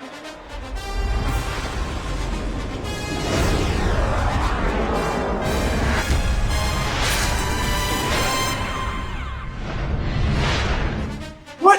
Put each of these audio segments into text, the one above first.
What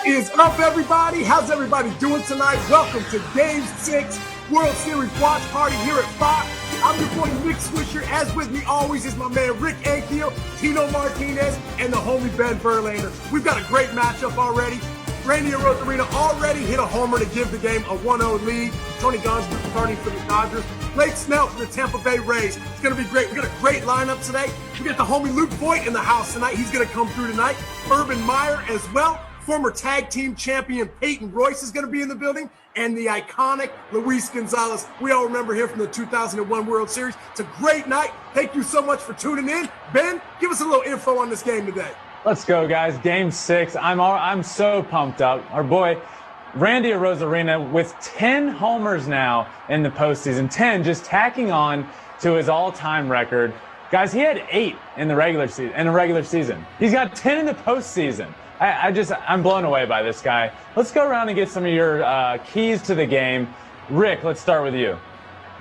is up, everybody? How's everybody doing tonight? Welcome to Game 6 World Series Watch Party here at Fox. I'm your boy, Nick Swisher. As with me always is my man, Rick Ankiel, Tino Martinez, and the homie Ben Verlander. We've got a great matchup already. Randy Arozarena already hit a homer to give the game a 1-0 lead. Tony Gonsolin starting for the Dodgers. Blake Snell for the Tampa Bay Rays. It's going to be great. We got a great lineup today. We got the homie Luke Voigt in the house tonight. He's going to come through tonight. Urban Meyer as well. Former tag team champion Peyton Royce is going to be in the building, and the iconic Luis Gonzalez. We all remember him from the 2001 World Series. It's a great night. Thank you so much for tuning in. Ben, give us a little info on this game today. Let's go, guys. Game 6. I'm so pumped up. Our boy Randy Arozarena with 10 homers now in the postseason. 10, just tacking on to his all-time record. Guys, he had 8 in the regular season. He's got 10 in the postseason. I'm blown away by this guy. Let's go around and get some of your keys to the game. Rick, let's start with you.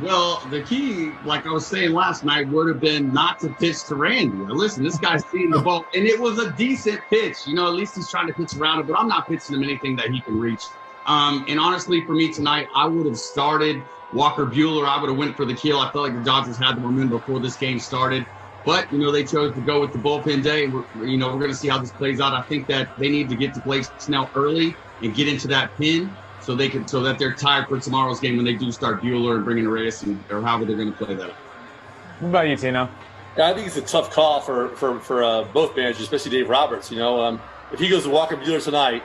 Well, the key, like I was saying last night, would have been not to pitch to Randy. Now, listen, this guy's seeing the ball, and it was a decent pitch. You know, at least he's trying to pitch around it, but I'm not pitching him anything that he can reach. And honestly, for me tonight, I would have started Walker Buehler. I would have went for the kill. I felt like the Dodgers had the momentum before this game started. But, you know, they chose to go with the bullpen day. We're going to see how this plays out. I think that they need to get to Blake Snell early and get into that pin so that they're tired for tomorrow's game when they do start Buehler and bringing Reyes or however they're going to play that. What about you, Tino? Yeah, I think it's a tough call for both managers, especially Dave Roberts. You know, if he goes to Walker Buehler tonight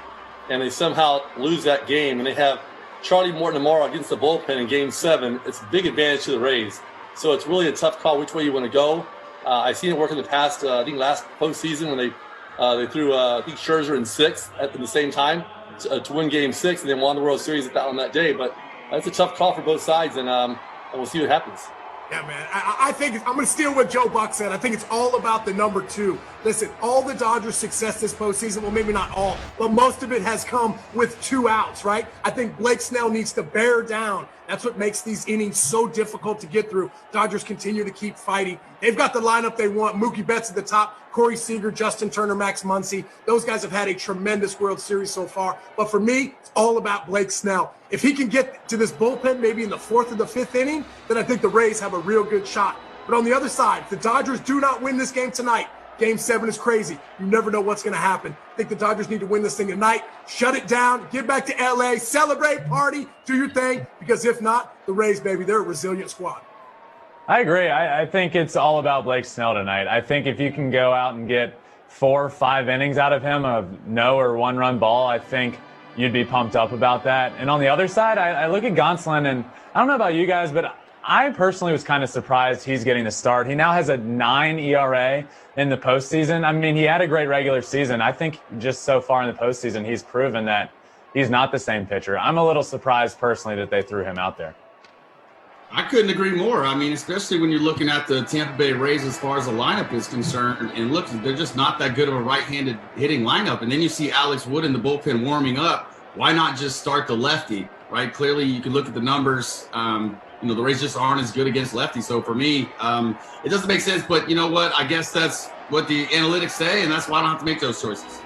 and they somehow lose that game and they have Charlie Morton tomorrow against the bullpen in Game 7, it's a big advantage to the Rays. So it's really a tough call which way you want to go. I've seen it work in the past. I think last postseason when they threw I think Scherzer in 6th at the same time to win Game 6 and then won the World Series on that day. But that's a tough call for both sides, and we'll see what happens. Yeah, man. I think I'm going to steal what Joe Buck said. I think it's all about the number 2. Listen, all the Dodgers' success this postseason, well, maybe not all, but most of it has come with 2 outs, right? I think Blake Snell needs to bear down. That's what makes these innings so difficult to get through. Dodgers continue to keep fighting. They've got the lineup they want. Mookie Betts at the top, Corey Seager, Justin Turner, Max Muncy. Those guys have had a tremendous World Series so far. But for me, it's all about Blake Snell. If he can get to this bullpen maybe in the 4th or the 5th inning, then I think the Rays have a real good shot. But on the other side, if the Dodgers do not win this game tonight, Game 7 is crazy. You never know what's going to happen. I think the Dodgers need to win this thing tonight, shut it down, get back to L.A., celebrate, party, do your thing, because if not, the Rays, baby, they're a resilient squad. I agree. I think it's all about Blake Snell tonight. I think if you can go out and get 4 or 5 innings out of him of no or 1-run ball, I think you'd be pumped up about that. And on the other side, I look at Gonsolin, and I don't know about you guys, but I personally was kind of surprised he's getting the start. He now has a 9 ERA in the postseason. I mean, he had a great regular season. I think just so far in the postseason, he's proven that he's not the same pitcher. I'm a little surprised personally that they threw him out there. I couldn't agree more. I mean, especially when you're looking at the Tampa Bay Rays as far as the lineup is concerned. And look, they're just not that good of a right-handed hitting lineup. And then you see Alex Wood in the bullpen warming up. Why not just start the lefty, right? Clearly, you can look at the numbers. The Rays just aren't as good against lefties. So for me, it doesn't make sense. But you know what? I guess that's what the analytics say, and that's why I don't have to make those choices.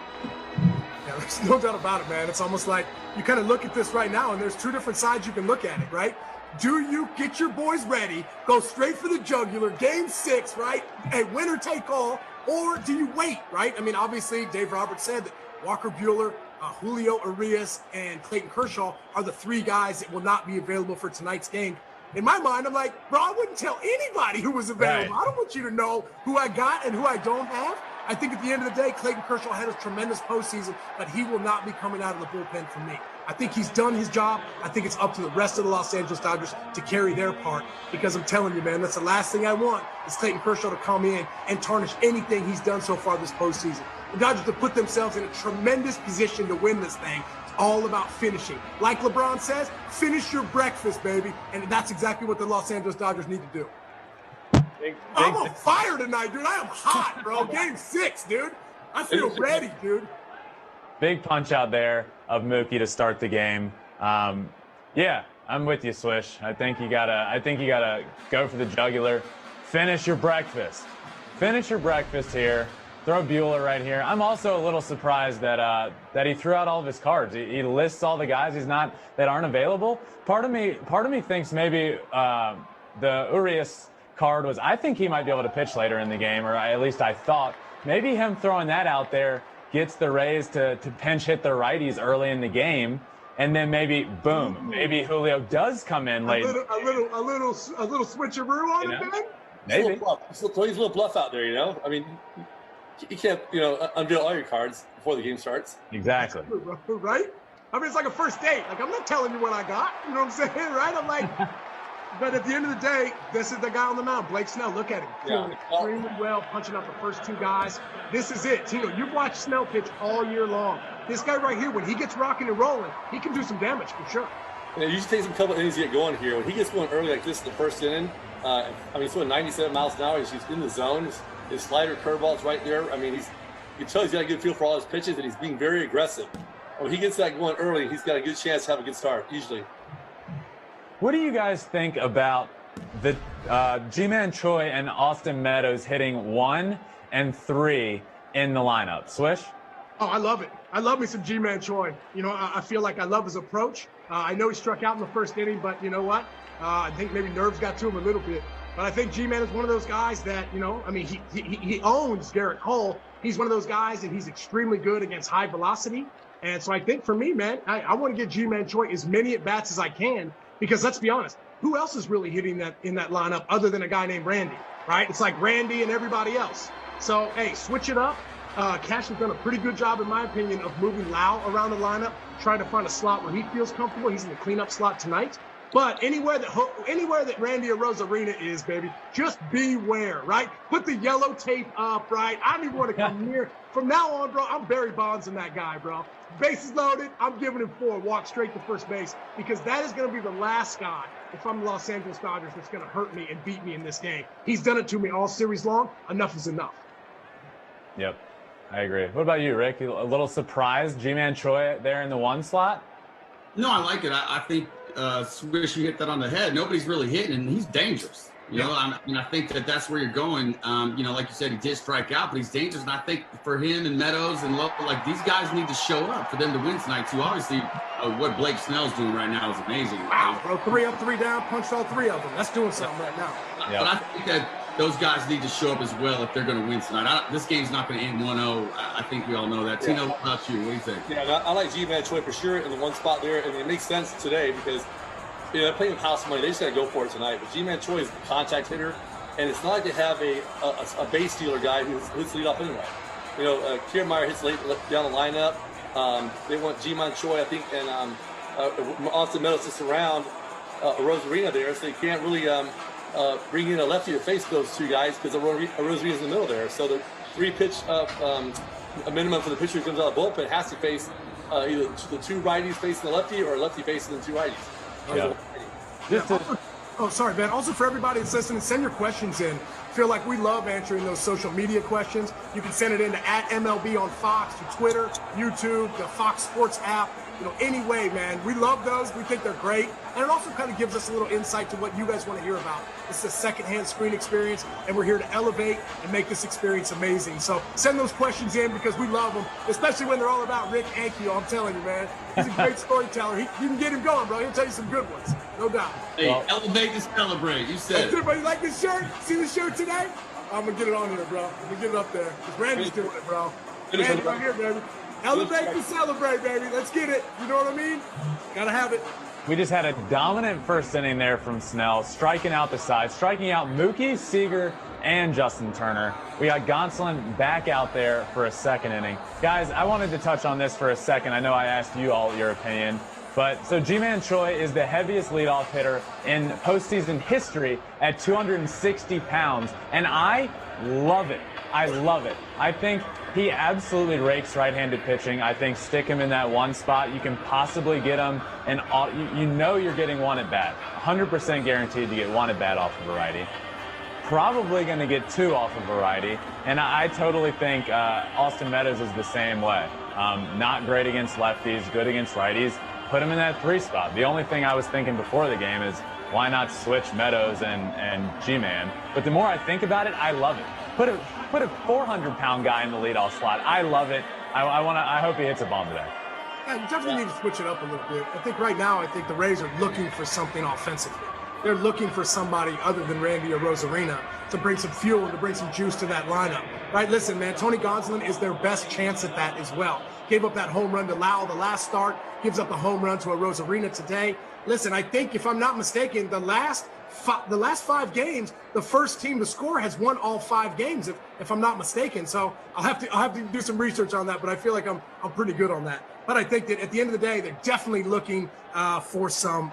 Yeah, there's no doubt about it, man. It's almost like you kind of look at this right now, and there's 2 different sides you can look at it, right? Do you get your boys ready, go straight for the jugular, Game 6, right? A winner take all, or do you wait, right? I mean, obviously, Dave Roberts said that Walker Buehler, Julio Urias, and Clayton Kershaw are the 3 guys that will not be available for tonight's game. In my mind, I'm like, bro, I wouldn't tell anybody who was available. Right. I don't want you to know who I got and who I don't have. I think at the end of the day, Clayton Kershaw had a tremendous postseason, but he will not be coming out of the bullpen for me. I think he's done his job. I think it's up to the rest of the Los Angeles Dodgers to carry their part, because I'm telling you, man, that's the last thing I want is Clayton Kershaw to come in and tarnish anything he's done so far this postseason. The Dodgers have put themselves in a tremendous position to win this thing. It's all about finishing. Like LeBron says, finish your breakfast, baby. And that's exactly what the Los Angeles Dodgers need to do. I'm on fire tonight, dude. I am hot, bro. Game 6, dude. I feel ready, dude. Big punch out there of Mookie to start the game. Yeah, I'm with you, Swish. I think you gotta go for the jugular. Finish your breakfast. Finish your breakfast here. Throw Bueller right here. I'm also a little surprised that he threw out all of his cards. He lists all the guys that aren't available. Part of me thinks maybe the Urias card was. I think he might be able to pitch later in the game, or at least I thought. Maybe him throwing that out there gets the Rays to pinch hit the righties early in the game. And then maybe, boom, maybe Julio does come in late. A little switcheroo on him, man. Maybe. He's a little bluff out there, you know? I mean, you can't, unveil all your cards before the game starts. Exactly. Right? I mean, it's like a first date. Like, I'm not telling you what I got. You know what I'm saying? Right? I'm like, but at the end of the day, this is the guy on the mound, Blake Snell. Look at him. Doing extremely well, punching out the first two guys. This is it. Tino, you've watched Snell pitch all year long. This guy right here, when he gets rocking and rolling, he can do some damage for sure. You just take some couple innings to get going here. When he gets going early like this in the first inning, he's throwing 97 miles an hour. He's in the zone. His slider, curveball's right there. I mean, you can tell he's got a good feel for all his pitches, and he's being very aggressive. When he gets that going early, he's got a good chance to have a good start, usually. What do you guys think about the G-Man Choi and Austin Meadows hitting 1 and 3 in the lineup? Swish? Oh, I love it. I love me some G-Man Choi. You know, I feel like I love his approach. I know he struck out in the first inning, but you know what? I think maybe nerves got to him a little bit. But I think G-Man is one of those guys that, he owns Garrett Cole. He's one of those guys, and he's extremely good against high velocity. And so I think for me, man, I want to get G-Man Choi as many at-bats as I can because let's be honest, who else is really hitting that in that lineup other than a guy named Randy, right? It's like Randy and everybody else. So, hey, switch it up. Cash has done a pretty good job, in my opinion, of moving Lau around the lineup, trying to find a slot where he feels comfortable. He's in the cleanup slot tonight. But anywhere that Randy Arozarena is, baby, just beware, right? Put the yellow tape up, right? I don't even want to come near. From now on, bro, I'm Barry Bonds in that guy, bro. Bases loaded, I'm giving him 4. Walk straight to first base because that is going to be the last guy, if I'm the Los Angeles Dodgers, that's going to hurt me and beat me in this game. He's done it to me all series long. Enough is enough. Yep, I agree. What about you, Rick? A little surprised G-Man Choi there in the 1 slot? No, I like it. I think Swish, you hit that on the head. Nobody's really hitting, and he's dangerous. I think that's where you're going. Like you said, he did strike out, but he's dangerous. And I think for him and Meadows and Lowe, like these guys need to show up for them to win tonight too. Obviously, what Blake Snell's doing right now is amazing. Wow, bro, 3 up, 3 down, punched all 3 of them. That's doing something right now. But I think that those guys need to show up as well if they're going to win tonight. This game's not going to end 1-0. I think we all know that. Tino, what about you? What do you think? Yeah, I like G-Man Choi for sure in the 1 spot there, and it makes sense today because they're playing with house money. They just got to go for it tonight. But G-Man Choi is a contact hitter, and it's not like they have a base stealer guy who hits lead off anyway. Kiermaier hits late down the lineup. They want G-Man Choi, I think, and Austin Meadows to surround Arozarena there, so they can't really bring in a lefty to face those 2 guys because Arozarena's in the middle there. So the 3-pitch a minimum for the pitcher who comes out of the bullpen has to face either the 2 righties facing the lefty or a lefty facing the 2 righties. Sorry, man. Also, for everybody that's listening, send your questions in. Feel like we love answering those social media questions. You can send it in to @MLB on Fox, to Twitter, YouTube, the Fox Sports app. Any way, man. We love those. We think they're great. And it also kind of gives us a little insight to what you guys want to hear about. It's a secondhand screen experience, and we're here to elevate and make this experience amazing. So send those questions in because we love them, especially when they're all about Rick Ankiel. I'm telling you, man. He's a great storyteller. You can get him going, bro. He'll tell you some good ones. No doubt. Hey, elevate to celebrate. You said it. Everybody like this shirt? See the shirt today? I'm going to get it on here, bro. I'm going to get it up there. Because Randy's doing it, bro. Randy right here, baby. Elevate to celebrate, baby. Let's get it. You know what I mean? Gotta have it. We just had a dominant first inning there from Snell, striking out the side, striking out Mookie, Seager, and Justin Turner. We got Gonsolin back out there for a second inning. Guys, I wanted to touch on this for a second. I know I asked you all your opinion. But so G-Man Choi is the heaviest leadoff hitter in postseason history at 260 pounds. And I love it. I love it. I think he absolutely rakes right-handed pitching. I think stick him in that 1 spot. You can possibly get him, and you're getting 1 at bat. 100% guaranteed to get 1 at bat off of a righty. Probably going to get 2 off of a righty. And I totally think Austin Meadows is the same way. Not great against lefties, good against righties. put him in that 3 spot. The only thing I was thinking before the game is why not switch Meadows and G-Man? But the more I think about it, I love it. Put a 400-pound guy in the leadoff slot. I love it. I hope he hits a bomb today. Yeah, you definitely need to switch it up a little bit. I think right now, the Rays are looking for something offensively. They're looking for somebody other than Randy or Rosarina to bring some fuel and to bring some juice to that lineup. Right? Listen, man, Tony Gonsolin is their best chance at that as well. Gave up that home run to Lau the last start, gives up a home run to a Rosarina today. Listen, I think, if I'm not mistaken, the last 5 games, the first team to score has won all 5 games, if I'm not mistaken. So I'll have to do some research on that, but I feel like I'm pretty good on that. But I think that at the end of the day, they're definitely looking for some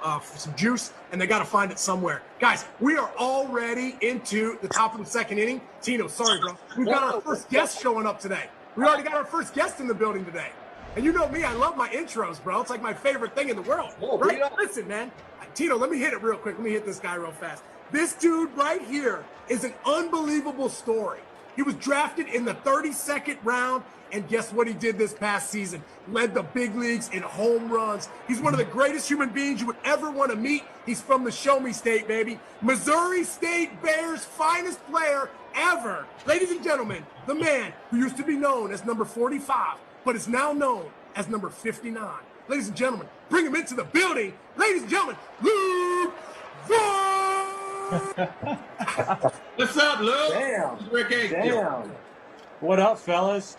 juice, and they got to find it somewhere. Guys, we are already into the top of the second inning. Tino, sorry, bro. We've got our first guest showing up today. We already got our first guest in the building today. And you know me, I love my intros, bro. It's like my favorite thing in the world. Right? Listen, man. Tino, let me hit it real quick. Let me hit this guy real fast. This dude right here is an unbelievable story. He was drafted in the 32nd round, and guess what he did this past season? Led the big leagues in home runs. He's one of the greatest human beings you would ever want to meet. He's from the Show Me State, baby. Missouri State Bears' finest player ever. Ladies and gentlemen, the man who used to be known as number 45, but is now known as number 59. Ladies and gentlemen, bring him into the building. Ladies and gentlemen, Luke Voigt! What's up, Luke? Damn. What up, fellas?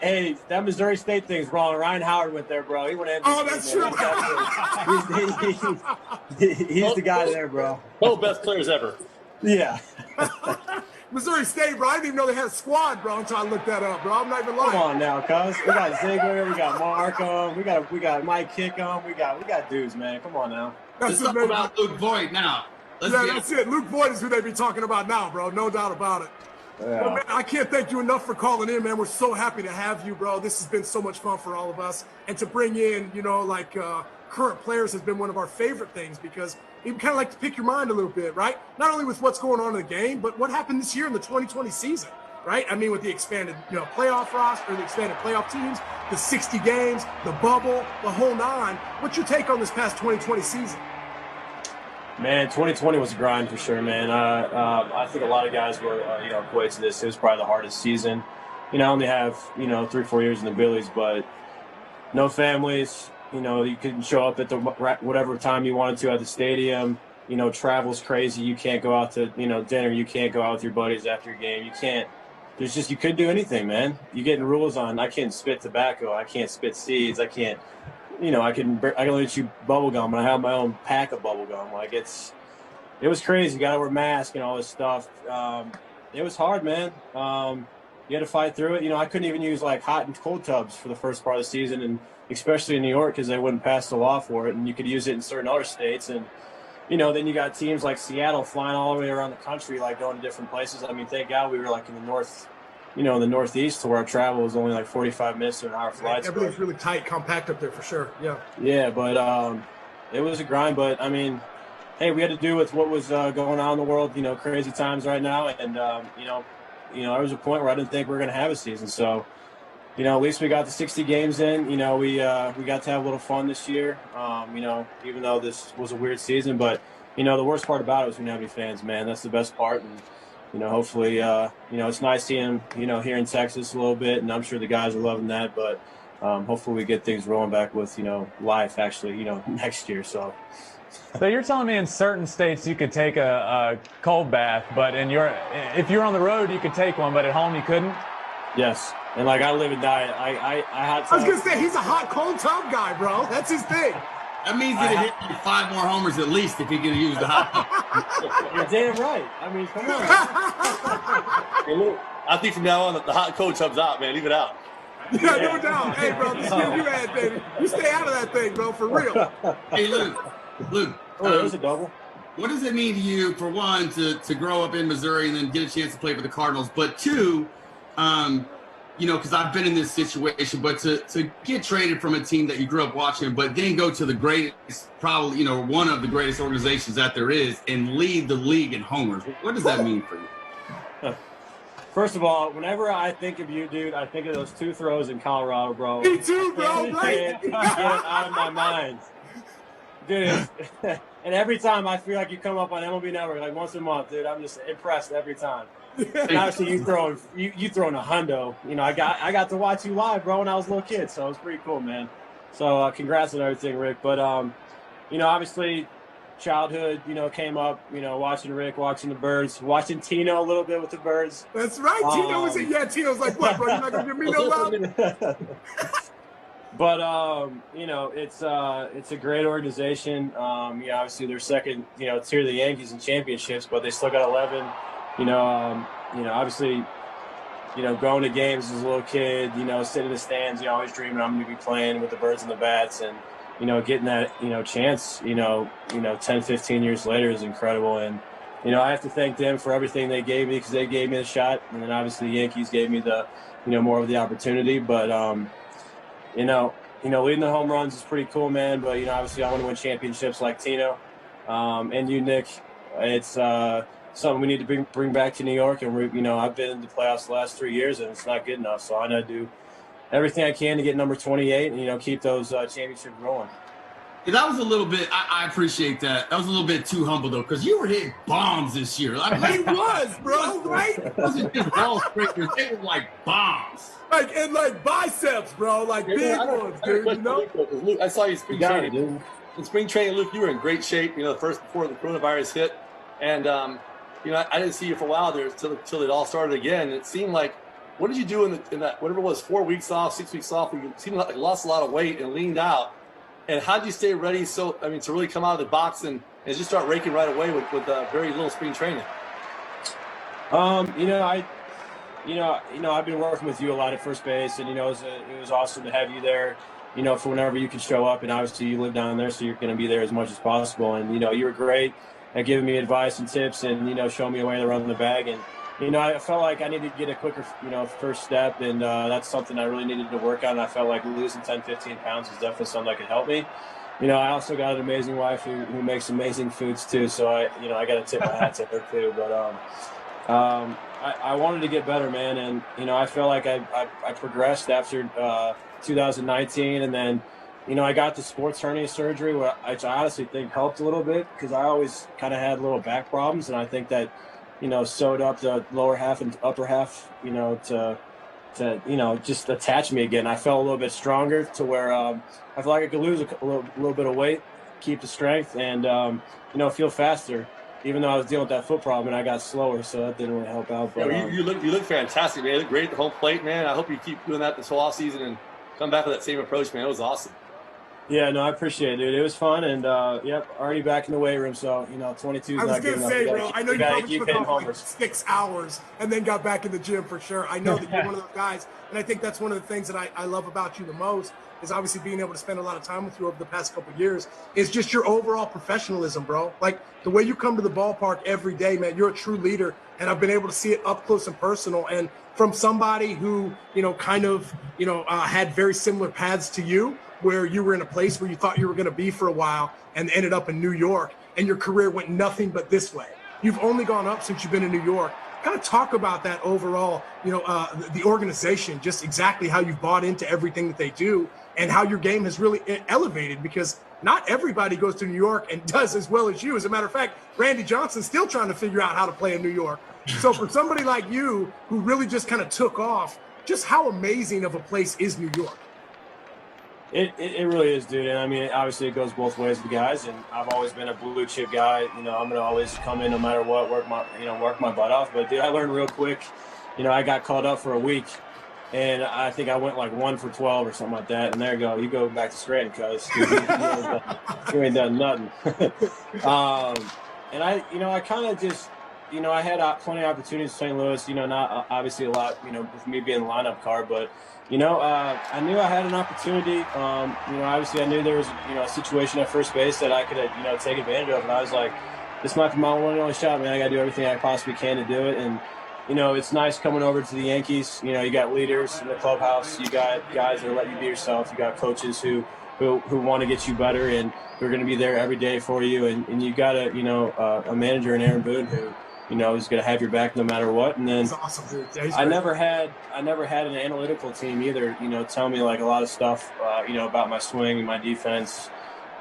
Hey, that Missouri State thing's wrong. Ryan Howard went there, bro. He went MVP. Oh, that's true. He's the guy there, bro. Both best players ever. Yeah. Missouri State, bro. I didn't even know they had a squad, bro, until I looked that up, bro. I'm not even lying. Come on now, cuz. We got Ziegler, we got Markham, we got Mike Kickham, we got dudes, man. Come on now. Let's talk about Luke Voigt now. That's it. Luke Voigt is who they be talking about now, bro. No doubt about it. Yeah. Well, man, I can't thank you enough for calling in, man. We're so happy to have you, bro. This has been so much fun for all of us. And to bring in, current players has been one of our favorite things, because we kind of like to pick your mind a little bit, right? Not only with what's going on in the game, but what happened this year in the 2020 season, right? I mean, with the expanded, playoff roster, the expanded playoff teams, the 60 games, the bubble, the whole 9. What's your take on this past 2020 season? Man, 2020 was a grind for sure, man. I think a lot of guys were, equate to this. It was probably the hardest season. I only have, 3-4 years in the Billies, but no families. You couldn't show up at the whatever time you wanted to at the stadium. Travel's crazy. You can't go out to, dinner. You can't go out with your buddies after your game. You can't. You couldn't do anything, man. You're getting rules on. I can't spit tobacco. I can't spit seeds. I can't. I can only chew bubble gum, and I have my own pack of bubble gum. Like it was crazy. You got to wear masks and all this stuff. It was hard, man. You had to fight through it. I couldn't even use like hot and cold tubs for the first part of the season, and especially in New York, because they wouldn't pass the law for it, and you could use it in certain other states. And then you got teams like Seattle flying all the way around the country, like going to different places. I mean, thank God we were like in the north. In the Northeast, to where our travel was only like 45 minutes to an hour flights. Everything's really tight, compact up there for sure. Yeah. Yeah, but it was a grind. But I mean, hey, we had to do with what was going on in the world. Crazy times right now, and there was a point where I didn't think we were going to have a season. So, at least we got the 60 games in. We got to have a little fun this year. Even though this was a weird season, but the worst part about it was we didn't have any fans. Man, that's the best part. And hopefully, it's nice seeing him, here in Texas a little bit, and I'm sure the guys are loving that. But hopefully, we get things rolling back with life actually, next year. So you're telling me in certain states you could take a cold bath, but if you're on the road you could take one, but at home you couldn't? Yes, and like I live and die. I had to. I was gonna say he's a hot cold tub guy, bro. That's his thing. That means he'd hit you 5 more homers at least if he could use the hot tub. You're damn right. I mean, come on. Hey, look, I think from now on, the hot cold tub's out, man. Leave it out. Yeah, no doubt. Hey, bro, this year you had, baby. You stay out of that thing, bro, for real. Hey, Luke. There's a double. What does it mean to you, for one, to grow up in Missouri and then get a chance to play for the Cardinals, but two, because I've been in this situation, but to get traded from a team that you grew up watching, but then go to the greatest, probably, one of the greatest organizations that there is, and lead the league in homers. What does that mean for you? First of all, whenever I think of you, dude, I think of those 2 throws in Colorado, bro. Me too, bro. I Right? can't get it out of my mind. Dude, and every time I feel like you come up on MLB Network like once a month, dude, I'm just impressed every time. And obviously you throwing a hundo. You know, I got to watch you live, bro, when I was a little kid, so it was pretty cool, man. So congrats on everything, Rick. But you know, obviously childhood, you know, came up, you know, watching Rick, watching the birds, watching Tino a little bit with the birds. That's right. Tino was it. Yeah, Tino's like, what, bro? You're not gonna give me no love? But you know, it's a great organization. You know, obviously they're second, you know, tier to the Yankees in championships, but they still got 11. You know, obviously, you know, going to games as a little kid, you know, sitting in the stands, you know, always dreaming I'm going to be playing with the birds and the bats, and you know, getting that, you know, chance, you know, 10, 15 years later is incredible. And you know, I have to thank them for everything they gave me, because they gave me the shot, and then obviously the Yankees gave me the, you know, more of the opportunity. But you know, leading the home runs is pretty cool, man. But you know, obviously I want to win championships like Tino, and you, Nick. It's something we need to bring back to New York. And you know, I've been in the playoffs the last 3 years, and it's not good enough. So I know to do everything I can to get number 28, and you know, keep those championships rolling. Yeah, that was a little bit. I appreciate that. That was a little bit too humble though, because you were hitting bombs this year. He was, bro. Right? It wasn't just ball scrapers; they were like bombs. Like biceps, bro. Like big ones, dude. You know? Luke, I saw you spring You got training. it, dude. In spring training, Luke, you were in great shape. You know, before the coronavirus hit, and you know, I didn't see you for a while there till it all started again. And it seemed like, what did you do in that whatever it was, 4 weeks off, 6 weeks off? You seemed like you lost a lot of weight and leaned out. And how did you stay ready? So I mean, to really come out of the box and just start raking right away with very little spring training. You know, I've been working with you a lot at first base, and you know, it was awesome to have you there. You know, for whenever you could show up, and obviously you live down there, so you're going to be there as much as possible. And you know, you were great at giving me advice and tips, and you know, showing me a way to run the bag. And you know, I felt like I needed to get a quicker, you know, first step, and that's something I really needed to work on. And I felt like losing 10, 15 pounds is definitely something that could help me. You know, I also got an amazing wife who makes amazing foods too, so I got to tip my hat to her too. But I wanted to get better, man, and you know, I felt like I progressed after 2019, and then you know, I got the sports hernia surgery, which I honestly think helped a little bit, because I always kind of had little back problems, and I think that, you know, sewed up the lower half and upper half, you know, to you know, just attach me again. I felt a little bit stronger to where I feel like I could lose a little bit of weight, keep the strength, and you know, feel faster. Even though I was dealing with that foot problem and I got slower, so that didn't really help out. But yeah, you look fantastic, man. You look great at the home plate, man. I hope you keep doing that this whole off season and come back with that same approach, man. It was awesome. Yeah, no, I appreciate it, dude. It was fun, and yep, already back in the weight room. So you know, 22 is I was not good gonna enough. say, bro, I know you probably took off like homers. 6 hours and then got back in the gym for sure. I know that you're one of those guys, and I think that's one of the things that I love about you the most, is obviously being able to spend a lot of time with you over the past couple of years, is just your overall professionalism, bro. Like the way you come to the ballpark every day, man, you're a true leader, and I've been able to see it up close and personal. And from somebody who, you know, kind of, you know, had very similar paths to you, where you were in a place where you thought you were going to be for a while and ended up in New York, and your career went nothing but this way. You've only gone up since you've been in New York. Kind of talk about that overall, you know, the organization, just exactly how you've bought into everything that they do and how your game has really elevated, because not everybody goes to New York and does as well as you. As a matter of fact, Randy Johnson's still trying to figure out how to play in New York. So for somebody like you, who really just kind of took off, just how amazing of a place is New York? It really is, dude. And I mean, obviously it goes both ways with guys, and I've always been a blue chip guy. You know, I'm going to always come in no matter what, work my butt off. But dude, I learned real quick. You know, I got called up for a week, and I think I went like 1 for 12 or something like that. And there you go. You go back to Scranton, cuz you ain't done nothing. And I kind of just, you know, I had plenty of opportunities in St. Louis, you know, not obviously a lot, you know, with me being the lineup card, but you know, I knew I had an opportunity. You know, obviously I knew there was, you know, a situation at first base that I could, you know, take advantage of. And I was like, this might be my one and only shot, man. I got to do everything I possibly can to do it. And, you know, it's nice coming over to the Yankees. You know, you got leaders in the clubhouse. You got guys that let you be yourself. You got coaches who want to get you better and who are going to be there every day for you. And you got a manager in Aaron Boone who, he's going to have your back no matter what. And then That's awesome, dude. Yeah, he's I great. never had an analytical team either, tell me like a lot of stuff, about my swing and my defense.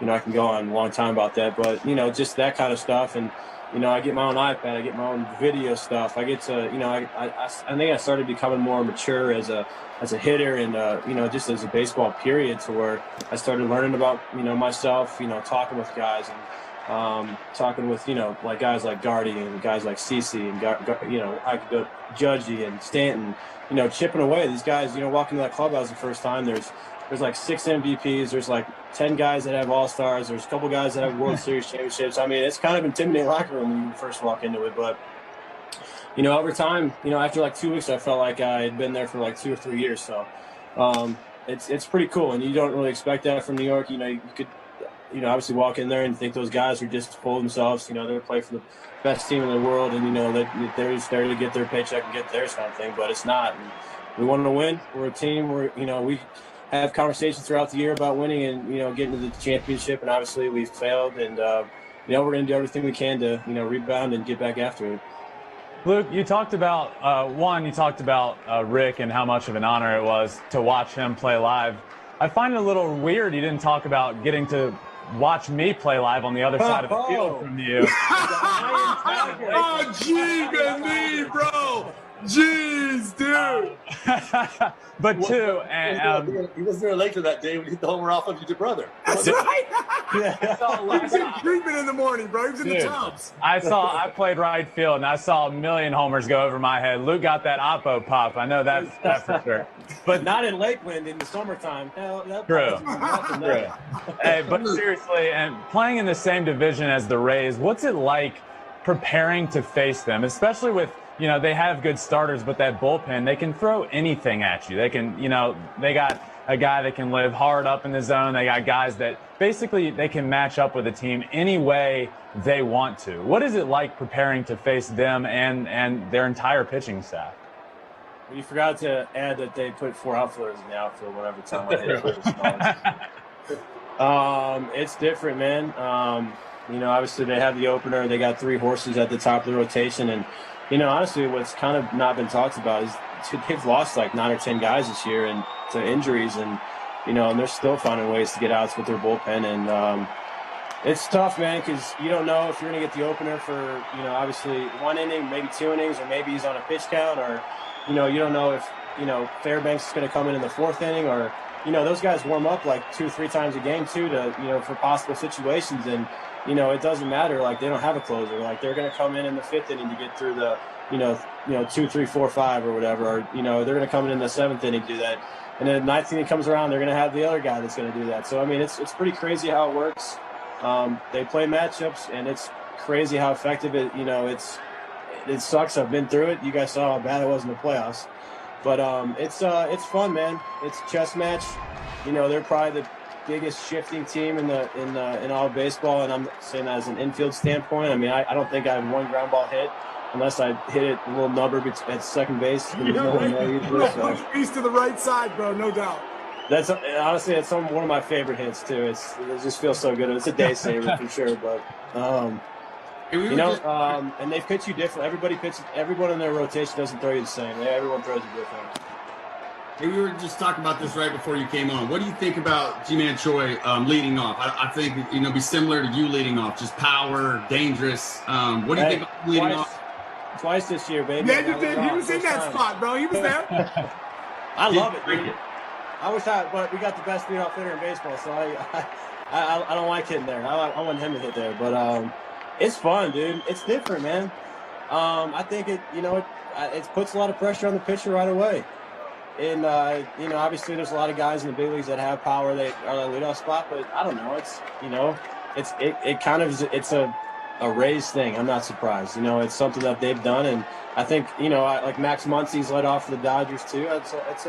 I can go on a long time about that, but, just that kind of stuff. And, I get my own iPad, I get my own video stuff. I get to, I think I started becoming more mature as a hitter and, just as a baseball period, to where I started learning about, myself, talking with guys and talking with, like guys like Gardy and guys like CeCe and, I could go Judgy and Stanton, chipping away. These guys, walking to that clubhouse the first time, there's like 6 MVPs. There's like 10 guys that have All-Stars. There's a couple guys that have World Series championships. I mean, it's kind of intimidating locker room when you first walk into it. But, over time, after like 2 weeks, I felt like I had been there for like 2 or 3 years. So it's pretty cool. And you don't really expect that from New York. You could, obviously walk in there and think those guys are just full of themselves. They play for the best team in the world, and, that they're just there to get their paycheck and get theirs kind of thing. But it's not. And we want to win. We're a team. We have conversations throughout the year about winning and, getting to the championship. And obviously we've failed, and, we're going to do everything we can to, rebound and get back after it. Luke, you talked about, Rick and how much of an honor it was to watch him play live. I find it a little weird you didn't talk about getting to watch me play live on the other side of the field from you. Oh, gee, bro. Jeez, dude. But he was there later that day when he hit the homer off of your brother. That's right. He was in treatment in the morning, bro. He was in the tubs. I played right field, and I saw a million homers go over my head. Luke got that oppo pop. I know that for sure. But not in Lakeland in the summertime. True. Hey, but seriously, and playing in the same division as the Rays, what's it like preparing to face them, especially with, they have good starters, but that bullpen, they can throw anything at you. They can, they got a guy that can live hard up in the zone. They got guys that basically they can match up with a team any way they want to. What is it like preparing to face them and their entire pitching staff? Well, you forgot to add that they put 4 outfielders in the outfield whenever time I hit. It's different, man. Obviously they have the opener. They got 3 horses at the top of the rotation, and honestly, what's kind of not been talked about is they've lost like 9 or 10 guys this year and to injuries, and and they're still finding ways to get outs with their bullpen, and it's tough, man, because you don't know if you're going to get the opener for obviously 1 inning, maybe 2 innings, or maybe he's on a pitch count, or you don't know if Fairbanks is going to come in the 4th inning, or those guys warm up like 2 or 3 times a game too to for possible situations, and it doesn't matter. Like, they don't have a closer. Like, they're going to come in the 5th inning to get through the, 2, 3, 4, 5 or whatever. Or, they're going to come in the 7th inning to do that. And then the 9th inning comes around, they're going to have the other guy that's going to do that. So, I mean, it's pretty crazy how it works. They play matchups, and it's crazy how effective it, it sucks. I've been through it. You guys saw how bad it was in the playoffs. But it's fun, man. It's a chess match. They're probably the biggest shifting team in all of baseball, and I'm saying that as an infield standpoint. I mean, I don't think I have 1 ground ball hit unless I hit it a little number at second base. Push piece to the right side, bro, no doubt. That's honestly, it's one of my favorite hits too. It just feels so good. It's a day saver for sure, but and they pitch you different. Everyone in their rotation doesn't throw you the same. Everyone throws you different. Hey, we were just talking about this right before you came on. What do you think about G-Man Choi leading off? I think, be similar to you leading off, just power, dangerous. What do you think about leading off? Twice this year, baby. Yeah, you did. He was in that spot, bro. He was there. I love it, dude. But we got the best leadoff hitter in baseball, so I don't like hitting there. I want him to hit there, but it's fun, dude. It's different, man. I think it puts a lot of pressure on the pitcher right away. And, obviously there's a lot of guys in the big leagues that have power. They are the leadoff spot, but I don't know. It's a Rays thing. I'm not surprised. It's something that they've done. And I think, like Max Muncy's led off for the Dodgers too. It's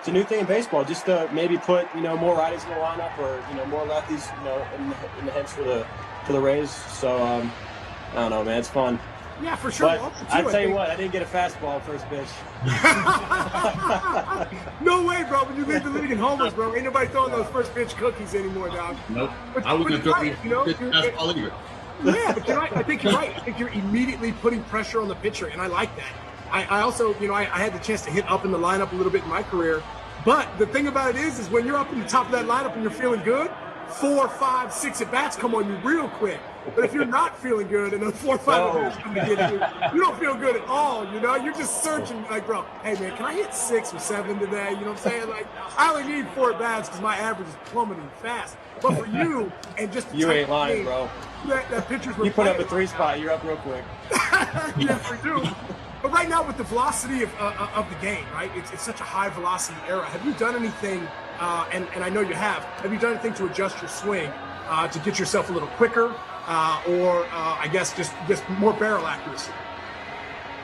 a new thing in baseball, just to maybe put, more righties in the lineup, or, more lefties, in the heads for the Rays. So, I don't know, man. It's fun. Yeah, for sure. But I tell you what, I didn't get a fastball first pitch. No way, bro. When you lead the league in homers, bro, ain't nobody throwing those first pitch cookies anymore, dog. Nope. But I wouldn't throw you fastball either. Yeah, but I think you're right. I think you're immediately putting pressure on the pitcher, and I like that. I also, I had the chance to hit up in the lineup a little bit in my career. But the thing about it is when you're up in the top of that lineup and you're feeling good, 4, 5, 6 at-bats come on you real quick. But if you're not feeling good and those 4 or 5 at-bats come to get you don't feel good at all, You're just searching like, bro, hey, man, can I hit 6 or 7 today? You know what I'm saying? Like, I only need 4 at-bats because my average is plummeting fast. But for you, and just you ain't lying, bro. That pitcher's you put up a 3 spot, you're up real quick. Yes, we do. But right now, with the velocity of the game, right? It's such a high velocity era. Have you done anything? And I know you have. Have you done anything to adjust your swing to get yourself a little quicker, or I guess just more barrel accuracy?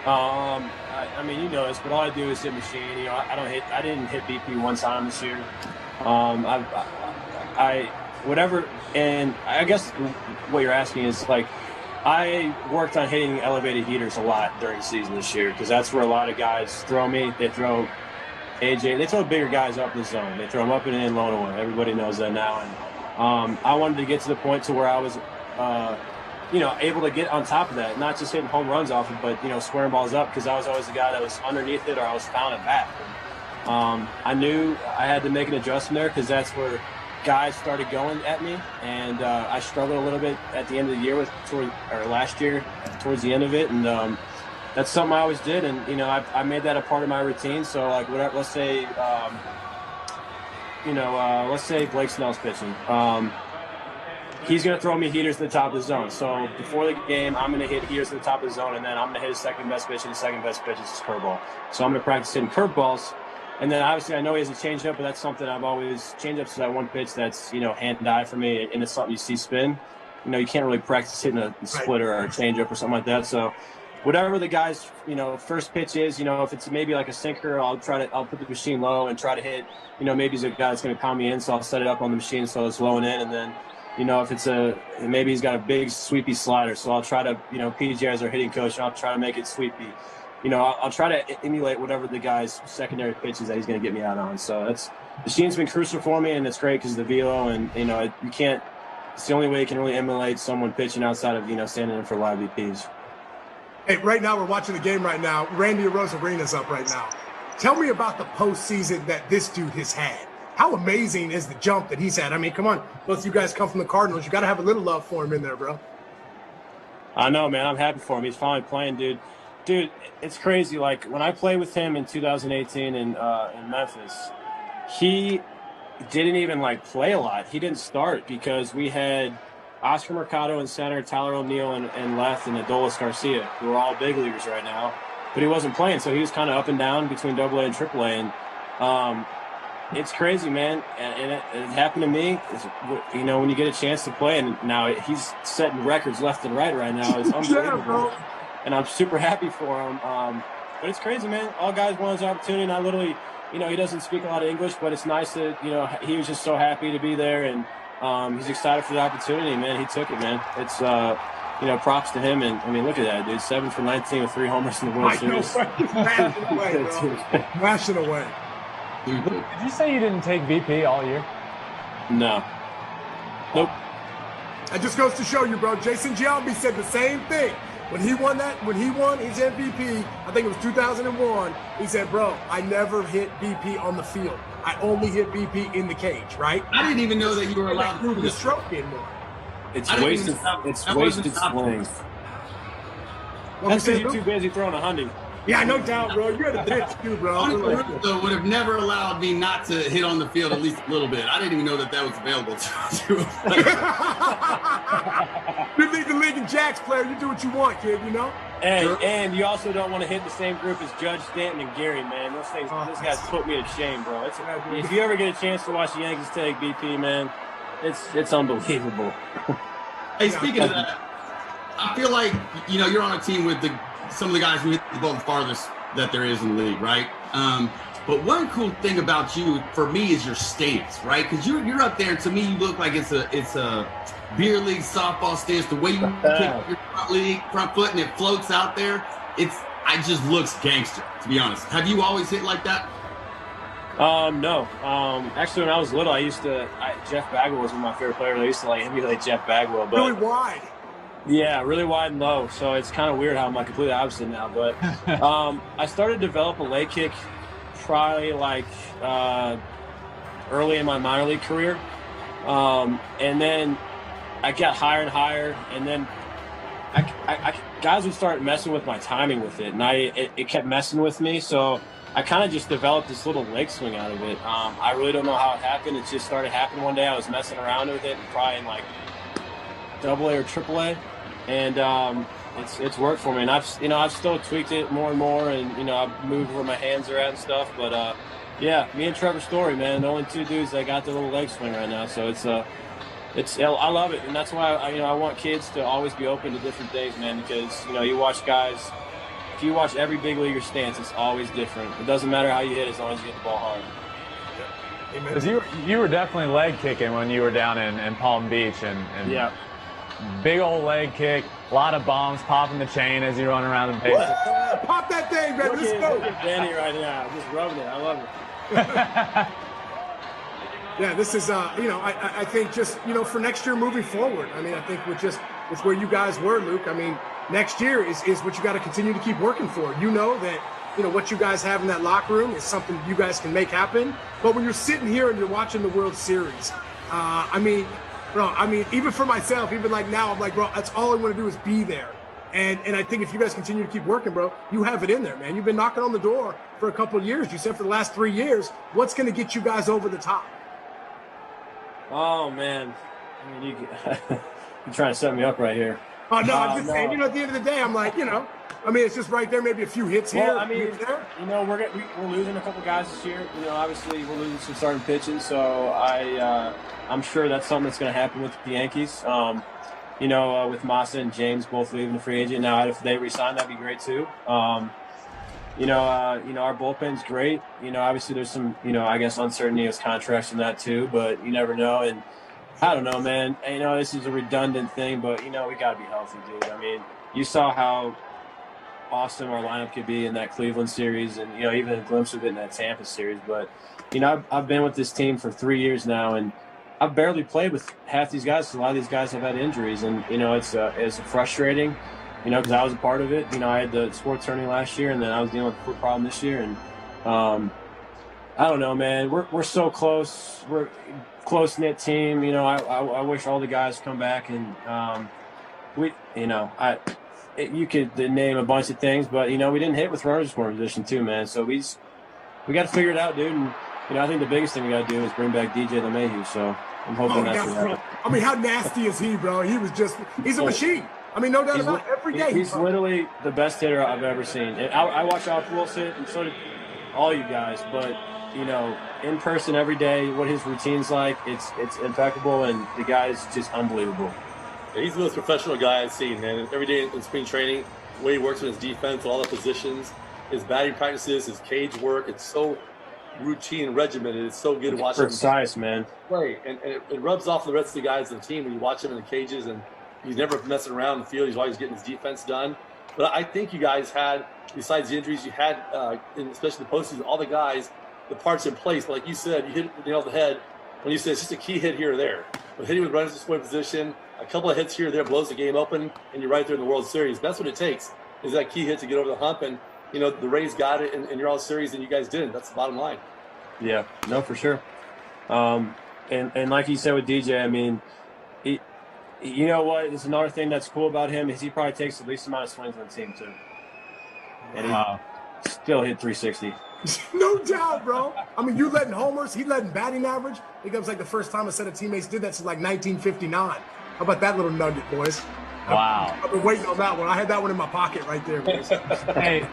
I mean, you know this, but all I do is hit machine. I didn't hit BP one time this year. Whatever. And I guess what you're asking is like, I worked on hitting elevated heaters a lot during the season this year because that's where a lot of guys throw me. They throw AJ. They throw bigger guys up the zone. They throw them up and in, low and away. Everybody knows that now. And I wanted to get to the point to where I was, able to get on top of that, not just hitting home runs off it, but squaring balls up because I was always the guy that was underneath it or I was found at bat. And, I knew I had to make an adjustment there because that's where guys started going at me, and I struggled a little bit at the end of the year last year towards the end of it, and that's something I always did, and I made that a part of my routine. So like whatever, let's say Blake Snell's pitching, he's going to throw me heaters to the top of the zone. So before the game, I'm going to hit heaters to the top of the zone, and then I'm going to hit his second best pitch, and his second best pitch is his curveball. So I'm going to practice hitting curveballs. And then obviously I know he has a changeup, but that's something I've always changeups to that one pitch that's hand and eye for me, and it's something you see spin. You can't really practice hitting a splitter or a changeup or something like that. So whatever the guy's first pitch is, if it's maybe like a sinker, I'll put the machine low and try to hit. Maybe he's a guy that's going to pound me in, so I'll set it up on the machine so it's low and in, and then if it's maybe he's got a big sweepy slider, so I'll try to PJ as our hitting coach, and I'll try to make it sweepy. I'll try to emulate whatever the guy's secondary pitch is that he's going to get me out on. So the machine's been crucial for me, and it's great because of the velo, and you can't. It's the only way you can really emulate someone pitching outside of standing in for live VPs. Hey, right now we're watching the game right now. Randy Arosarena's up right now. Tell me about the postseason that this dude has had. How amazing is the jump that he's had? I mean, come on, both you guys come from the Cardinals. You got to have a little love for him in there, bro. I know, man. I'm happy for him. He's finally playing, dude. Dude, it's crazy. Like, when I played with him in 2018 in Memphis, he didn't even, play a lot. He didn't start because we had Oscar Mercado in center, Tyler O'Neill in left, and Adolis Garcia, who are all big leaguers right now. But he wasn't playing, so he was kind of up and down between AA and AAA. And it's crazy, man. And it happened to me. When you get a chance to play, and now he's setting records left and right now. It's unbelievable. Yeah, and I'm super happy for him. But it's crazy, man. All guys want his opportunity, and I literally, he doesn't speak a lot of English, but it's nice that, he was just so happy to be there, and he's excited for the opportunity, man. He took it, man. It's, props to him, and, I mean, look at that, dude. 7 for 19 with 3 homers in the World Series. Mashing away, bro. Mashing away. Did you say you didn't take VP all year? No. Nope. That just goes to show you, bro. Jason Giambi said the same thing. When he won his MVP, I think it was 2001, he said, bro, I never hit BP on the field. I only hit BP in the cage, right? I didn't even know that you were allowed to do the stroke anymore. It's wasted swings. That's because you're too busy throwing a hundy. Yeah, no doubt, bro. You're the pitch too, bro. Caruso would have never allowed me not to hit on the field at least a little bit. I didn't even know that was available to You lead the league in jacks, player. You do what you want, kid, And you also don't want to hit the same group as Judge Stanton and Gary, man. Those guys put me to shame, bro. If you ever get a chance to watch the Yankees take BP, man, it's unbelievable. Hey, speaking of that, I feel like, you're on a team with some of the guys who hit the ball the farthest that there is in the league, right? But one cool thing about you, for me, is your stance, right? Because you're up there, and to me, you look like it's a beer league softball stance. The way you kick your front foot, and it floats out there, it just looks gangster, to be honest. Have you always hit like that? No. Actually, when I was little, Jeff Bagwell was one of my favorite players. I used to emulate Jeff Bagwell. But really wide. Yeah, really wide and low. So it's kind of weird how I'm like completely opposite now. But I started to develop a leg kick probably like early in my minor league career. And then I got higher and higher. And then guys would start messing with my timing with it. And it kept messing with me. So I kind of just developed this little leg swing out of it. I really don't know how it happened. It just started happening one day. I was messing around with it and probably in like AA or AAA. And it's worked for me, and I've still tweaked it more and more, and I've moved where my hands are at and stuff. But yeah, me and Trevor Story, man, the only two dudes that got the little leg swing right now. So I love it, and that's why I want kids to always be open to different things, man. Because you watch guys, if you watch every big leaguer stance, it's always different. It doesn't matter how you hit as long as you hit the ball hard. Because you were definitely leg kicking when you were down in Palm Beach, and yeah. Big old leg kick, a lot of bombs, popping the chain as you run around the base. Pop that thing, baby. Let's go. Look at Danny right now, just rubbing it. I love it. Yeah, this is I think just for next year moving forward. I mean, I think with where you guys were, Luke. I mean, next year is what you got to continue to keep working for. You know that what you guys have in that locker room is something you guys can make happen. But when you're sitting here and you're watching the World Series, Bro, even for myself, even like now, I'm like, bro, that's all I want to do is be there. And I think if you guys continue to keep working, bro, you have it in there, man. You've been knocking on the door for a couple of years. You said for the last 3 years. What's going to get you guys over the top? Oh, man. I mean, you're trying to set me up right here. Oh, no, I'm just saying, at the end of the day, I'm like, it's just right there, maybe a few hits here. Well, I mean, we're losing a couple guys this year. Obviously we're losing some starting pitching, so I'm sure that's something that's going to happen with the Yankees. With Massa and James both leaving the free agent. Now, if they resign, that'd be great too. Our bullpen's great. Obviously there's some, I guess uncertainty with contracts and that too, but you never know. And I don't know, man. This is a redundant thing, but we got to be healthy, dude. I mean, you saw how awesome our lineup could be in that Cleveland series, and even a glimpse of it in that Tampa series. But I've been with this team for 3 years now, and I've barely played with half these guys. So a lot of these guys have had injuries, and it's frustrating. Because I was a part of it. I had the sports hernia last year, and then I was dealing with the foot problem this year, and I don't know, man. We're so close. We're a close-knit team. I wish all the guys come back, and you could name a bunch of things, but we didn't hit with runners in scoring position too, man. So we got to figure it out, dude. And I think the biggest thing we got to do is bring back DJ LeMahieu. So I'm hoping that's what happens. I mean, how nasty is he, bro? He's a machine. I mean, no doubt about it. Every day. He's literally the best hitter I've ever seen. And I watch Alpujols hit, and so did all you guys. But in person every day, what his routine's like, it's impeccable, and the guy is just unbelievable. Yeah, he's the most professional guy I've seen, man. Every day in spring training, the way he works on his defense, all the positions, his batting practices, his cage work, it's so routine and regimented. It's so good to watch him precise, man. Play, and it rubs off the rest of the guys on the team when you watch him in the cages, and he's never messing around in the field. He's always getting his defense done. But I think you guys had, besides the injuries, you had, especially the postseason, all the guys, the parts in place. But like you said, you hit the nail on the head when you said it's just a key hit here or there. But hitting with runners in scoring position, a couple of hits here or there blows the game open, and you're right there in the World Series. That's what it takes, is that key hit to get over the hump. And, the Rays got it, and you're all series, and you guys didn't. That's the bottom line. Yeah, no, for sure. And like you said with DJ, I mean, you know what? There's another thing that's cool about him is he probably takes the least amount of swings on the team too, and he still hit 360. No doubt, bro. I mean, you letting homers, he letting batting average. I think that was like the first time a set of teammates did that since like 1959. How about that little nugget, boys? Wow. I've been waiting on that one. I had that one in my pocket right there, boys. Hey,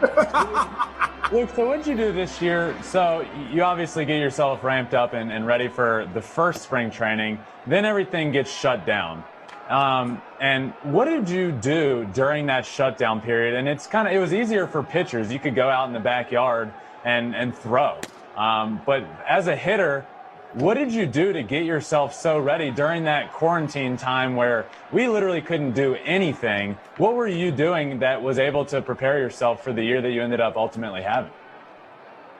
Luke, so what'd you do this year? So you obviously get yourself ramped up and ready for the first spring training. Then everything gets shut down. And what did you do during that shutdown period? And it was easier for pitchers. You could go out in the backyard and throw. But as a hitter, what did you do to get yourself so ready during that quarantine time where we literally couldn't do anything? What were you doing that was able to prepare yourself for the year that you ended up ultimately having?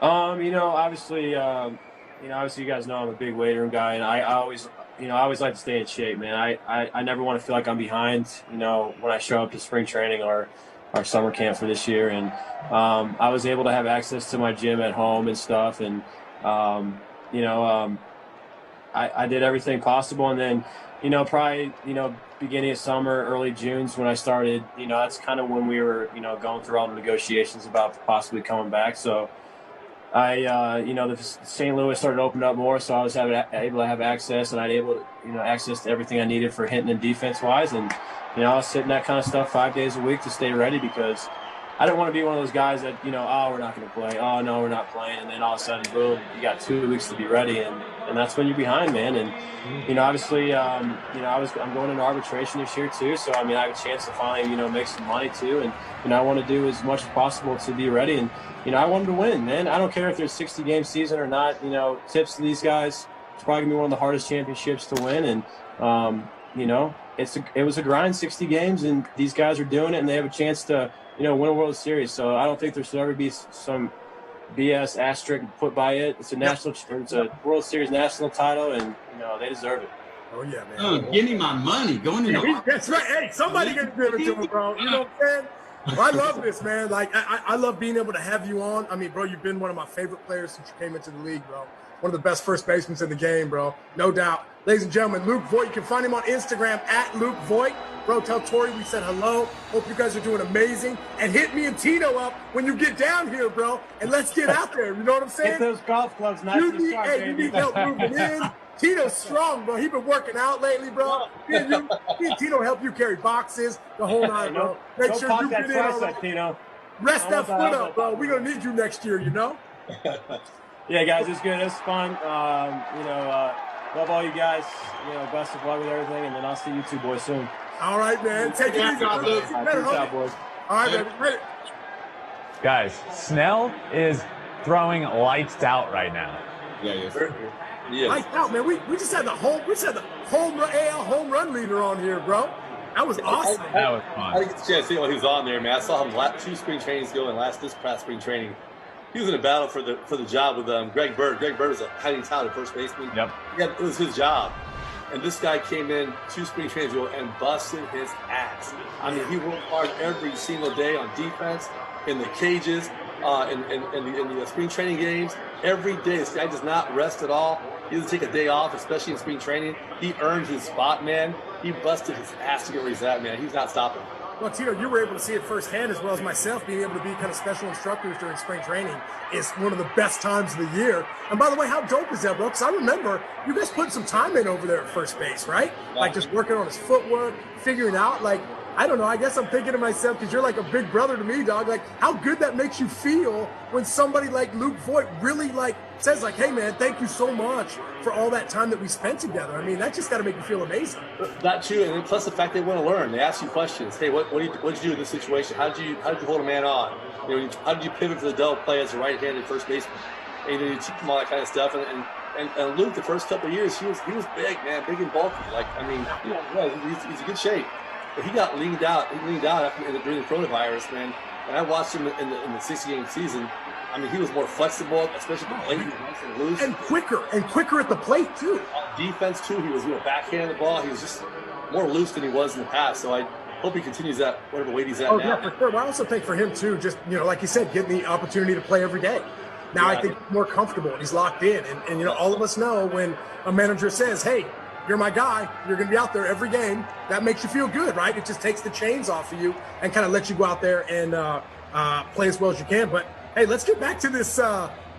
Obviously you guys know I'm a big weight room guy, and I always I always like to stay in shape, man. I never want to feel like I'm behind, when I show up to spring training or our summer camp for this year. And I was able to have access to my gym at home and stuff. And, I did everything possible. And then, probably, beginning of summer, early June's when I started, that's kind of when we were, going through all the negotiations about possibly coming back. So the St. Louis started opening up more, so I was able to have access, and I had able to, access to everything I needed for hitting and defense wise. And, I was sitting that kind of stuff 5 days a week to stay ready, because I didn't want to be one of those guys that, oh, we're not going to play. Oh, no, we're not playing. And then all of a sudden, boom, you got 2 weeks to be ready. And that's when you're behind, man. And, obviously, I'm going into arbitration this year too. So, I have a chance to finally, make some money too. And, I want to do as much as possible to be ready. And, I wanted to win, man. I don't care if there's 60-game season or not. Tips to these guys, it's probably going to be one of the hardest championships to win. And, it was a grind, 60 games, and these guys are doing it, and they have a chance to, win a World Series. So I don't think there should ever be some BS asterisk put by it. It's a World Series national title, and they deserve it. Oh yeah, man. Oh, give me my money. Going into that's right. Hey, somebody gonna give it to him, bro. You know what I'm saying? Well, I love this, man. Like I love being able to have you on. Bro, you've been one of my favorite players since you came into the league, bro. One of the best first basemen in the game, bro. No doubt. Ladies and gentlemen, Luke Voigt. You can find him on Instagram at Luke Voigt. Bro, tell Tori we said hello. Hope you guys are doing amazing. And hit me and Tino up when you get down here, bro. And let's get out there. You know what I'm saying? Get those golf clubs nice and strong, baby. You need help moving in. Tino's strong, bro. He been working out lately, bro. Me and Tino help you carry boxes, the whole nine, bro. Make sure you get in on that. Tino. Rest that foot up, bro. We're going to need you next year, Yeah, guys, it's good. It's fun. Love all you guys. Best of luck with everything, and then I'll see you two boys soon. All right, man. Take it easy. All right, boys. All right, man. Ready? Guys, Snell is throwing lights out right now. Yeah, yes. Lights out, man. We just had the AL home run leader on here, bro. That was awesome. That was fun. I didn't get a chance to see when he was on there, man. I saw him 2 spring trainings ago and this past spring training. He was in a battle for the job with Greg Bird. Greg Bird was a highly talented first baseman. Yep. Yeah, it was his job. And this guy came in 2 spring trainings ago and busted his ass. He worked hard every single day on defense, in the cages, in the spring training games. Every day, this guy does not rest at all. He doesn't take a day off, especially in spring training. He earned his spot, man. He busted his ass to get where he's at, man. He's not stopping. Well, Tino, you were able to see it firsthand as well as myself. Being able to be kind of special instructors during spring training is one of the best times of the year. And by the way, how dope is that, bro? Because I remember you guys putting some time in over there at first base, right? Yeah. Like just working on his footwork, figuring out, like, I don't know, I guess I'm thinking to myself, because you're like a big brother to me, dog, like how good that makes you feel when somebody like Luke Voigt really says hey man, thank you so much for all that time that we spent together. That just got to make you feel amazing. That too, and then plus the fact they want to learn. They ask you questions. Hey, what did you do in this situation? How did you hold a man on? How did you pivot to the double play as a right-handed first baseman? And you teach them all that kind of stuff. And Luke, the first couple of years, he was big, man, big and bulky. He's in good shape. But he got leaned out. He leaned out during the coronavirus, man. And I watched him in the 60-game season. He was more flexible, especially late and loose. And quicker at the plate, too. Defense, too. He was backhand the ball. He was just more loose than he was in the past. So I hope he continues that, whatever weight he's at now. Yeah, for sure. But I also think for him, too, just, like you said, getting the opportunity to play every day. Now I think he's more comfortable and he's locked in. And all of us know when a manager says, hey, you're my guy, you're going to be out there every game, that makes you feel good, right? It just takes the chains off of you and kind of lets you go out there and play as well as you can. But, hey, let's get back to this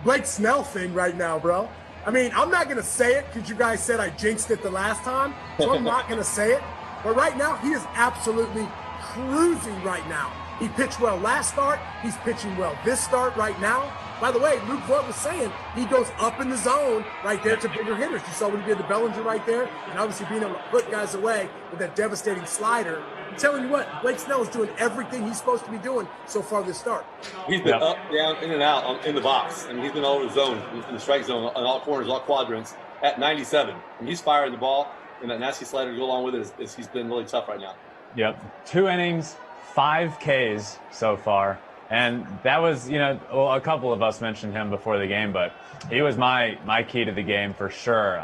Blake Snell thing right now, bro. I'm not going to say it because you guys said I jinxed it the last time, so I'm not going to say it. But right now, he is absolutely cruising right now. He pitched well last start. He's pitching well this start right now. By the way, Luke Voigt was saying he goes up in the zone right there to bigger hitters. You saw when he did the Bellinger right there, and obviously being able to put guys away with that devastating slider. I'm telling you what, Blake Snell is doing everything he's supposed to be doing so far this start. He's been up, down, in and out in the box. He's been all over the zone, in the strike zone, on all corners, all quadrants, at 97. And he's firing the ball, and that nasty slider to go along with it he's been really tough right now. Yep. 2 innings, 5 Ks so far. And that was, a couple of us mentioned him before the game, but he was my key to the game for sure.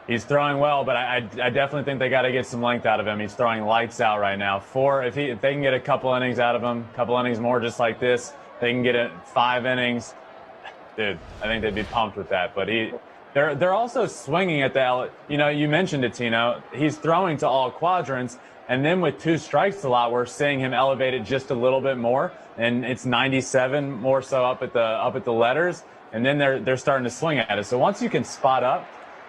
He's throwing well, but I definitely think they got to get some length out of him. He's throwing lights out right now. If they can get a couple innings out of him, a couple innings more just like this, they can get it 5 innings. Dude, I think they'd be pumped with that. But they're also swinging at you mentioned it, Tino. He's throwing to all quadrants, and then with 2 strikes a lot, we're seeing him elevate it just a little bit more, and it's 97 more so up at the letters, and then they're starting to swing at it. So once you can spot up.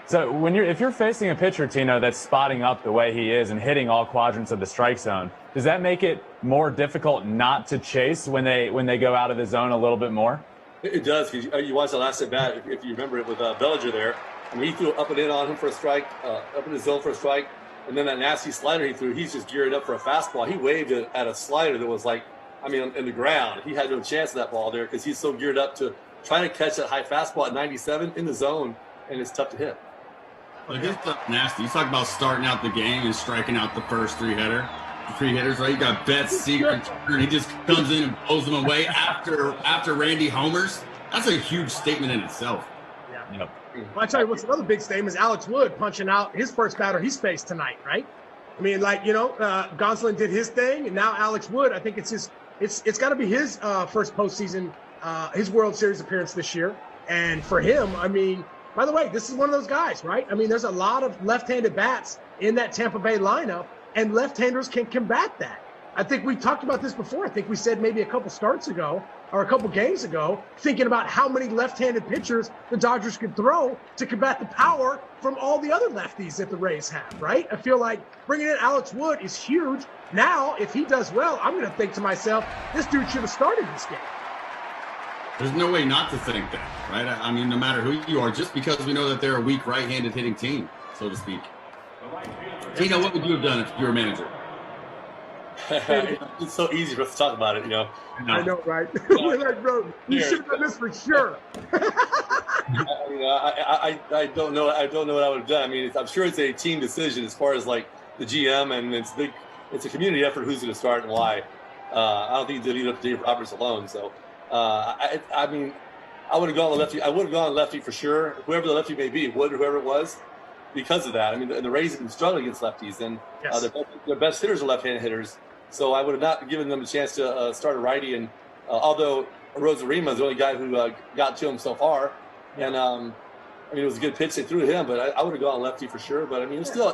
So if you're facing a pitcher, Tino, that's spotting up the way he is and hitting all quadrants of the strike zone, does that make it more difficult not to chase when they go out of the zone a little bit more? It does. You watched the last at bat, if you remember it, with Bellinger there. I mean, he threw up and in on him for a strike, up in the zone for a strike, and then that nasty slider he threw, he's just geared up for a fastball. He waved it at a slider that was in the ground. He had no chance of that ball there because he's so geared up to try to catch that high fastball at 97 in the zone, and it's tough to hit. Like, his stuff nasty. You talk about starting out the game and striking out the first 3 hitters, right? You got Betts, Seager, and Turner, and he just comes in and blows them away after Randy homers. That's a huge statement in itself. Yeah. Yep. Well, I tell you what's another big statement is Alex Wood punching out his first batter he's faced tonight, right? I mean, Gonsolin did his thing, and now Alex Wood, I think it's got to be his first postseason, his World Series appearance this year. And for him, I mean, by the way, this is one of those guys, right? I mean, there's a lot of left-handed bats in that Tampa Bay lineup, and left-handers can combat that. I think we talked about this before. I think we said maybe a couple starts ago or a couple games ago, thinking about how many left-handed pitchers the Dodgers could throw to combat the power from all the other lefties that the Rays have, right? I feel like bringing in Alex Wood is huge. Now, if he does well, I'm going to think to myself, this dude should have started this game. There's no way not to think that, right? I mean, no matter who you are, just because we know that they're a weak right-handed hitting team, so to speak. Tino, what would you have done if you were a manager? It's so easy for us to talk about it, I know, right? We're like, bro, you should have done this for sure. I don't know. I don't know what I would have done. I mean, I'm sure it's a team decision as far as like the GM, and it's a community effort. Who's going to start and why? I don't think they leave it up to Dave Roberts alone. So, I mean, I would have gone lefty. I would have gone lefty for sure. Whoever the lefty may be, Wood or whoever it was, because of that. I mean, the Rays have been struggling against lefties, and Yes. their best hitters are left-handed hitters. So I would have not given them a chance to start a righty. And although Rosarima is the only guy who got to him so far, and I mean, it was a good pitch they threw to him, but I would have gone lefty for sure. But I mean, it's still a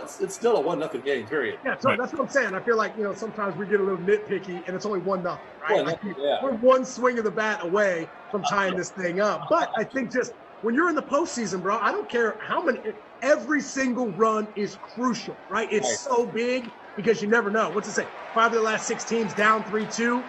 1-0 game, period. Yeah, so that's what I'm saying. I feel like, sometimes we get a little nitpicky, and it's only 1-0, right? Well, Like, yeah. we're one swing of the bat away from tying this thing up. But I think just when you're in the postseason, bro, I don't care how many. Every single run is crucial, right? It's so big because you never know. What's it say? 5 of the last 6 teams down 3-2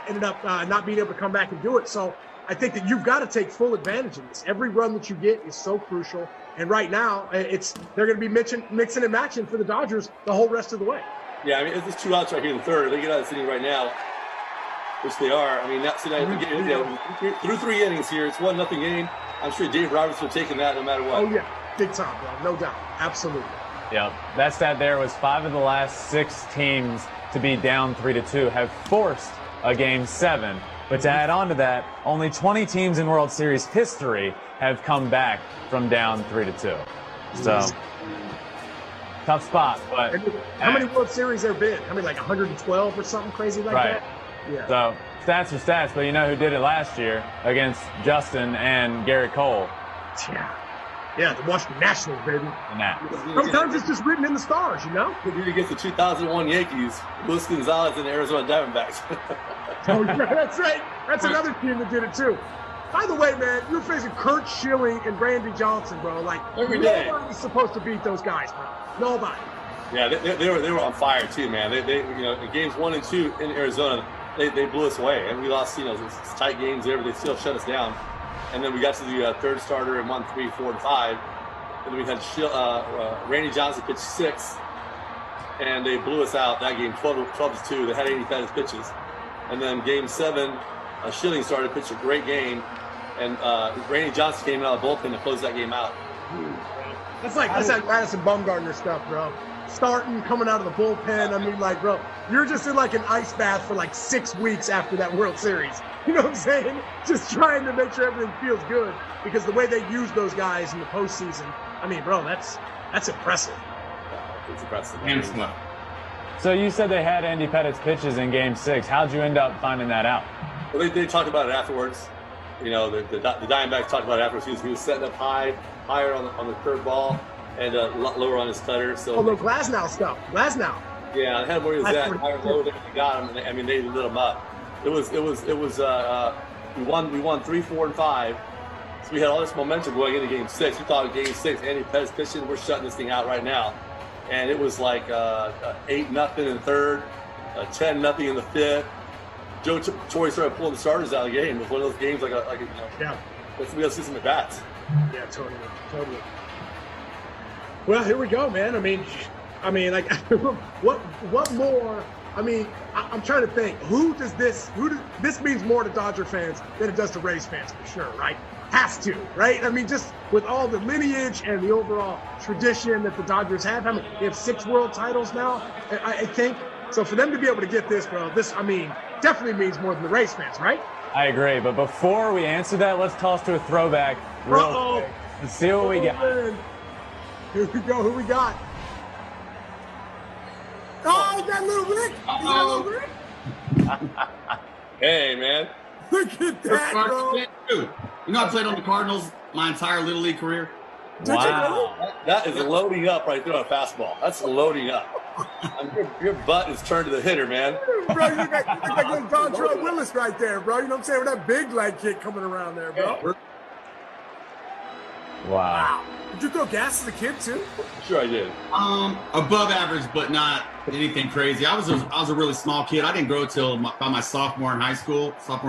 ended up not being able to come back and do it. So I think that you've got to take full advantage of this. Every run that you get is so crucial. And right now, they're going to be mixing and matching for the Dodgers the whole rest of the way. Yeah, I mean, it's 2 outs right here in the third. They get out of the inning right now, which they are. I mean, that's through 3 innings here. It's 1-0 game. I'm sure Dave Roberts would have taken that no matter what. Oh, yeah. Big time, bro. No doubt. Absolutely. Yeah, that stat there was 5 of the last 6 teams to be down 3-2 have forced a Game 7. But to add on to that, only 20 teams in World Series history have come back from down 3-2. So, tough spot. But how many World Series there been? I mean, like 112 or something crazy like that? Yeah. So, stats are stats, but you know who did it last year against Justin and Garrett Cole? Yeah, the Washington Nationals, baby. And that. Sometimes it's just written in the stars, He against the 2001 Yankees, Luis Gonzalez and the Arizona Diamondbacks. Oh, yeah, that's right. That's another team that did it, too. By the way, man, you're facing Kurt Schilling and Randy Johnson, bro. Like, Every day. nobody's supposed to beat those guys, bro. Nobody. Yeah, they were on fire too, man. They in games 1 and 2 in Arizona, they blew us away, and we lost. It's tight games there, but they still shut us down. And then we got to the third starter and 1, 3, 4, and 5. And then we had Randy Johnson pitch 6, and they blew us out that game 12-2. They had 80 pitches. And then game 7, Schilling started, pitched a great game, and Randy Johnson came out of the bullpen to close that game out. That's like Madison Bumgarner stuff, bro. Starting, coming out of the bullpen. I mean, like, bro, you're just in like an ice bath for like 6 weeks after that World Series. You know what I'm saying? Just trying to make sure everything feels good, because the way they use those guys in the postseason, I mean, bro, that's impressive. It's impressive. And slow. So you said they had Andy Pettit's pitches in Game 6. How'd you end up finding that out? Well, they talked about it afterwards. You know, the Diamondbacks talked about it afterwards. He was setting up higher on the curve ball and lower on his cutter. So Oh, the Glasnow stuff. Glasnow. yeah, I had him where he was at. Higher, lower, they got him. And I mean, they lit him up. It was. We won 3, 4, and 5. So we had all this momentum going into Game 6. We thought Game 6, Andy Pettit's pitching, we're shutting this thing out right now. And it was like 8-0 in the third, 10-0 in the fifth. Joe Torre started pulling the starters out of the game. It was one of those games like Yeah. let's be able to see some at bats. Yeah, totally. Well, here we go, man. I mean, like, what more? I mean, I'm trying to think. This means more to Dodger fans than it does to Rays fans for sure, right? Has to, right? I mean, just with all the lineage and the overall tradition that the Dodgers have. I mean, they have 6 world titles now, I think. So for them to be able to get this, bro, definitely means more than the Rays fans, right? I agree, but before we answer that, let's toss to a throwback real quick. Let's see what we got. Man. Here we go. Who we got? Oh, that little Rick. Hey, man. Look at that, bro. You know, I played on the Cardinals my entire Little League career. Wow. That is loading up right there on a fastball. That's loading up. Your butt is turned to the hitter, man. Bro, you got little Dontrell Willis right there, bro. You know what I'm saying? With that big leg kick coming around there, bro. Wow. Did you throw gas as a kid too? Sure I did. Above average, but not anything crazy. I was a really small kid. I didn't grow till by my sophomore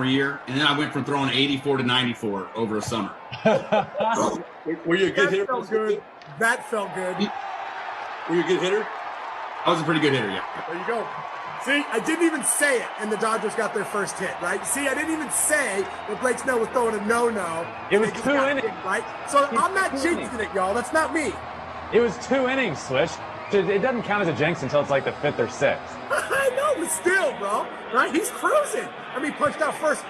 year, and then I went from throwing 84 to 94 over a summer. Were you a good hitter? That felt good. Were you a good hitter? I was a pretty good hitter, yeah. There you go. See, I didn't even say it, and the Dodgers got their first hit, right? See, I didn't even say that Blake Snell was throwing a no-no. It was 2 innings. Right? So I'm not jinxing it, y'all. That's not me. It was 2 innings, Switch. It doesn't count as a jinx until it's like the 5th or 6th. I know, but still, bro. Right? He's cruising. I mean, punched out first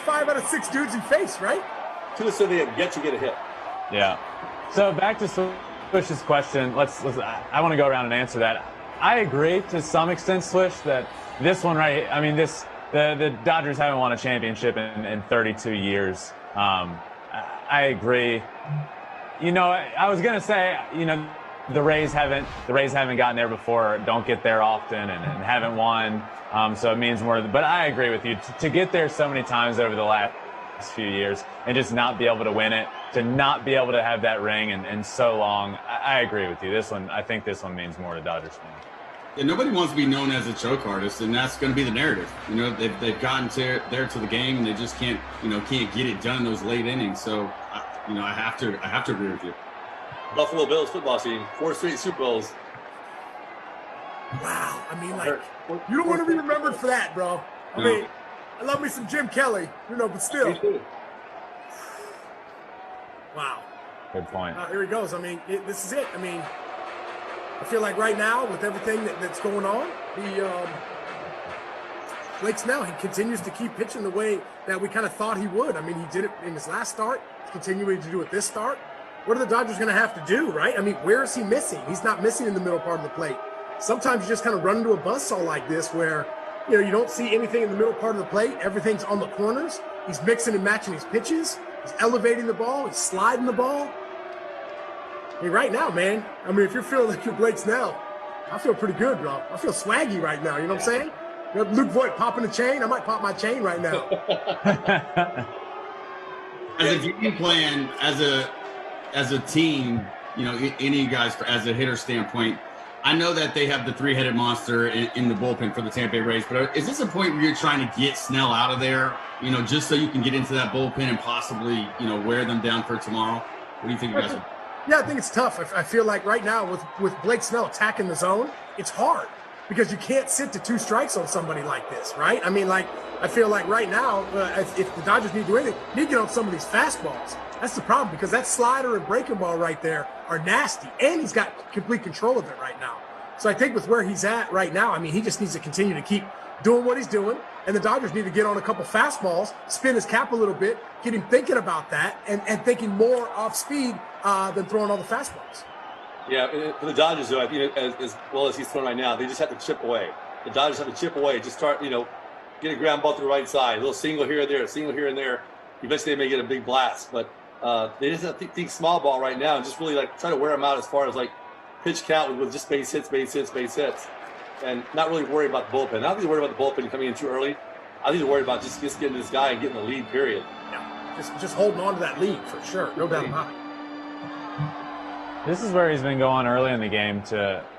5 out of 6 dudes he faced, right? Should have said they had yet to get a hit. Yeah. So back to Swish's question. Let's I want to go around and answer that. I agree to some extent, Swish, that this one the Dodgers haven't won a championship in 32 years. I agree. You know, I was gonna say, you know, the Rays haven't gotten there before, don't get there often, and haven't won. So it means more. But I agree with you to get there so many times over the last few years and just not be able to win it, to not be able to have that ring in so long. I agree with you. I think this one means more to Dodgers fans. Yeah, nobody wants to be known as a choke artist, and that's going to be the narrative. You know, they've gotten there to the game, and they just can't get it done in those late innings. So, I have to agree with you. Buffalo Bills football team, 4 straight Super Bowls. Wow. I mean, like, you don't want to be remembered for that, bro. I mean, I love me some Jim Kelly, but still. Me too. Wow. Good point. Here he goes. I mean, this is it. I mean, I feel like right now, with everything that's going on, Blake Snell, he continues to keep pitching the way that we kind of thought he would. I mean, he did it in his last start. He's continuing to do it this start. What are the Dodgers going to have to do, right? I mean, where is he missing? He's not missing in the middle part of the plate. Sometimes you just kind of run into a buzzsaw like this where, you don't see anything in the middle part of the plate. Everything's on the corners. He's mixing and matching his pitches. He's elevating the ball. He's sliding the ball. I mean, right now, man, if you're feeling like you're Blake Snell, I feel pretty good, bro. I feel swaggy right now. You know what I'm saying? Luke Voigt popping the chain. I might pop my chain right now. As a game plan, as a team, any guys as a hitter standpoint, I know that they have the 3-headed monster in the bullpen for the Tampa Bay Rays, but is this a point where you're trying to get Snell out of there, just so you can get into that bullpen and possibly, wear them down for tomorrow? What do you think, you guys? Yeah, I think it's tough. I feel like right now with Blake Snell attacking the zone, it's hard because you can't sit to 2 strikes on somebody like this, right? I mean, I feel like right now, if the Dodgers need to do anything, they need to get on some of these fastballs. That's the problem because that slider and breaking ball right there are nasty, and he's got complete control of it right now. So I think with where he's at right now, I mean, he just needs to continue to keep doing what he's doing. And the Dodgers need to get on a couple fastballs, spin his cap a little bit, get him thinking about that and thinking more off speed than throwing all the fastballs. Yeah, for the Dodgers, though, I think as well as he's throwing right now, they just have to chip away. The Dodgers have to chip away, just start, get a ground ball to the right side, a little single here and there, a single here and there. Eventually they may get a big blast, but they just have to think small ball right now and just really try to wear them out as far as pitch count with just base hits, and not really worry about the bullpen. I don't think they're worried about the bullpen coming in too early. I think they're worried about just getting this guy and getting the lead, period. Yeah, just holding on to that lead for sure, no doubt about it. This is where he's been going early in the game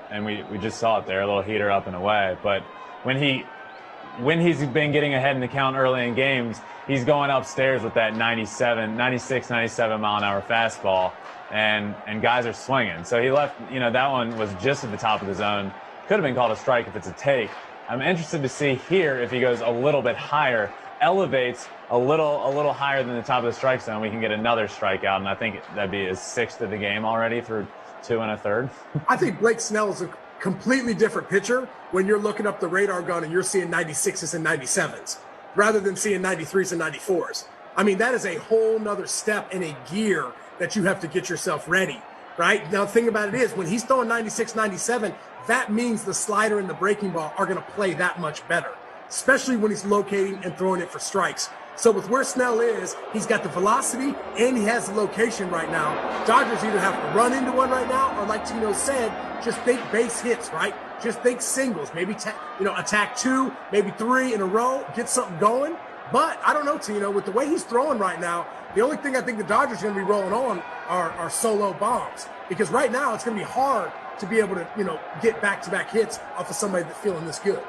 and we just saw it there, a little heater up and away. But when he's been getting ahead in the count early in games, he's going upstairs with that 96, 97 mile an hour fastball, and guys are swinging. So he left, that one was just at the top of the zone. Could have been called a strike if it's a take. I'm interested to see here if he goes a little bit higher, elevates a little higher than the top of the strike zone, we can get another strikeout, and I think that'd be his 6th of the game already for 2 1/3. I think Blake Snell is a completely different pitcher when you're looking up the radar gun and you're seeing 96s and 97s rather than seeing 93s and 94s. I mean, that is a whole nother step in a gear that you have to get yourself ready, right? Now, the thing about it is when he's throwing 96, 97, that means the slider and the breaking ball are going to play that much better, especially when he's locating and throwing it for strikes. So with where Snell is, he's got the velocity and he has the location right now. Dodgers either have to run into one right now or, like Tino said, just think base hits, right? Just think singles, maybe attack 2, maybe 3 in a row, get something going. But I don't know, Tino, with the way he's throwing right now, the only thing I think the Dodgers are going to be rolling on are solo bombs, because right now it's going to be hard to be able to, get back-to-back hits off of somebody that's feeling this good.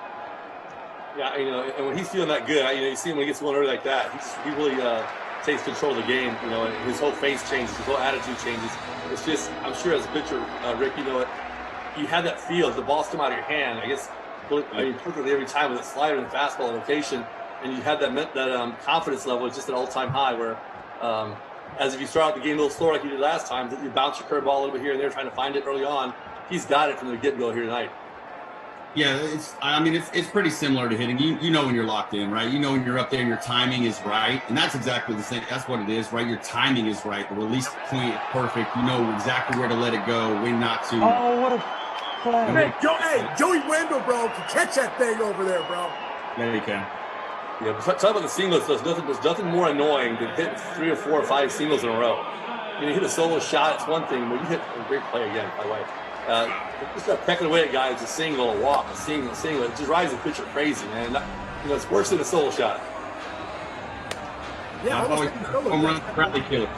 Yeah, and when he's feeling that good, you see him when he gets going early like that, he really takes control of the game, and his whole face changes, his whole attitude changes. It's just, I'm sure as a pitcher, Rick, you have that feel, the ball's come out of your hand, I guess, particularly every time with a slider and fastball location, and you have that confidence level is just at an all-time high where, as if you start out the game a little slower like you did last time, you bounce your curveball a little bit here and there trying to find it early on. He's got it from the get-go here tonight. Yeah, it's pretty similar to hitting. You know when you're locked in, right? You know when you're up there and your timing is right. And that's exactly the same. That's what it is, right? Your timing is right. The release point is perfect. You know exactly where to let it go, when not to. Oh, what a play. Hey, Joey Wendell, bro, can catch that thing over there, bro. There you can. Yeah, but talk about the singles. There's nothing more annoying than hitting 3 or 4 or 5 singles in a row. You hit a solo shot, it's one thing, but you hit a great play again, by the way. Just start pecking away at guys, a single, a walk, a single. It just drives the pitcher crazy, man. It's worse than a solo shot. Yeah, home run rally killers.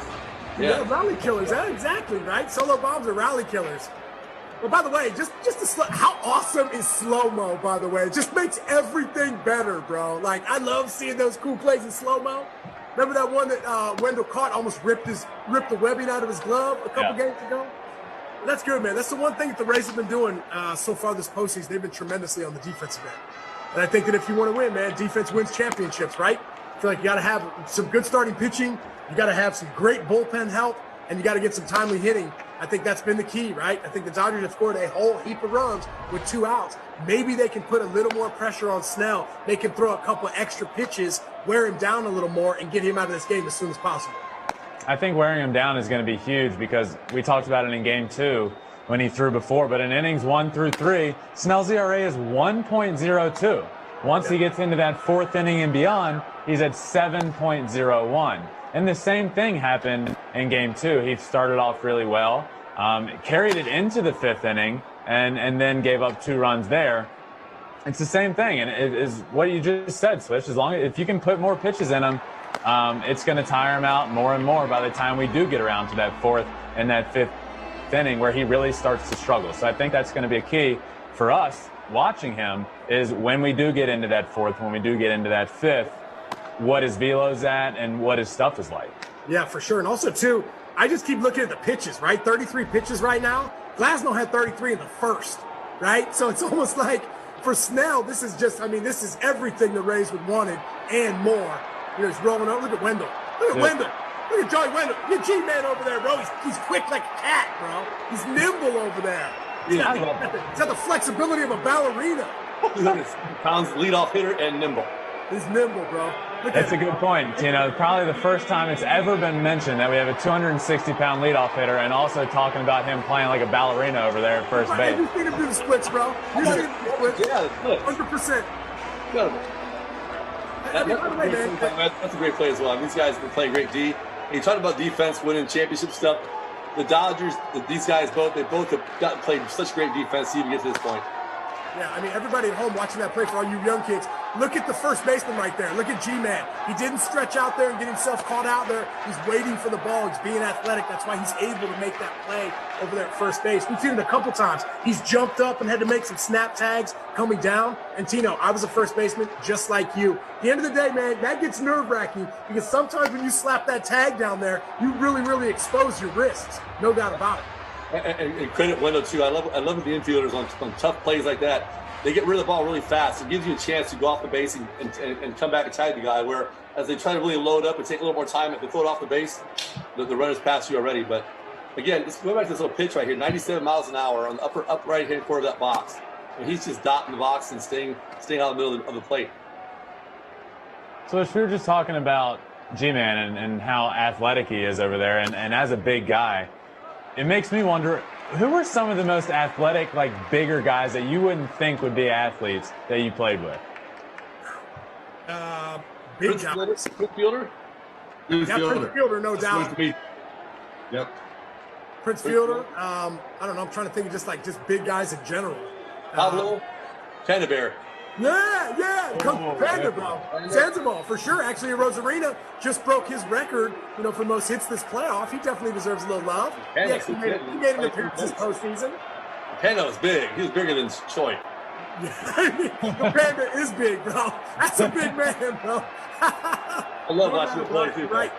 Yeah, rally killers. That's exactly right. Solo bombs are rally killers. But by the way, just how awesome is slow-mo, by the way? It just makes everything better, bro. Like, I love seeing those cool plays in slow-mo. Remember that one that Wendell caught, almost ripped the webbing out of his glove a couple games ago? That's good, man. That's the one thing that the Rays have been doing so far this postseason. They've been tremendously on the defensive end. And I think that if you want to win, man, defense wins championships, right? I feel like you got to have some good starting pitching. You got to have some great bullpen help, and you got to get some timely hitting. I think that's been the key, right? I think the Dodgers have scored a whole heap of runs with 2 outs. Maybe they can put a little more pressure on Snell. They can throw a couple of extra pitches, wear him down a little more, and get him out of this game as soon as possible. I think wearing him down is going to be huge because we talked about it in Game 2 when he threw before, but in innings 1 through 3, Snell's ERA is 1.02. Once he gets into that 4th inning and beyond, he's at 7.01. And the same thing happened in Game 2. He started off really well, carried it into the 5th inning, and then gave up 2 runs there. It's the same thing, and it is what you just said, Swish. If you can put more pitches in him, it's going to tire him out more and more by the time we do get around to that 4th and that 5th inning where he really starts to struggle. So I think that's going to be a key for us watching him is when we do get into that 4th, when we do get into that 5th, what his velo's at and what his stuff is like. Yeah, for sure. And also, too, I just keep looking at the pitches, right? 33 pitches right now. Glasnow had 33 in the 1st, right? So it's almost like for Snell, this is everything the Rays would wanted and more. He's rolling over. Look at Wendell. Look at Wendell. Look at Joey Wendell. Look at G-Man over there, bro. He's quick like a cat, bro. He's nimble over there. He's Yeah. got the flexibility of a ballerina. 200 pounds, leadoff hitter, and nimble. He's nimble, bro. Look That's a at him. good point. Probably the first time it's ever been mentioned that we have a 260-pound leadoff hitter, and also talking about him playing like a ballerina over there at first Hey, base. you've seen him do the splits, bro. You've seen him do the splits. Yeah, look. 100%. Incredible. I mean, by the way, man, That's a great play as well. I mean, these guys have been playing great D. And you talk about defense, winning championship stuff. The Dodgers, these guys both have played such great defense to even get to this point. yeah, I mean, everybody at home watching that play, for all you young kids, look at the first baseman right there. Look at G-Man. He didn't stretch out there and get himself caught out there. He's waiting for the ball. He's being athletic. That's why he's able to make that play over there at first base. We've seen it a couple times. He's jumped up and had to make some snap tags coming down. And Tino, I was a first baseman just like you. At the end of the day, man, that gets nerve-wracking because sometimes when you slap that tag down there, you really, really expose your wrists. No doubt about it. And credit Wendell too. I love the infielders on tough plays like that. They get rid of the ball really fast. It gives you a chance to go off the base and come back and tag the guy. Where as they try to really load up and take a little more time, if they throw it off the base, the runner's past you already. But again, let's go back to this little pitch right here. 97 miles an hour on the upper right hand corner of that box. And he's just dotting the box and staying out in the middle of the plate. So if we were just talking about G-Man and how athletic he is over there, and as a big guy, it makes me wonder, who are some of the most athletic, like bigger guys that you wouldn't think would be athletes that you played with? Big guys. Prince Fielder? Yeah, Prince Fielder, no doubt. Yep. Prince Fielder. I don't know. I'm trying to think of just big guys in general. Pablo? Canterbury. Yeah. Coach Panda, bro. Sandoval, for sure. Actually, Rosarina just broke his record, for most hits this playoff. He definitely deserves a little love. He actually made an appearance this postseason. Panda was big. He was bigger than Choi. The Panda is big, bro. That's a big man, bro. I love watching him play too. Right.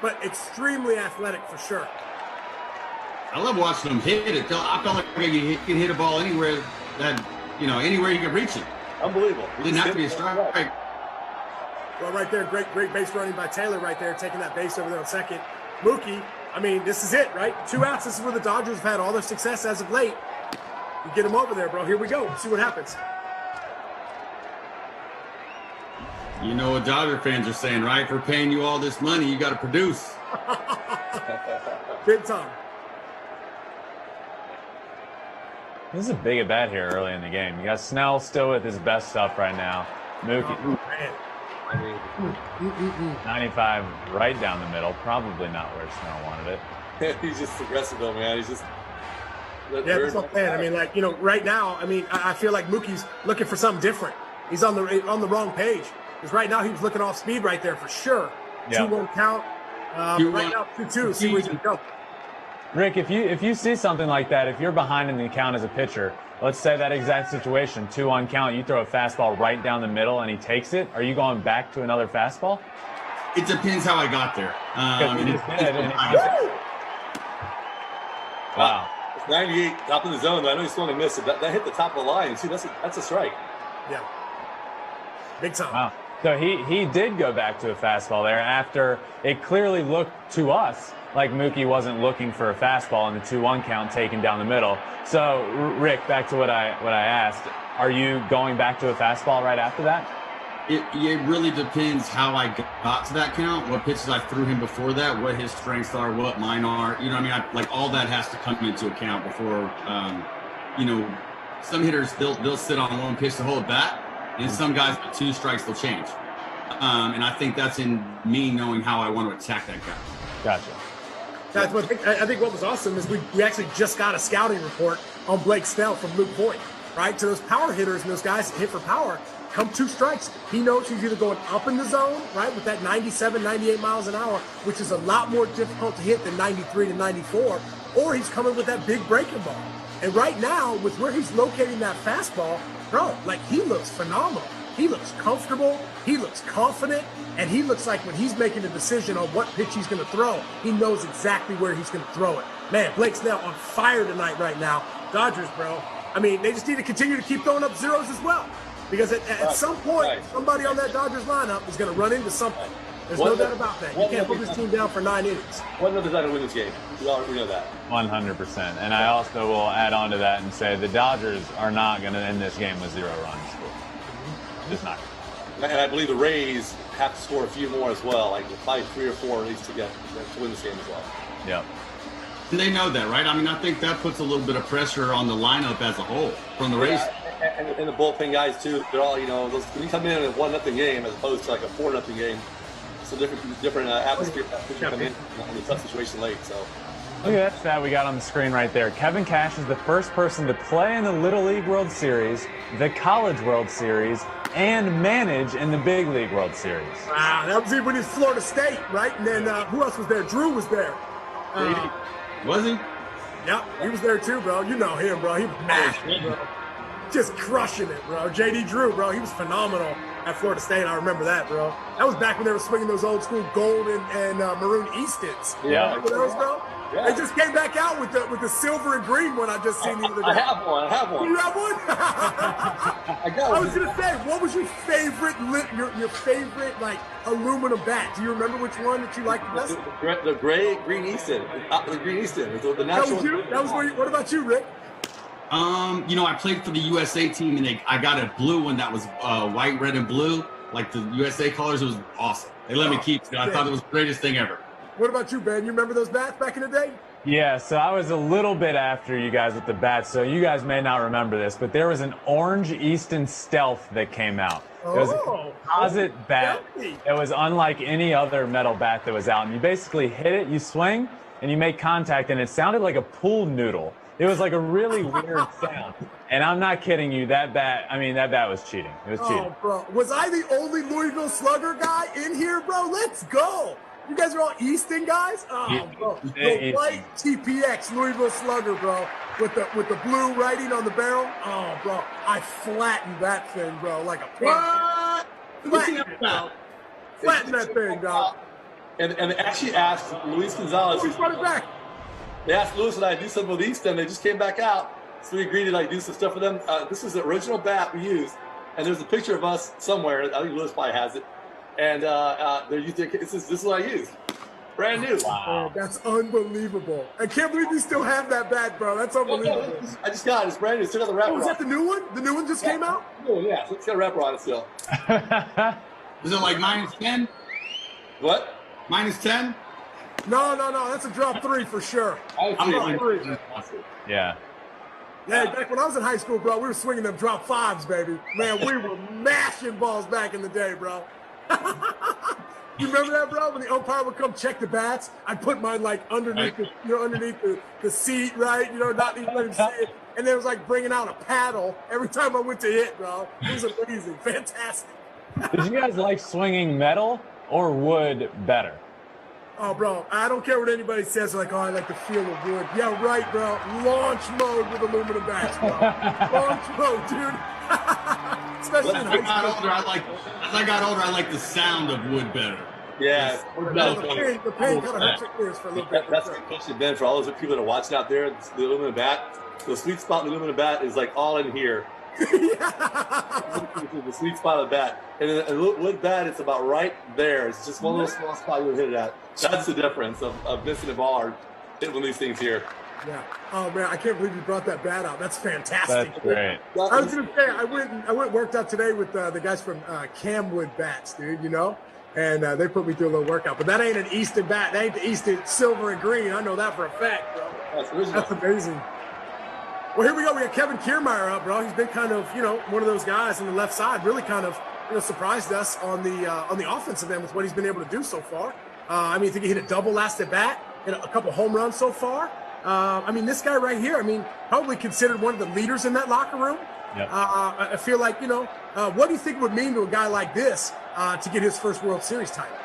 But extremely athletic for sure. I love watching him hit it. I felt like you can hit a ball anywhere anywhere you can reach it. Unbelievable. It didn't have to be a strike. Well, right there, great base running by Taylor right there, taking that base over there on second. Mookie, I mean, this is it, right? 2 outs. This is where the Dodgers have had all their success as of late. You get him over there, bro. Here we go. See what happens. You know what Dodger fans are saying, right? For paying you all this money, you got to produce. Big time. This is a big at bat here early in the game. You got Snell still with his best stuff right now. Mookie, Oh, man. I mean, 95 right down the middle. Probably not where Snell wanted it. he's just aggressive though, man. He's just Yeah, that's what I'm saying. I mean, right now, I feel like Mookie's looking for something different. He's on the wrong page. Because right now he was looking off speed right there for sure. Yeah. 2-1 count. Right now 2-2. See where he can go. Rick, if you see something like that, if you're behind in the count as a pitcher, let's say that exact situation, 2-1 count, you throw a fastball right down the middle and he takes it, are you going back to another fastball? It depends how I got there. Wow. It's 98 top of the zone. I know he's going to miss it. That hit the top of the line. See, that's a strike. Yeah. Big time. Wow. So he did go back to a fastball there after it clearly looked to us like Mookie wasn't looking for a fastball in the 2-1 count taken down the middle. So, Rick, back to what I asked, are you going back to a fastball right after that? It really depends how I got to that count, what pitches I threw him before that, what his strengths are, what mine are. You know what I mean? All that has to come into account before, some hitters, they'll sit on one pitch the whole bat, and some guys with 2 strikes, they'll change. And I think that's in me knowing how I want to attack that guy. Gotcha. That's what I think what was awesome is we actually just got a scouting report on Blake Snell from Luke Voigt, right? To those power hitters and those guys that hit for power, come 2 strikes, he knows he's either going up in the zone, right, with that 97, 98 miles an hour, which is a lot more difficult to hit than 93 to 94, or he's coming with that big breaking ball. And right now, with where he's locating that fastball, bro, he looks phenomenal. He looks comfortable, he looks confident, and he looks like when he's making a decision on what pitch he's going to throw, he knows exactly where he's going to throw it. Man, Blake Snell on fire tonight right now. Dodgers, bro. They just need to continue to keep throwing up zeros as well. Because at some point, somebody on that Dodgers lineup is going to run into something. There's no doubt about that. You can't put this team down for 9 innings. One other guy to win this game. We know that. 100%. And I also will add on to that and say the Dodgers are not going to end this game with 0 runs. Just not. And I believe the Rays have to score a few more as well, like probably 3 or 4 at least to win this game as well. Yep. And they know that, right? I mean, I think that puts a little bit of pressure on the lineup as a whole from the Rays. And the bullpen guys too. They're all, when you come in a 1-0 game as opposed to like a 4-0 game, it's a different atmosphere that you come in a tough situation late. So. Look at that stat we got on the screen right there. Kevin Cash is the first person to play in the Little League World Series, the College World Series, and manage in the Big League World Series. Wow, that was even when he was Florida State, right? And then who else was there? Drew was there. Was he? Yep, he was there too, bro. You know him, bro. He was mashing, bro. Just crushing it, bro. JD Drew, bro. He was phenomenal at Florida State. I remember that, bro. That was back when they were swinging those old school gold and maroon Eastons. Yeah. Remember those, bro? Yeah. They just came back out with the silver and green one I just seen the other day. I have one. You have one? I got it. I was gonna say, what was your favorite your favorite like aluminum bat? Do you remember which one that you liked the best? The green Easton. The green Easton. The That natural. was you. That was what about you, Rick? I played for the USA team, and I got a blue one that was white, red, and blue, like the USA colors. It was awesome. They let me keep it. I thought it was the greatest thing ever. What about you, Ben? You remember those bats back in the day? Yeah, so I was a little bit after you guys with the bats, so you guys may not remember this, but there was an orange Easton Stealth that came out. It was a composite bat. It was unlike any other metal bat that was out. And you basically hit it, you swing, and you make contact, and it sounded like a pool noodle. It was like a really weird sound. And I'm not kidding you, that bat was cheating. It was cheating. Oh, bro. Was I the only Louisville Slugger guy in here, bro? Let's go. You guys are all Easton guys? Oh, bro. The white TPX Louisville Slugger, bro, with the blue writing on the barrel. Oh, bro. I flattened that thing, bro, like a What? Flattened it, bro. Flattened that thing, dog. And they actually asked Luis Gonzalez. Who's running back? They asked Luis and I to do something with Easton. They just came back out. So we agreed to do some stuff with them. This is the original bat we used. And there's a picture of us somewhere. I think Luis probably has it. And this is what I used. Brand new. Wow. That's unbelievable. I can't believe you still have that bat, bro. That's unbelievable. I just got it. It's brand new. It's still got the wrapper was that the new one? The new one just came out? Oh, yeah. So it's got a wrapper on it still. Is it like -10? What? -10? No. That's a drop 3 for sure. I'm three. Yeah. Yeah, back when I was in high school, bro, we were swinging them drop 5s, baby. Man, we were mashing balls back in the day, bro. You remember that, bro? When the umpire would come check the bats, I'd put mine like underneath the seat, right? Not even let him see it. And then it was like bringing out a paddle every time I went to hit, bro. It was amazing, fantastic. Did you guys like swinging metal or wood better? Oh, bro, I don't care what anybody says. Like, I like the feel of wood. Yeah, right, bro. Launch mode with aluminum bats, bro. Launch mode, dude. Especially in high school. As I got older, I like the sound of wood better. Yeah. The pain kind of hurts your ears for a little bit. That's the question, Ben, for all those people that are watching out there. The aluminum bat. The sweet spot in the aluminum bat is like all in here. The sweet spot of the bat. And then a wood bat, it's about right there. It's just one little small spot you hit it at. That's the difference of missing a ball or hitting one of these things here. Yeah. Oh man, I can't believe you brought that bat out. That's fantastic. That's great. I was gonna say I went and worked out today with the guys from Camwood Bats, dude. And they put me through a little workout. But that ain't an Easton bat. That ain't the Easton silver and green. I know that for a fact, bro. That's amazing. Well, here we go. We got Kevin Kiermaier up, bro. He's been kind of, one of those guys on the left side. Really kind of, surprised us on the offensive end with what he's been able to do so far. I think he hit a double last at bat, hit a couple home runs so far. This guy right here, probably considered one of the leaders in that locker room. Yep. I feel like, what do you think it would mean to a guy like this to get his first World Series title?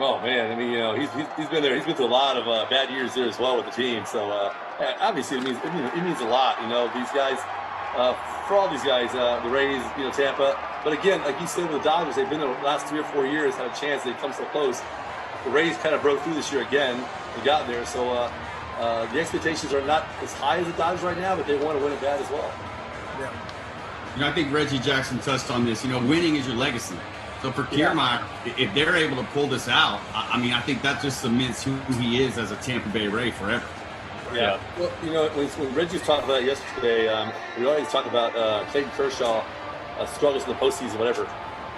Oh man, he's been there. He's been through a lot of bad years there as well with the team. So obviously, it means a lot. These guys, for all these guys, the Rays, Tampa. But again, like you said with the Dodgers, they've been there the last 3 or 4 years, had a chance. They've come so close. The Rays kind of broke through this year again. They got there. So the expectations are not as high as the Dodgers right now, but they want to win it bad as well. Yeah. I think Reggie Jackson touched on this. Winning is your legacy. So for Kiermaier, if they're able to pull this out, I mean, I think that just cements who he is as a Tampa Bay Ray forever. Yeah. Well, you know, when Reggie was talking about it yesterday, we always talked about Clayton Kershaw struggles in the postseason, whatever.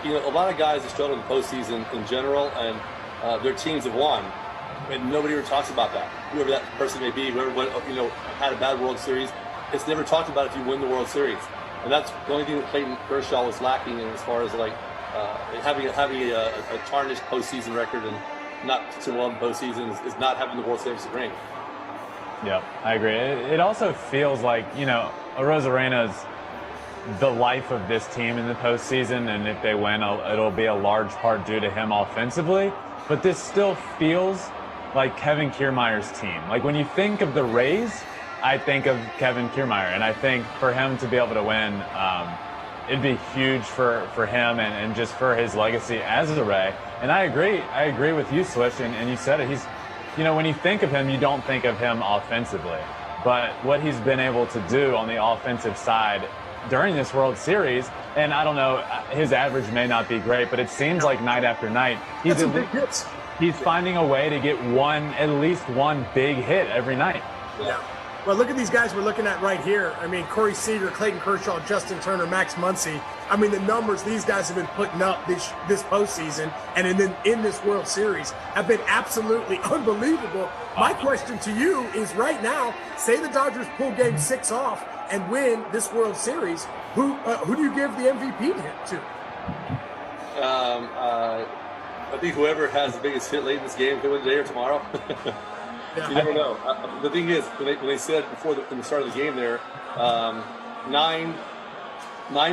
You know, a lot of guys have struggled in the postseason in general, and their teams have won. And nobody ever talks about that. Whoever that person may be, whoever had a bad World Series, it's never talked about if you win the World Series. And that's the only thing that Clayton Kershaw was lacking in as far as like having a tarnished postseason record and not so well in postseason is not having the World Series ring. Yeah, I agree. It also feels like, you know, Arozarena's the life of this team in the postseason, and if they win, it'll be a large part due to him offensively. But this still feels like Kevin Kiermaier's team. Like when you think of the Rays, I think of Kevin Kiermaier, and I think for him to be able to win, it'd be huge for him and just for his legacy as a Ray. And I agree with you, Swish, and you said it. He's, you know, when you think of him, you don't think of him offensively. But what he's been able to do on the offensive side during this World Series, and I don't know, his average may not be great, but it seems like night after night, he's finding a way to get at least one big hit every night. Yeah. Well, look at these guys we're looking at right here. I mean, Corey Seager, Clayton Kershaw, Justin Turner, Max Muncy. I mean, the numbers these guys have been putting up this postseason and in this World Series have been absolutely unbelievable. My question to you is right now, say the Dodgers pull Game 6 off and win this World Series, who do you give the MVP to? I think whoever has the biggest hit late in this game can win today or tomorrow. Yeah. You never know. The thing is, when they said in the start of the game there, nine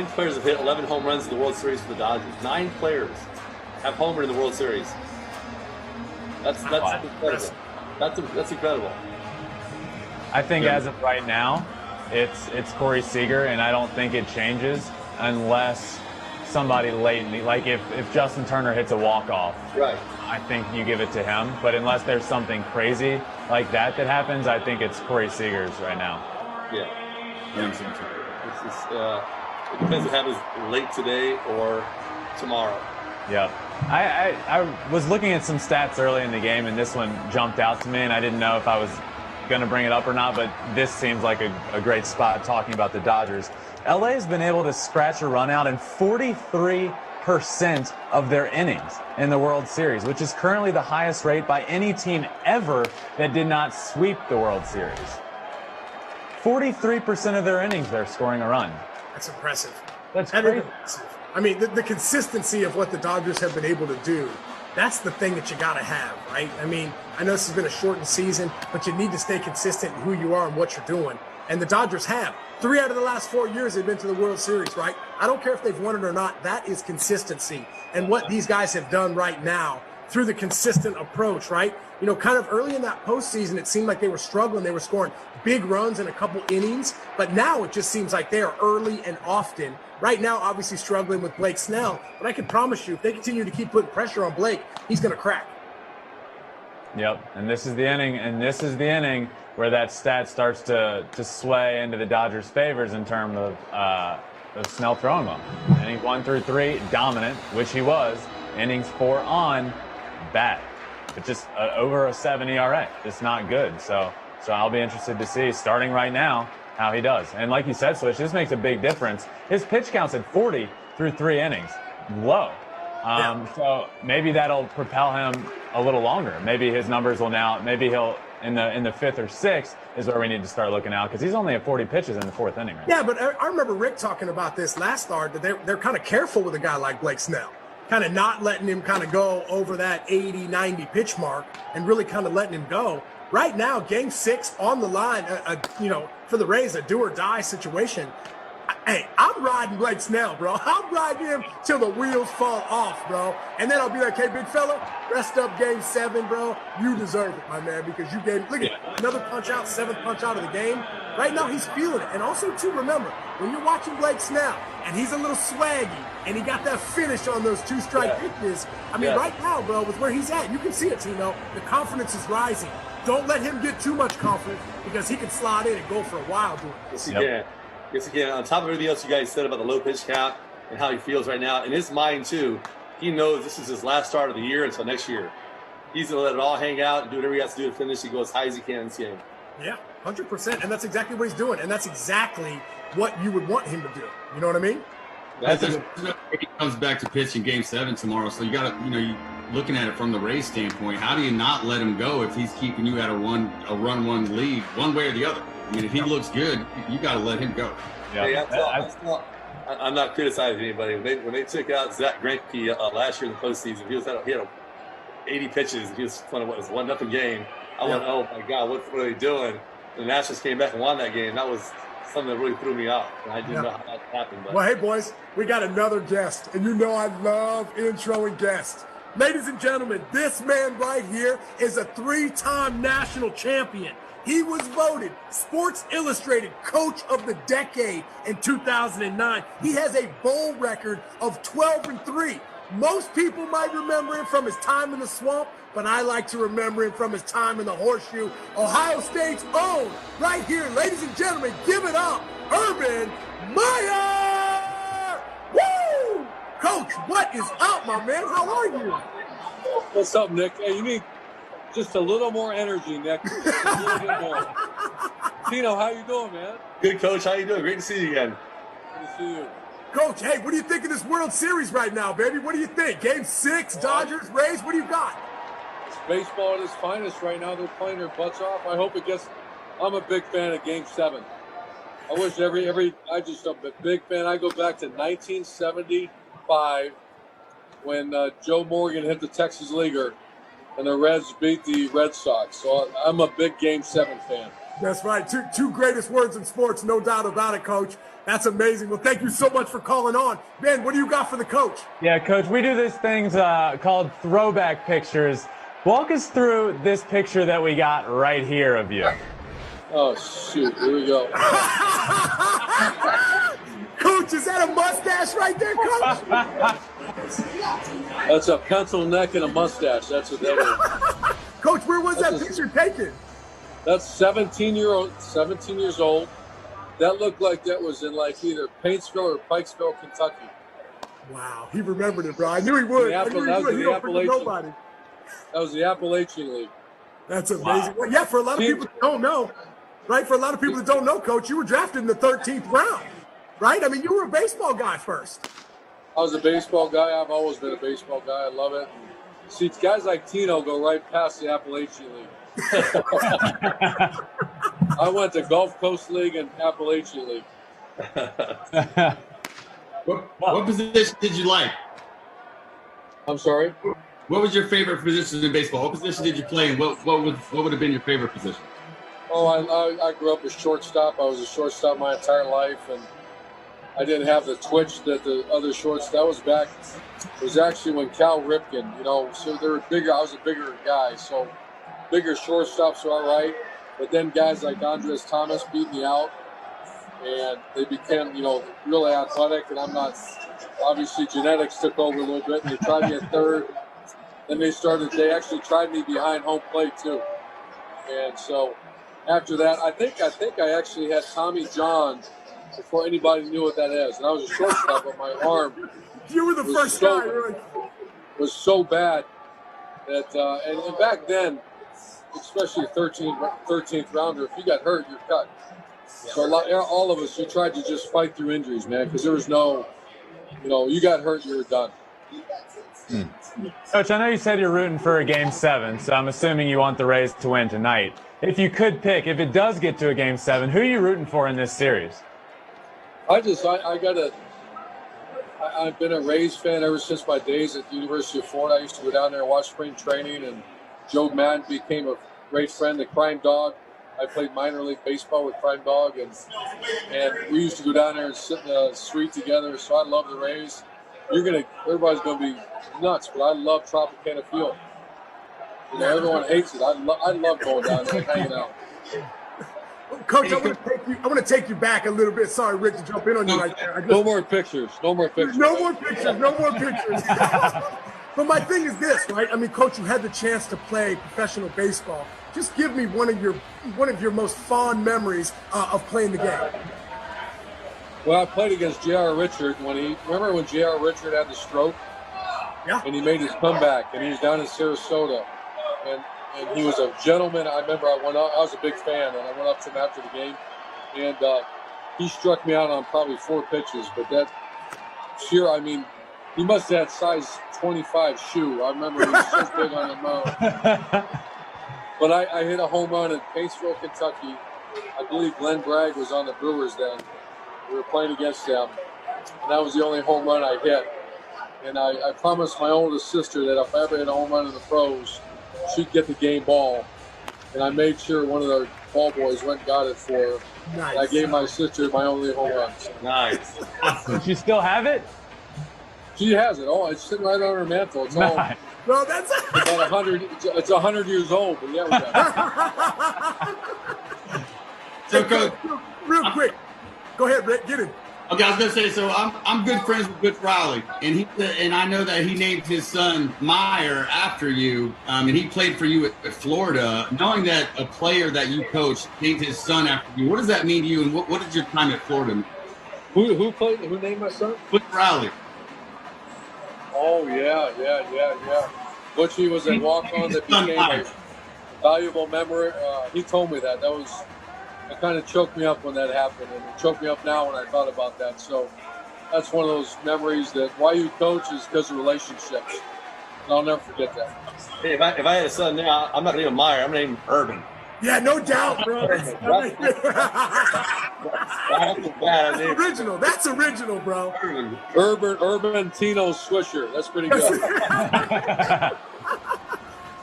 players have hit 11 home runs in the World Series for the Dodgers. 9 players have homered in the World Series. That's incredible. That's incredible. I think as of right now, it's Corey Seager, and I don't think it changes unless somebody latently, like if Justin Turner hits a walk-off, right, I think you give it to him. But unless there's something crazy like that happens, I think it's Corey Seager's right now. Yeah. It depends what happens late today or tomorrow. Yep. I was looking at some stats early in the game, and this one jumped out to me, and I didn't know if I was going to bring it up or not, but this seems like a great spot talking about the Dodgers. LA has been able to scratch a run out in 43% of their innings in the World Series, which is currently the highest rate by any team ever that did not sweep the World Series. 43% of their innings they're scoring a run. That's impressive. That's crazy. I mean, the consistency of what the Dodgers have been able to do, that's the thing that you got to have, right? I mean, I know this has been a shortened season, but you need to stay consistent in who you are and what you're doing. And the Dodgers have. 3 out of the last 4 years they've been to the World Series, right? I don't care if they've won it or not. That is consistency. And what these guys have done right now through the consistent approach, right? You know, kind of early in that postseason, it seemed like they were struggling. They were scoring big runs in a couple innings. But now it just seems like they are early and often. Right now, obviously struggling with Blake Snell. But I can promise you, if they continue to keep putting pressure on Blake, he's going to crack. Yep, and this is the inning, where that stat starts to sway into the Dodgers' favors in terms of Snell throwing them. Innings 1 through 3, dominant, which he was. Innings 4 on, bad. But just over a 7 ERA. Just not good. So I'll be interested to see, starting right now, how he does. And like you said, Swish, this makes a big difference. His pitch count's at 40 through 3 innings. Low. So maybe that'll propel him a little longer. Maybe his numbers will maybe he'll in the 5th or 6th is where we need to start looking out, because he's only at 40 pitches in the 4th inning right now. Yeah, but I remember Rick talking about this last start, that they're kind of careful with a guy like Blake Snell, kind of not letting him kind of go over that 80, 90 pitch mark and really kind of letting him go. Right now, Game 6 on the line, for the Rays, a do or die situation. Hey, I'm riding Blake Snell, bro. I'm riding him till the wheels fall off, bro. And then I'll be like, hey, big fella, rest up Game 7, bro. You deserve it, my man, because you gave, look at another punch out, 7th punch out of the game. Right now, he's feeling it. And also, too, remember, when you're watching Blake Snell, and he's a little swaggy, and he got that finish on those 2-strike pitches, I mean, right now, bro, with where he's at, you can see it, Tino. The confidence is rising. Don't let him get too much confidence, because he can slide in and go for a while doing this. Yes, again, on top of everything else you guys said about the low pitch count and how he feels right now, in his mind, too, he knows this is his last start of the year until next year. He's going to let it all hang out and do whatever he has to do to finish. He go as high as he can in this game. Yeah, 100%. And that's exactly what he's doing. And that's exactly what you would want him to do. You know what I mean? He comes back to pitch in Game 7 tomorrow. So you got to, you looking at it from the Rays standpoint, how do you not let him go if he's keeping you at a run lead, one way or the other? I mean, if he looks good, you got to let him go. Yeah, I'm not criticizing anybody. When they took out Zach Greinke last year in the postseason, he had 80 pitches. He was playing what was 1-0 game. I went, oh my God, what are they doing? And the Nationals came back and won that game. That was something that really threw me off. And I didn't know how that happened. But. Well, hey boys, we got another guest, and you know I love introing guests. Ladies and gentlemen, this man right here is a 3-time national champion. He was voted Sports Illustrated Coach of the Decade in 2009. He has a bowl record of 12-3. Most people might remember him from his time in the Swamp, but I like to remember him from his time in the Horseshoe. Ohio State's own, right here, ladies and gentlemen, give it up, Urban Meyer! Woo! Coach, what is up, my man? How are you? What's up, Nick? Hey, you need just a little more energy, Nick. A little bit more. Tino, how you doing, man? Good, Coach. How you doing? Great to see you again. Good to see you. Coach, hey, what do you think of this World Series right now, baby? What do you think? Game 6, Dodgers, Rays, what do you got? It's baseball at its finest right now. They're playing their butts off. I hope it gets – I'm a big fan of Game 7. I wish I'm a big fan. I go back to 1975 when Joe Morgan hit the Texas Leaguer and the Reds beat the Red Sox. So I'm a big Game 7 fan. That's right. Two greatest words in sports, no doubt about it, Coach. That's amazing. Well, thank you so much for calling on. Ben, what do you got for the coach? Yeah, Coach, we do these things called throwback pictures. Walk us through this picture that we got right here of you. Oh, shoot. Here we go. Coach, is that a mustache right there, Coach? That's a pencil neck and a mustache. That's what that is. Coach, where was that picture taken? That's 17 years old. That looked like that was in like either Paintsville or Pikesville, Kentucky. Wow, he remembered it, bro. I knew he would. That was the Appalachian League. That's amazing. Wow. Well, yeah, for a lot of people that don't know, right? For a lot of people that don't know, Coach, you were drafted in the 13th round, right? I mean, you were a baseball guy first. I was a baseball guy. I've always been a baseball guy. I love it. See, guys like Tino go right past the Appalachian League. I went to Gulf Coast League and Appalachian League. What position did you like? I'm sorry? What was your favorite position in baseball? What position did you play, and what would have been your favorite position? Oh, I grew up as shortstop. I was a shortstop my entire life, and I didn't have the twitch that the other shorts. That was back. It was actually when Cal Ripken, so they were bigger. I was a bigger guy, so bigger shortstops were all right. But then guys like Andres Thomas beat me out, and they became, really athletic. And I'm not. Obviously, genetics took over a little bit, and they tried me at third. Then they actually tried me behind home plate too. And so after that, I think I actually had Tommy John before anybody knew what that is. And I was a shortstop, but my arm. You were the first guy, really. Was so bad that, and back then, especially a 13th rounder, if you got hurt, you're cut. So all of us, we tried to just fight through injuries, man, because there was no, you got hurt, you were done. Coach, I know you said you're rooting for a Game 7, so I'm assuming you want the Rays to win tonight. If you could pick, if it does get to a Game 7, who are you rooting for in this series? I've been a Rays fan ever since my days at the University of Florida. I used to go down there and watch spring training, and Joe Madden became a great friend, the Crime Dog. I played minor league baseball with Crime Dog, and we used to go down there and sit in the suite together, so I love the Rays. Everybody's gonna be nuts, but I love Tropicana Field. Everyone hates it. I love going down there and hanging out. Coach, I want to take you back a little bit. Sorry, Rick, to jump in on you right there. No more pictures. No more pictures. But my thing is this, right? I mean, Coach, you had the chance to play professional baseball. Just give me one of your most fond memories of playing the game. Well, I played against J.R. Richard remember when J.R. Richard had the stroke? Yeah. And he made his comeback, and he was down in Sarasota. And he was a gentleman. I remember I was a big fan, and I went up to him after the game. And he struck me out on probably 4 pitches. But that sheer, I mean, he must have had size 25 shoe. I remember he was so big on the mound. But I hit a home run in Paintsville, Kentucky. I believe Glenn Bragg was on the Brewers then. We were playing against them. And that was the only home run I hit. And I promised my oldest sister that if I ever hit a home run in the pros, she'd get the game ball. And I made sure one of the ball boys went and got it for her. Nice. And I gave my sister my only home run. Nice. Does she still have it? She has it. Oh, it's sitting right on her mantle. It's all Nice. Bro, that's about 100. It's 100 years old. But yeah, we got it. So, Coach, real quick. Go ahead, Rick. Get it. okay, I was gonna say, so I'm good friends with Coach Riley, and I know that he named his son Meyer after you, and he played for you at Florida. Knowing that a player that you coached named his son after you, what does that mean to you, and what did your time at Florida mean? Who played? Who named my son? Coach Riley. Oh yeah. Butchie was a walk-on that became a valuable memory. He told me that. It kind of choked me up when that happened, and it choked me up now when I thought about that. So that's one of those memories that why you coach is because of relationships. And I'll never forget that. Hey, if I had a son now, I'm not going to name him Meyer. I'm going to name him Urban. Yeah, no doubt, bro. That's original. That's original, bro. Urban Tino Swisher. That's pretty good.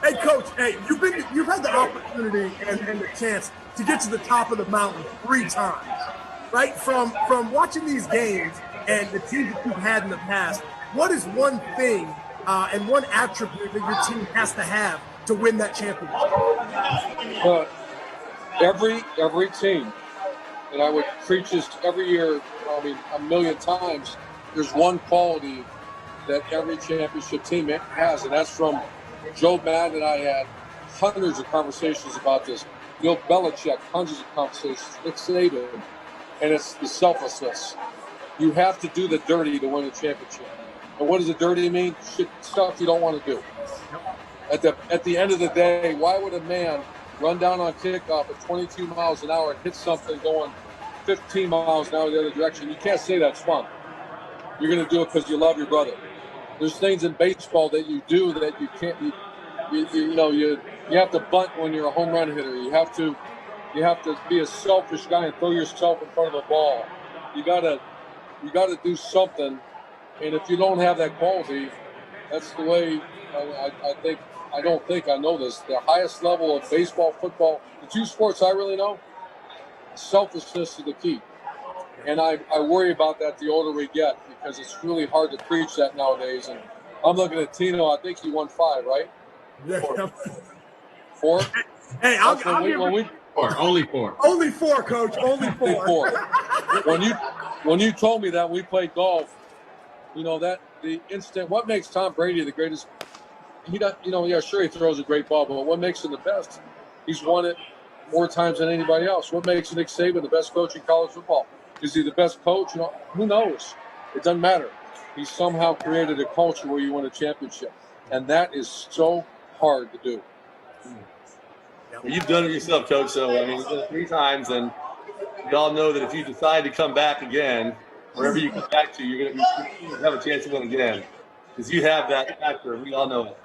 Hey, Coach. Hey, you've had the opportunity and the chance to get to the top of the mountain 3 times, right? From watching these games and the teams that you've had in the past, what is one thing and one attribute that your team has to have to win that championship? Every team, and I would preach this every year, I mean, a million times, there's one quality that every championship team has, and that's from Joe Madden and I had hundreds of conversations about this. Bill Belichick, hundreds of conversations. Nick Saban, and it's the selflessness. You have to do the dirty to win a championship. And what does the dirty mean? Shit, stuff you don't want to do. At the end of the day, why would a man run down on kickoff at 22 miles an hour and hit something going 15 miles an hour the other direction? You can't say that's fun. You're going to do it because you love your brother. There's things in baseball that you do that you can't. You have to bunt when you're a home run hitter. You have to be a selfish guy and throw yourself in front of the ball. You gotta do something. And if you don't have that quality, that's the way. I don't think I know this. The highest level of baseball, football, the 2 sports I really know, selflessness is the key. And I worry about that the older we get because it's really hard to preach that nowadays. And I'm looking at Tino. I think he won 5, right? Yeah. 4? Hey, I'll give it. 4, only 4. Only 4, Coach. Only 4. When you told me that we played golf, that the instant. What makes Tom Brady the greatest? Sure he throws a great ball, but what makes him the best? He's won it more times than anybody else. What makes Nick Saban the best coach in college football? Is he the best coach? Who knows? It doesn't matter. He somehow created a culture where you win a championship, and that is so hard to do. Well, you've done it yourself, Coach. So, I mean, you've done it 3 times, and we all know that if you decide to come back again, wherever you come back to, you're going to have a chance to win again because you have that factor. We all know it.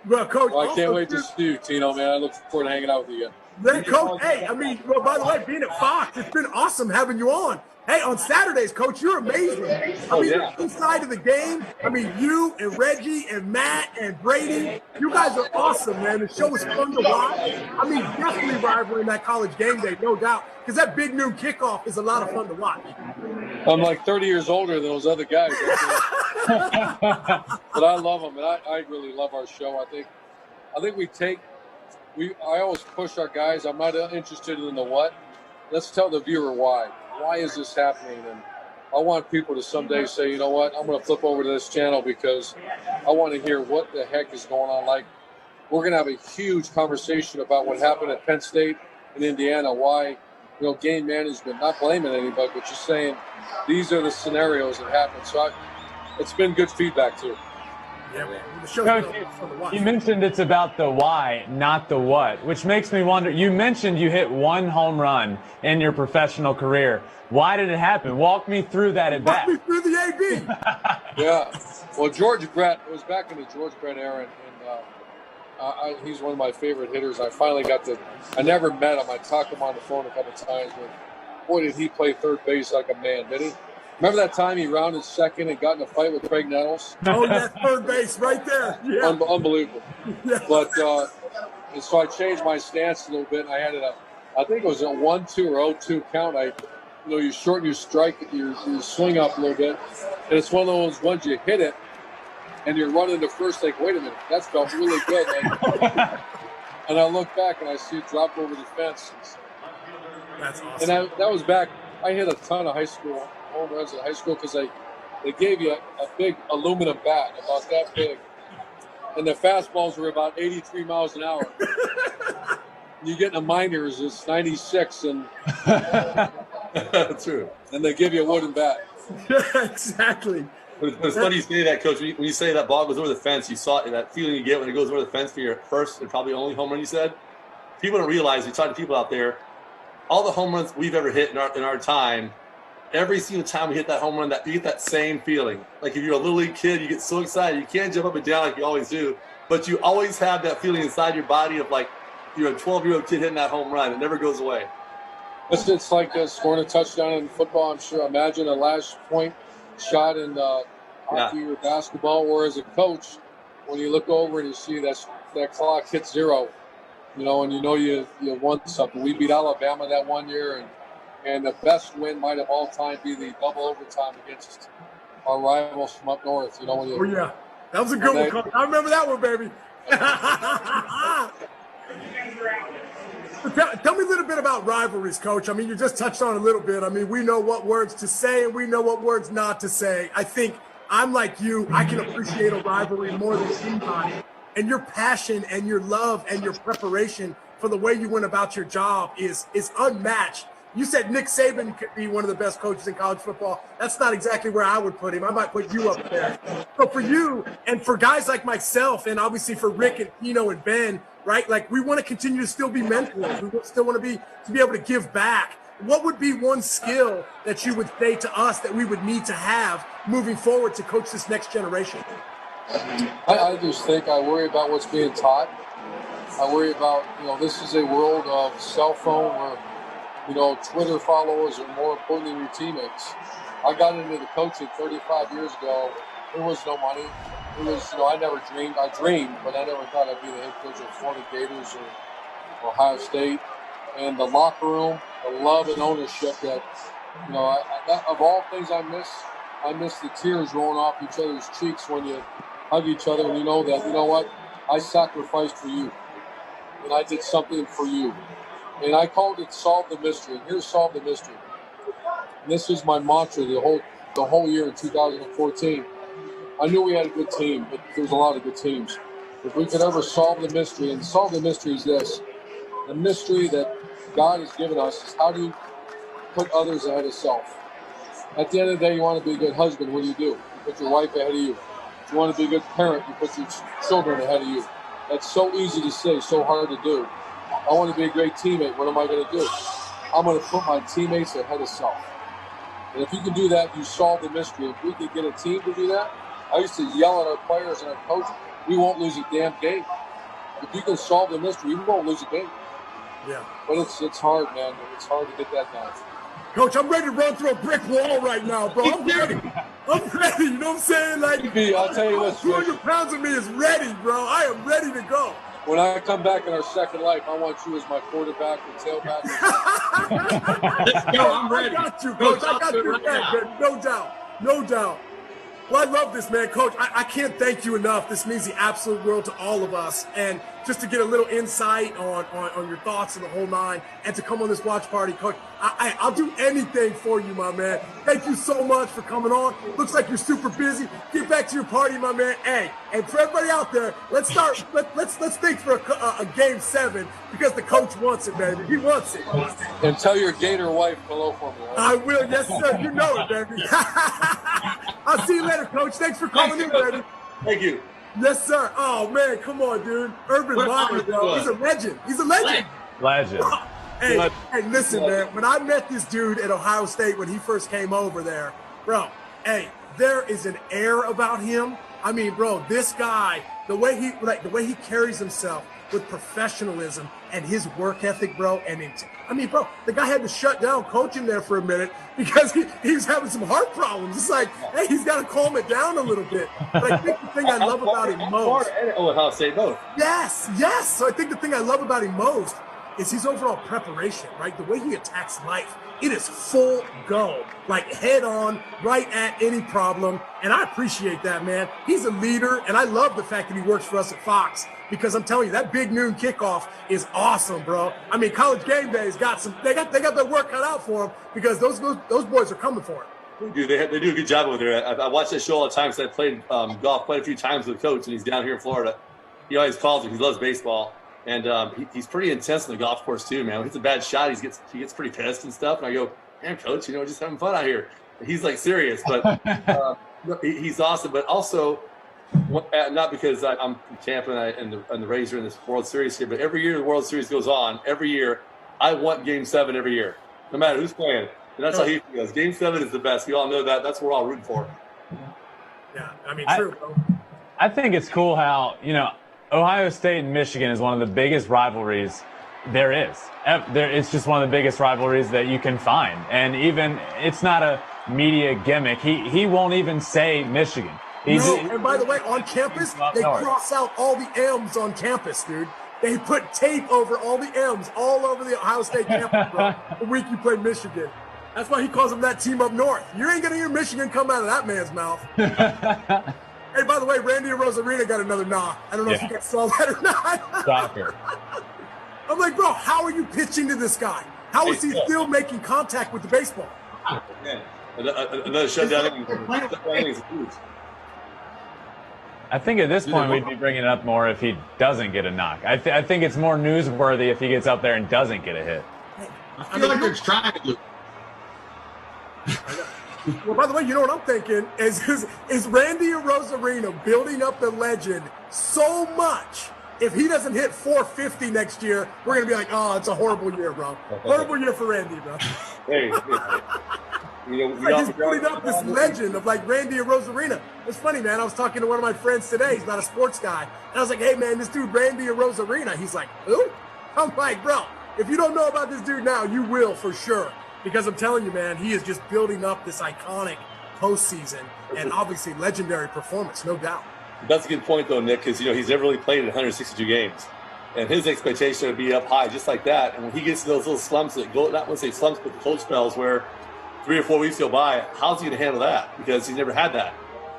Well, Coach, I can't wait to see you, Tino, man. I look forward to hanging out with you again. Man, Coach, hey, by the way, being at Fox, it's been awesome having you on. Hey, on Saturdays, Coach, you're amazing. Inside of the game, you and Reggie and Matt and Brady, you guys are awesome, man. The show is fun to watch. Definitely rivaling that college game day, no doubt, because that big noon kickoff is a lot of fun to watch. I'm like 30 years older than those other guys. But I love them, and I really love our show. I think I always push our guys. I'm not interested in the what. Let's tell the viewer why. Why is this happening? And I want people to someday say, you know what, I'm going to flip over to this channel because I want to hear what the heck is going on. Like, we're going to have a huge conversation about what happened at Penn State and Indiana, why, game management, not blaming anybody, but just saying these are the scenarios that happen. So it's been good feedback, too. Yeah, man. The show's Coach, fun to watch. you mentioned it's about the why, not the what, which makes me wonder. You mentioned you hit one home run in your professional career. Why did it happen? Walk me through that at bat. Walk me through the AB. Yeah. Well, George Brett, it was back in the George Brett era, and he's one of my favorite hitters. I never met him. I talked to him on the phone a couple times, but boy, did he play third base like a man, did he? Remember that time he rounded second and got in a fight with Craig Nettles? Oh, that's third base right there. Yeah. Unbelievable. Yeah. But and so I changed my stance a little bit. I had I think it was a 1-2 or 0-2 count. You shorten your strike, your swing up a little bit, and it's one of those ones you hit it, and you're running to first. Like, wait a minute, that felt really good. And I look back and I see it drop over the fence. That's awesome. And that was back. I hit a ton of high school home runs in high school because they gave you a big aluminum bat about that big, and the fastballs were about 83 miles an hour. You get in the minors, it's 96, and True. And they give you a wooden bat. Yeah, exactly. But it's funny you say that, Coach. When you say that ball goes over the fence, you saw that feeling you get when it goes over the fence for your first and probably only home run. You said people don't realize. You talk to people out there. All the home runs we've ever hit in our time, every single time we hit that home run, that you get that same feeling. Like if you're a little league kid, you get so excited. You can't jump up and down like you always do, but you always have that feeling inside your body of like you're a 12-year-old kid hitting that home run. It never goes away. It's like scoring a touchdown in football. I'm sure. Imagine a last point shot in hockey or basketball. Or as a coach, when you look over and you see that clock hit zero, and you won something. We beat Alabama that one year, and the best win might of all time be the double overtime against our rivals from up north. Oh yeah, that was a good one, Coach. I remember that one, baby. Tell me a little bit about rivalries, Coach. I mean, you just touched on a little bit. I mean, we know what words to say and we know what words not to say. I think I'm like you. I can appreciate a rivalry more than anybody. And your passion and your love and your preparation for the way you went about your job is unmatched. You said Nick Saban could be one of the best coaches in college football. That's not exactly where I would put him. I might put you up there. So for you and for guys like myself and obviously for Rick and Pino and Ben, right? Like we want to continue to still be mentors. We still want to be able to give back. What would be one skill that you would say to us that we would need to have moving forward to coach this next generation? I just think I worry about what's being taught. I worry about, this is a world of cell phone where, Twitter followers are more important than your teammates. I got into the coaching 35 years ago. There was no money. It was, I never dreamed. I dreamed, but I never thought I'd be the head coach of Florida Gators or Ohio State. And the locker room, the love and ownership that, of all things I miss the tears rolling off each other's cheeks when you hug each other and you know what, I sacrificed for you. And I did something for you. And I called it Solve the Mystery. And here's Solve the Mystery. And this is my mantra the whole year in 2014. I knew we had a good team, but there was a lot of good teams. If we could ever solve the mystery, and solve the mystery is this. The mystery that God has given us is how do you put others ahead of self? At the end of the day, you want to be a good husband, what do? You put your wife ahead of you. If you want to be a good parent, you put your children ahead of you. That's so easy to say, so hard to do. I want to be a great teammate. What am I going to do? I'm going to put my teammates ahead of self. And if you can do that, you solve the mystery. If we can get a team to do that, I used to yell at our players and our coach, we won't lose a damn game. If you can solve the mystery, we won't lose a game. Yeah. But it's hard, man. It's hard to get that done. Coach, I'm ready to run through a brick wall right now, bro. I'm ready. You know what I'm saying? Like, I'll tell you what, 200 pounds of me is ready, bro. I am ready to go. When I come back in our second life, I want you as my quarterback and tailback. Let's go. I'm ready. I got you, Coach. I got you, man. No doubt. No doubt. Well, I love this, man. Coach, I can't thank you enough. This means the absolute world to all of us. And just to get a little insight on your thoughts and the whole nine, and to come on this watch party, Coach, I'll do anything for you, my man. Thank you so much for coming on. Looks like you're super busy. Get back to your party, my man. Hey, and for everybody out there, let's think for a game 7 because the coach wants it, baby. He wants it. And tell your Gator wife hello for me. Right? I will. Yes, sir. You know it, baby. I'll see you later, Coach. Thanks for calling in, baby. Thank you. Yes, sir. Oh, man, come on, dude. Urban Meyer, bro. He's a legend. He's a legend. Legend. Hey, listen, man. When I met this dude at Ohio State when he first came over there, bro, hey, there is an air about him. I mean, bro, this guy, the way he carries himself with professionalism and his work ethic, bro, bro, the guy had to shut down coaching there for a minute because he was having some heart problems. It's like, hey, he's got to calm it down a little bit. But I think the thing I love about him most. Ohio State both. Yes. So I think the thing I love about him most is his overall preparation, right? The way he attacks life. It is full go, like head on, right at any problem. And I appreciate that, man. He's a leader, and I love the fact that he works for us at Fox because I'm telling you, that big noon kickoff is awesome, bro. I mean, College Game Day's got they got their work cut out for them because those boys are coming for him. Dude, they do a good job over there. I watch that show all the time because I played golf quite a few times with a coach, and he's down here in Florida. He always calls me. He loves baseball. And he's pretty intense on the golf course too, man. When he hits a bad shot, he gets pretty pissed and stuff. And I go, "Damn, coach, just having fun out here." And he's like serious, but he's awesome. But also, not because I'm from Tampa and the Rays are in this World Series here, but every year the World Series goes on. Every year, I want Game 7 every year, no matter who's playing. And that's how he feels. Game 7 is the best. We all know that. That's what we're all rooting for. Yeah, I mean, true, bro. I think it's cool how Ohio State and Michigan is one of the biggest rivalries there is. It's just one of the biggest rivalries that you can find. And even it's not a media gimmick. He won't even say Michigan. And by the way, on campus, they cross out all the M's on campus, dude. They put tape over all the M's all over the Ohio State campus, bro, the week you play Michigan. That's why he calls them that team up north. You ain't going to hear Michigan come out of that man's mouth. Hey, by the way, Randy Rosarina got another knock. I don't know if you guys saw that or not. Soccer. I'm like, bro, how are you pitching to this guy? How is he still making contact with the baseball? Man, another shutdown. I think at this point we'd be bringing it up more if he doesn't get a knock. I think it's more newsworthy if he gets up there and doesn't get a hit. I feel like they're trying to. Well, by the way, you know what I'm thinking is Randy Rosarina building up the legend so much. If he doesn't hit 450 next year, we're gonna be like, oh, it's a horrible year, bro. Horrible year for Randy, bro. Hey, he's building up this legend of like Randy Rosarina. It's funny, man. I was talking to one of my friends today. He's not a sports guy, and I was like, hey, man, this dude Randy Rosarina. He's like, who? I'm like, bro, if you don't know about this dude now, you will for sure. Because I'm telling you, man, he is just building up this iconic postseason and obviously legendary performance, no doubt. That's a good point, though, Nick, because he's never really played in 162 games, and his expectation would be up high just like that. And when he gets to those little slumps that go, not want to say slumps, but the cold spells where 3 or 4 weeks go by, how's he going to handle that? Because he's never had that.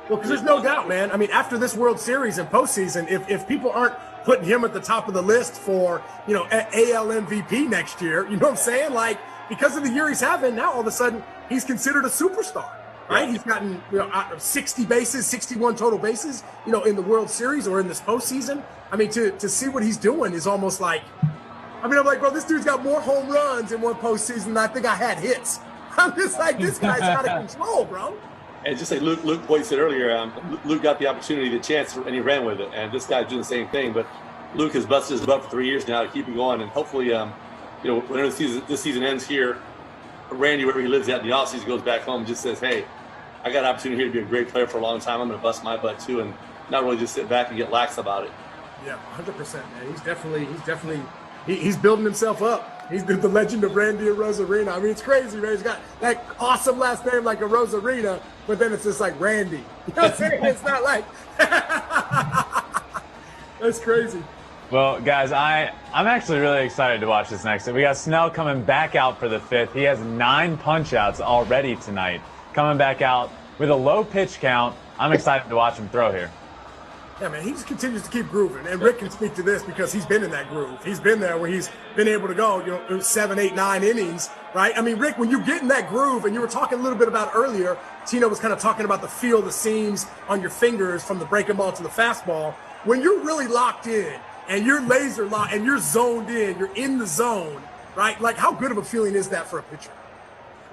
Well, because there's no doubt, man. I mean, after this World Series and postseason, if people aren't putting him at the top of the list for AL MVP next year, you know what I'm saying? Like, because of the year he's having, now all of a sudden he's considered a superstar, right? Yeah. He's gotten 60 bases, 61 total bases, in the World Series or in this postseason. I mean, to see what he's doing is almost like, I'm like, bro, this dude's got more home runs in one postseason than I think I had hits. I'm just like, this guy's out of control, bro. And just like Luke Boyd said earlier, Luke got the opportunity, the chance, and he ran with it. And this guy's doing the same thing. But Luke has busted his butt for 3 years now to keep it going, and hopefully, whenever this season ends here, Randy, wherever he lives at in the offseason, goes back home and just says, hey, I got an opportunity here to be a great player for a long time. I'm going to bust my butt too, and not really just sit back and get lax about it. Yeah, 100%, man. He's building himself up. He's the legend of Randy Rosarina. I mean, it's crazy, man. He's got that awesome last name like a Rosarina, but then it's just like Randy. You know what I'm saying? It's not like that's crazy. Well, guys, I'm actually really excited to watch this next. We got Snell coming back out for the 5th. He has 9 punch-outs already tonight, coming back out with a low pitch count. I'm excited to watch him throw here. Yeah, man, he just continues to keep grooving. And Rick can speak to this because he's been in that groove. He's been there where he's been able to go, 7, 8, 9 innings, right? I mean, Rick, when you get in that groove, and you were talking a little bit about earlier, Tino was kind of talking about the feel, the seams on your fingers from the breaking ball to the fastball. When you're really locked in, and you're laser locked and you're zoned in, you're in the zone, right? Like, how good of a feeling is that for a pitcher?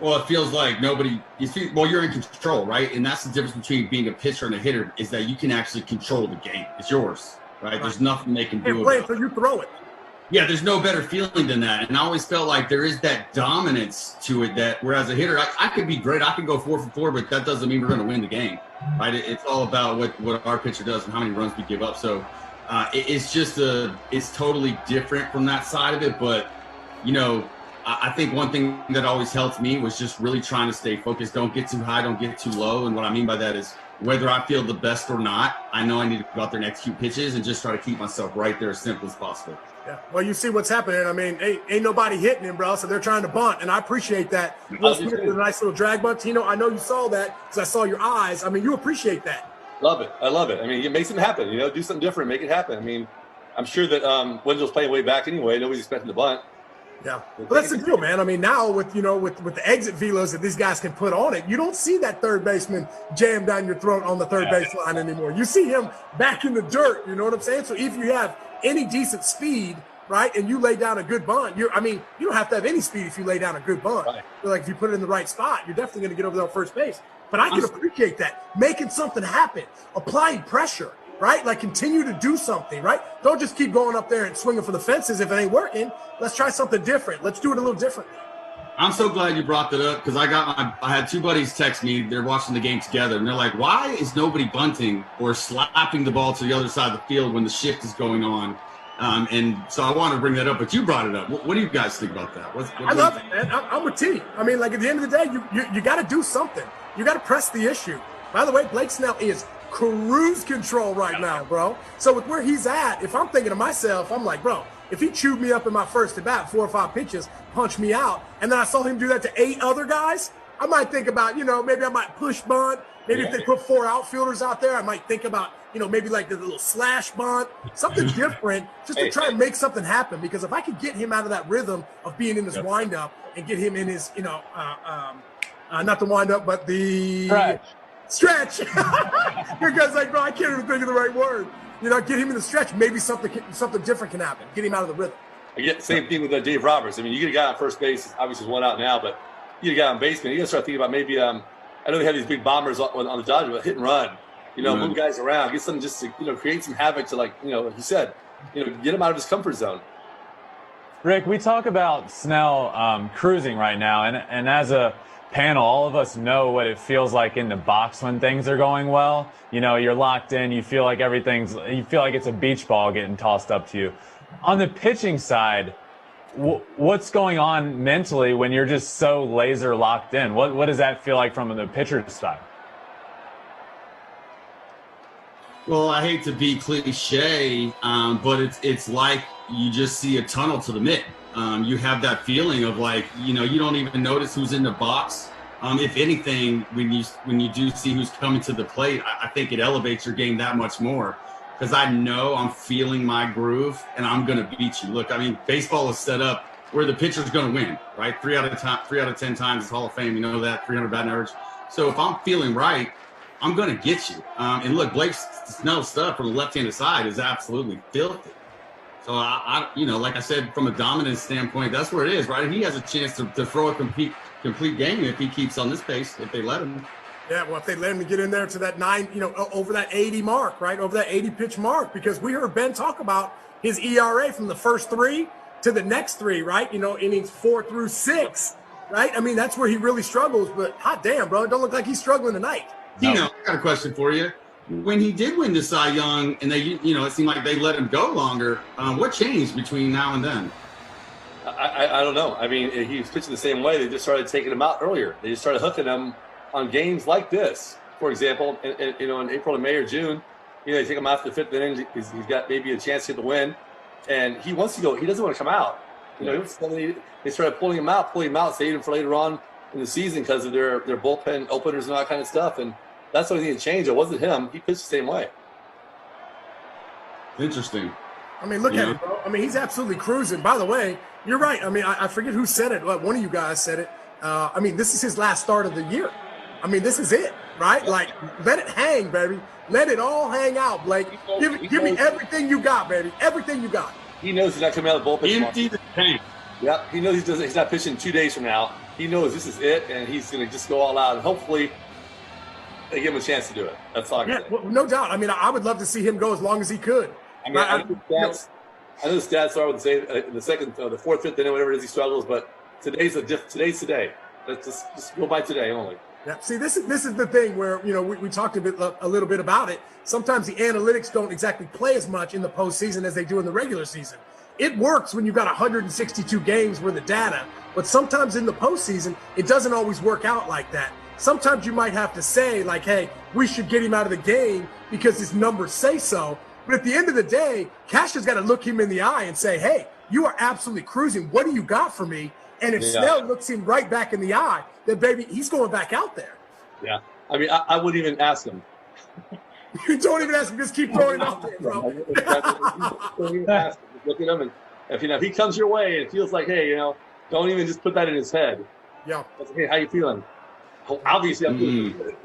Well, it feels like you're in control, right? And that's the difference between being a pitcher and a hitter, is that you can actually control the game. It's yours, right? There's nothing they can do And play about it. until you throw it. Yeah, there's no better feeling than that. And I always felt like there is that dominance to it, that whereas a hitter, I could be great. I could go 4 for 4, but that doesn't mean we're going to win the game, right? It's all about what our pitcher does and how many runs we give up. So it's totally different from that side of it. But, I think one thing that always helped me was just really trying to stay focused. Don't get too high, don't get too low. And what I mean by that is whether I feel the best or not, I know I need to go out there and execute pitches and just try to keep myself right there as simple as possible. Yeah. Well, you see what's happening. I mean, ain't nobody hitting him, bro. So they're trying to bunt, and I appreciate that. Will Smith did a nice little drag bunt. Tino, I know you saw that because I saw your eyes. I mean, you appreciate that. Love it. I love it. I mean, it makes it happen. Do something different, make it happen. I mean, I'm sure that Wendell's playing way back anyway. Nobody's expecting the bunt. Yeah, but that's the deal, man. I mean, now with the exit velos that these guys can put on it, you don't see that third baseman jam down your throat on the third baseline anymore. You see him back in the dirt. You know what I'm saying? So if you have any decent speed, right, and you lay down a good bunt, you don't have to have any speed if you lay down a good bunt. Right. Like if you put it in the right spot, you're definitely going to get over there on first base. But I can appreciate that, making something happen, applying pressure. Right? Like continue to do something, right? Don't just keep going up there and swinging for the fences if it ain't working. Let's try something different. Let's do it a little differently. I'm so glad you brought that up because I had two buddies text me. They're watching the game together, and they're like, why is nobody bunting or slapping the ball to the other side of the field when the shift is going on? And so I want to bring that up, but you brought it up. What do you guys think about that? I love it, man. I'm with T. I mean, like at the end of the day, you got to do something. You got to press the issue. By the way, Blake Snell is cruise control right now, bro. So with where he's at, if I'm thinking to myself, I'm like, bro, if he chewed me up in my first at bat, 4 or 5 pitches, punch me out, and then I saw him do that to 8 other guys, I might think about, maybe I might push bunt. Maybe if they put 4 outfielders out there, I might think about, maybe like the little slash bunt, something different, just to try and make something happen. Because if I could get him out of that rhythm of being in this windup and get him in his, not the windup, but the stretch. Your guy's like, bro, I can't even think of the right word. Get him in the stretch. Maybe something different can happen. Get him out of the rhythm. I get the same thing with Dave Roberts. I mean, you get a guy on first base. Obviously, there's one out now, but you get a guy on basement. You got to start thinking about maybe. I know they have these big bombers on the Dodgers, but hit and run. Move guys around, get something just to create some havoc to like you said, get him out of his comfort zone. Rick, we talk about Snell cruising right now, and as a panel, all of us know what it feels like in the box when things are going well. You're locked in. You feel like it's a beach ball getting tossed up to you. On the pitching side, what's going on mentally when you're just so laser locked in? What does that feel like from the pitcher's side? Well, I hate to be cliche, but it's like you just see a tunnel to the mitt. You have that feeling of like, you don't even notice who's in the box. If anything, when you do see who's coming to the plate, I think it elevates your game that much more because I know I'm feeling my groove and I'm going to beat you. Look, I mean, baseball is set up where the pitcher's going to win, right? 3 out of 10 times is Hall of Fame. You know that, 300 batting average. So if I'm feeling right, I'm going to get you. And look, Blake Snell's stuff from the left-handed side is absolutely filthy. So, like I said, from a dominance standpoint, that's where it is, right? He has a chance to throw a complete game if he keeps on this pace, if they let him. Yeah, well, if they let him get in there to that 9, over that 80 mark, right? Over that 80-pitch mark, because we heard Ben talk about his ERA from the first 3 to the next 3, right? Innings 4 through 6, right? I mean, that's where he really struggles, but hot damn, bro, it don't look like he's struggling tonight. I got a question for you. When he did win the Cy Young and they, it seemed like they let him go longer, what changed between now and then? I don't know. I mean, he was pitching the same way. They just started taking him out earlier. They just started hooking him on games like this. For example, in April and May or June, they take him out to the 5th inning. He's got maybe a chance to get the win. And he wants to go. He doesn't want to come out. They started pulling him out, saving him for later on in the season because of their bullpen openers and all that kind of stuff. And that's the only thing that changed. It wasn't him. He pitched the same way. Interesting. I mean, look at him, bro. I mean, he's absolutely cruising. By the way, you're right. I mean, I forget who said it. One of you guys said it. I mean, this is his last start of the year. I mean, this is it, right? Like, let it hang, baby. Let it all hang out, Blake. Give me everything you got, baby. Everything you got. He knows he's not coming out of the bullpen. Empty the tank. Yep. He knows he's not pitching 2 days from now. he knows this is it, and he's going to just go all out. And hopefully, they give him a chance to do it. That's all I can say. Well, no doubt. I mean, I would love to see him go as long as he could. I mean, I know the stats are, I would say, the second, the fourth, fifth inning, whatever it is, he struggles. But today's today. Let's just go by today only. Yeah. See, this is the thing where, we talked a little bit about it. Sometimes the analytics don't exactly play as much in the postseason as they do in the regular season. It works when you've got 162 games worth of data, but sometimes in the postseason, it doesn't always work out like that. Sometimes you might have to say, like, hey, we should get him out of the game because his numbers say so. But at the end of the day, Cash has got to look him in the eye and say, hey, you are absolutely cruising. What do you got for me? And if Snell looks him right back in the eye, then, baby, he's going back out there. Yeah. I mean, I wouldn't even ask him. You don't even ask him. Just keep throwing it out there, bro. Don't even ask him. Just look at him. And if he comes your way and it feels like, hey, don't even just put that in his head. Yeah. Hey, how you feeling? Well, obviously, I'm feeling good.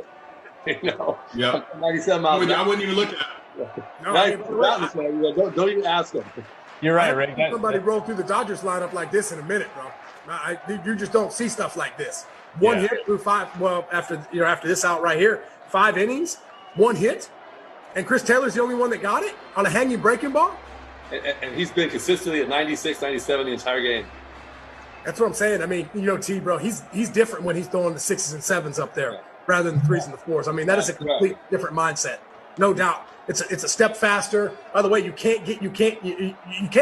Yeah. 97 miles. I wouldn't even look at it. Don't even ask him. You're right, Rick. Somebody roll through the Dodgers lineup like this in a minute, bro. You just don't see stuff like this. One hit through five. Well, after this out right here, 5 innings, 1 hit, and Chris Taylor's the only one that got it on a hanging breaking ball. And he's been consistently at 96, 97 the entire game. That's what I'm saying. I mean, T, bro, he's different when he's throwing the 6s and 7s up there rather than the 3s and the 4s. I mean, that is a complete different mindset, no doubt. It's a step faster. By the way, you can't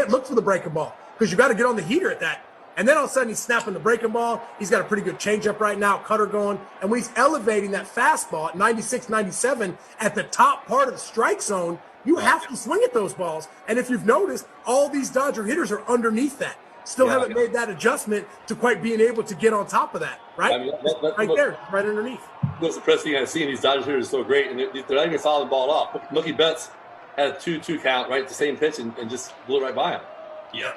look for the breaking ball because you got to get on the heater at that. And then all of a sudden he's snapping the breaking ball. He's got a pretty good changeup right now, cutter going. And when he's elevating that fastball at 96, 97 at the top part of the strike zone, you have to swing at those balls. And if you've noticed, all these Dodger hitters are underneath that. Still haven't made that adjustment to quite being able to get on top of that, right? I mean, right underneath. Most impressive thing I've seen. These Dodgers hitters are so great, and they're not even fouling the ball off. Mookie Betts had a 2-2 count, right, the same pitch, and just blew it right by him. Yeah.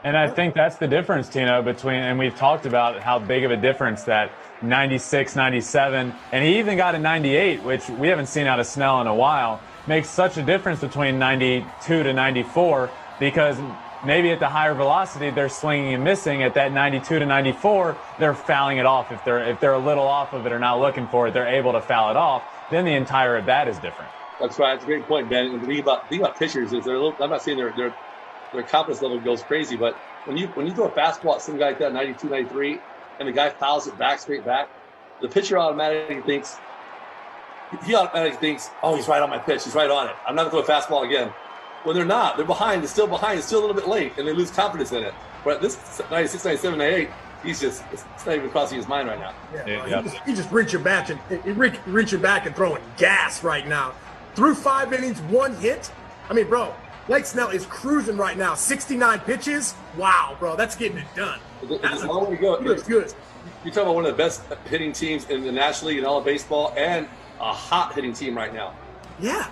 And I think that's the difference, Tino, and we've talked about how big of a difference that 96, 97, and he even got a 98, which we haven't seen out of Snell in a while, makes such a difference between 92 to 94 because maybe at the higher velocity they're swinging and missing. At that 92 to 94, they're fouling it off. If they're a little off of it or not looking for it, they're able to foul it off. Then the entire at bat is different. That's right. That's a great point, Ben. And the thing about pitchers is I'm not saying their confidence level goes crazy, but when you throw a fastball at some guy like that, 92, 93, and the guy fouls it back, straight back, the pitcher automatically thinks, oh, he's right on my pitch. He's right on it. I'm not going to throw a fastball again. When they're not, they're behind. They're still behind. It's still a little bit late, and they lose confidence in it. But this 96, 97, 98, it's not even crossing his mind right now. He's just reaching back and throwing gas right now. Through 5 innings, 1 hit. I mean, bro, Blake Snell is cruising right now. 69 pitches. Wow, bro, that's getting it done. There's a long way to go. He looks good. You're talking about one of the best hitting teams in the National League in all of baseball, and a hot hitting team right now. Yeah.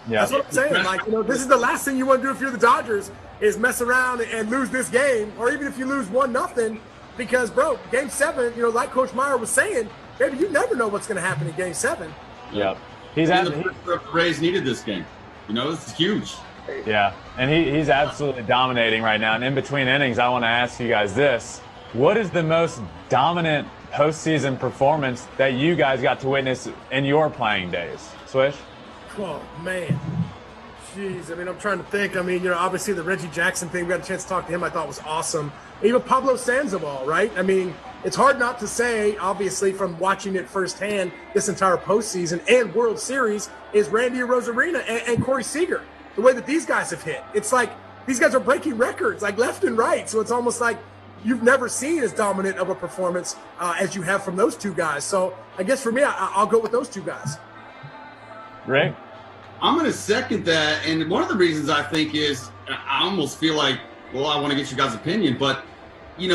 That's what I'm saying. Like, this is the last thing you want to do if you're the Dodgers is mess around and lose this game, or even if you lose 1-0, because, bro, Game 7, like Coach Meyer was saying, baby, you never know what's going to happen in Game 7. Yep. The Rays needed this game. This is huge. Yeah, and he's absolutely dominating right now. And in between innings, I want to ask you guys this. What is the most dominant postseason performance that you guys got to witness in your playing days? Swish? Oh, man. Jeez, I mean, I'm trying to think. I mean, obviously the Reggie Jackson thing, we got a chance to talk to him, I thought was awesome. Even Pablo Sandoval, right? I mean, it's hard not to say, obviously, from watching it firsthand this entire postseason and World Series, is Randy Rosarina and Corey Seager. The way that these guys have hit. It's like these guys are breaking records, like left and right. So it's almost like you've never seen as dominant of a performance as you have from those two guys. So I guess for me, I'll go with those two guys. Rick? I'm going to second that. And one of the reasons I think is I almost feel like, well, I want to get your guys' opinion, but, in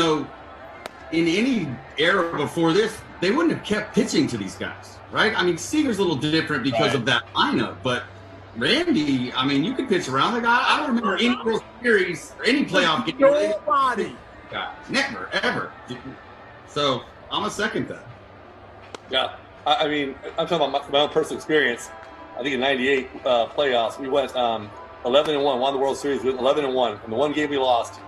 any era before this, they wouldn't have kept pitching to these guys, right? I mean, Seager's a little different because of that lineup, but Randy, I mean, you could pitch around the guy. I don't remember any World Series or any playoff game. Nobody. Never, ever. So I'm going to second that. Yeah. I mean, I'm talking about my own personal experience. I think in '98 playoffs, we went 11-1, won the World Series. We went 11-1. And the one game we lost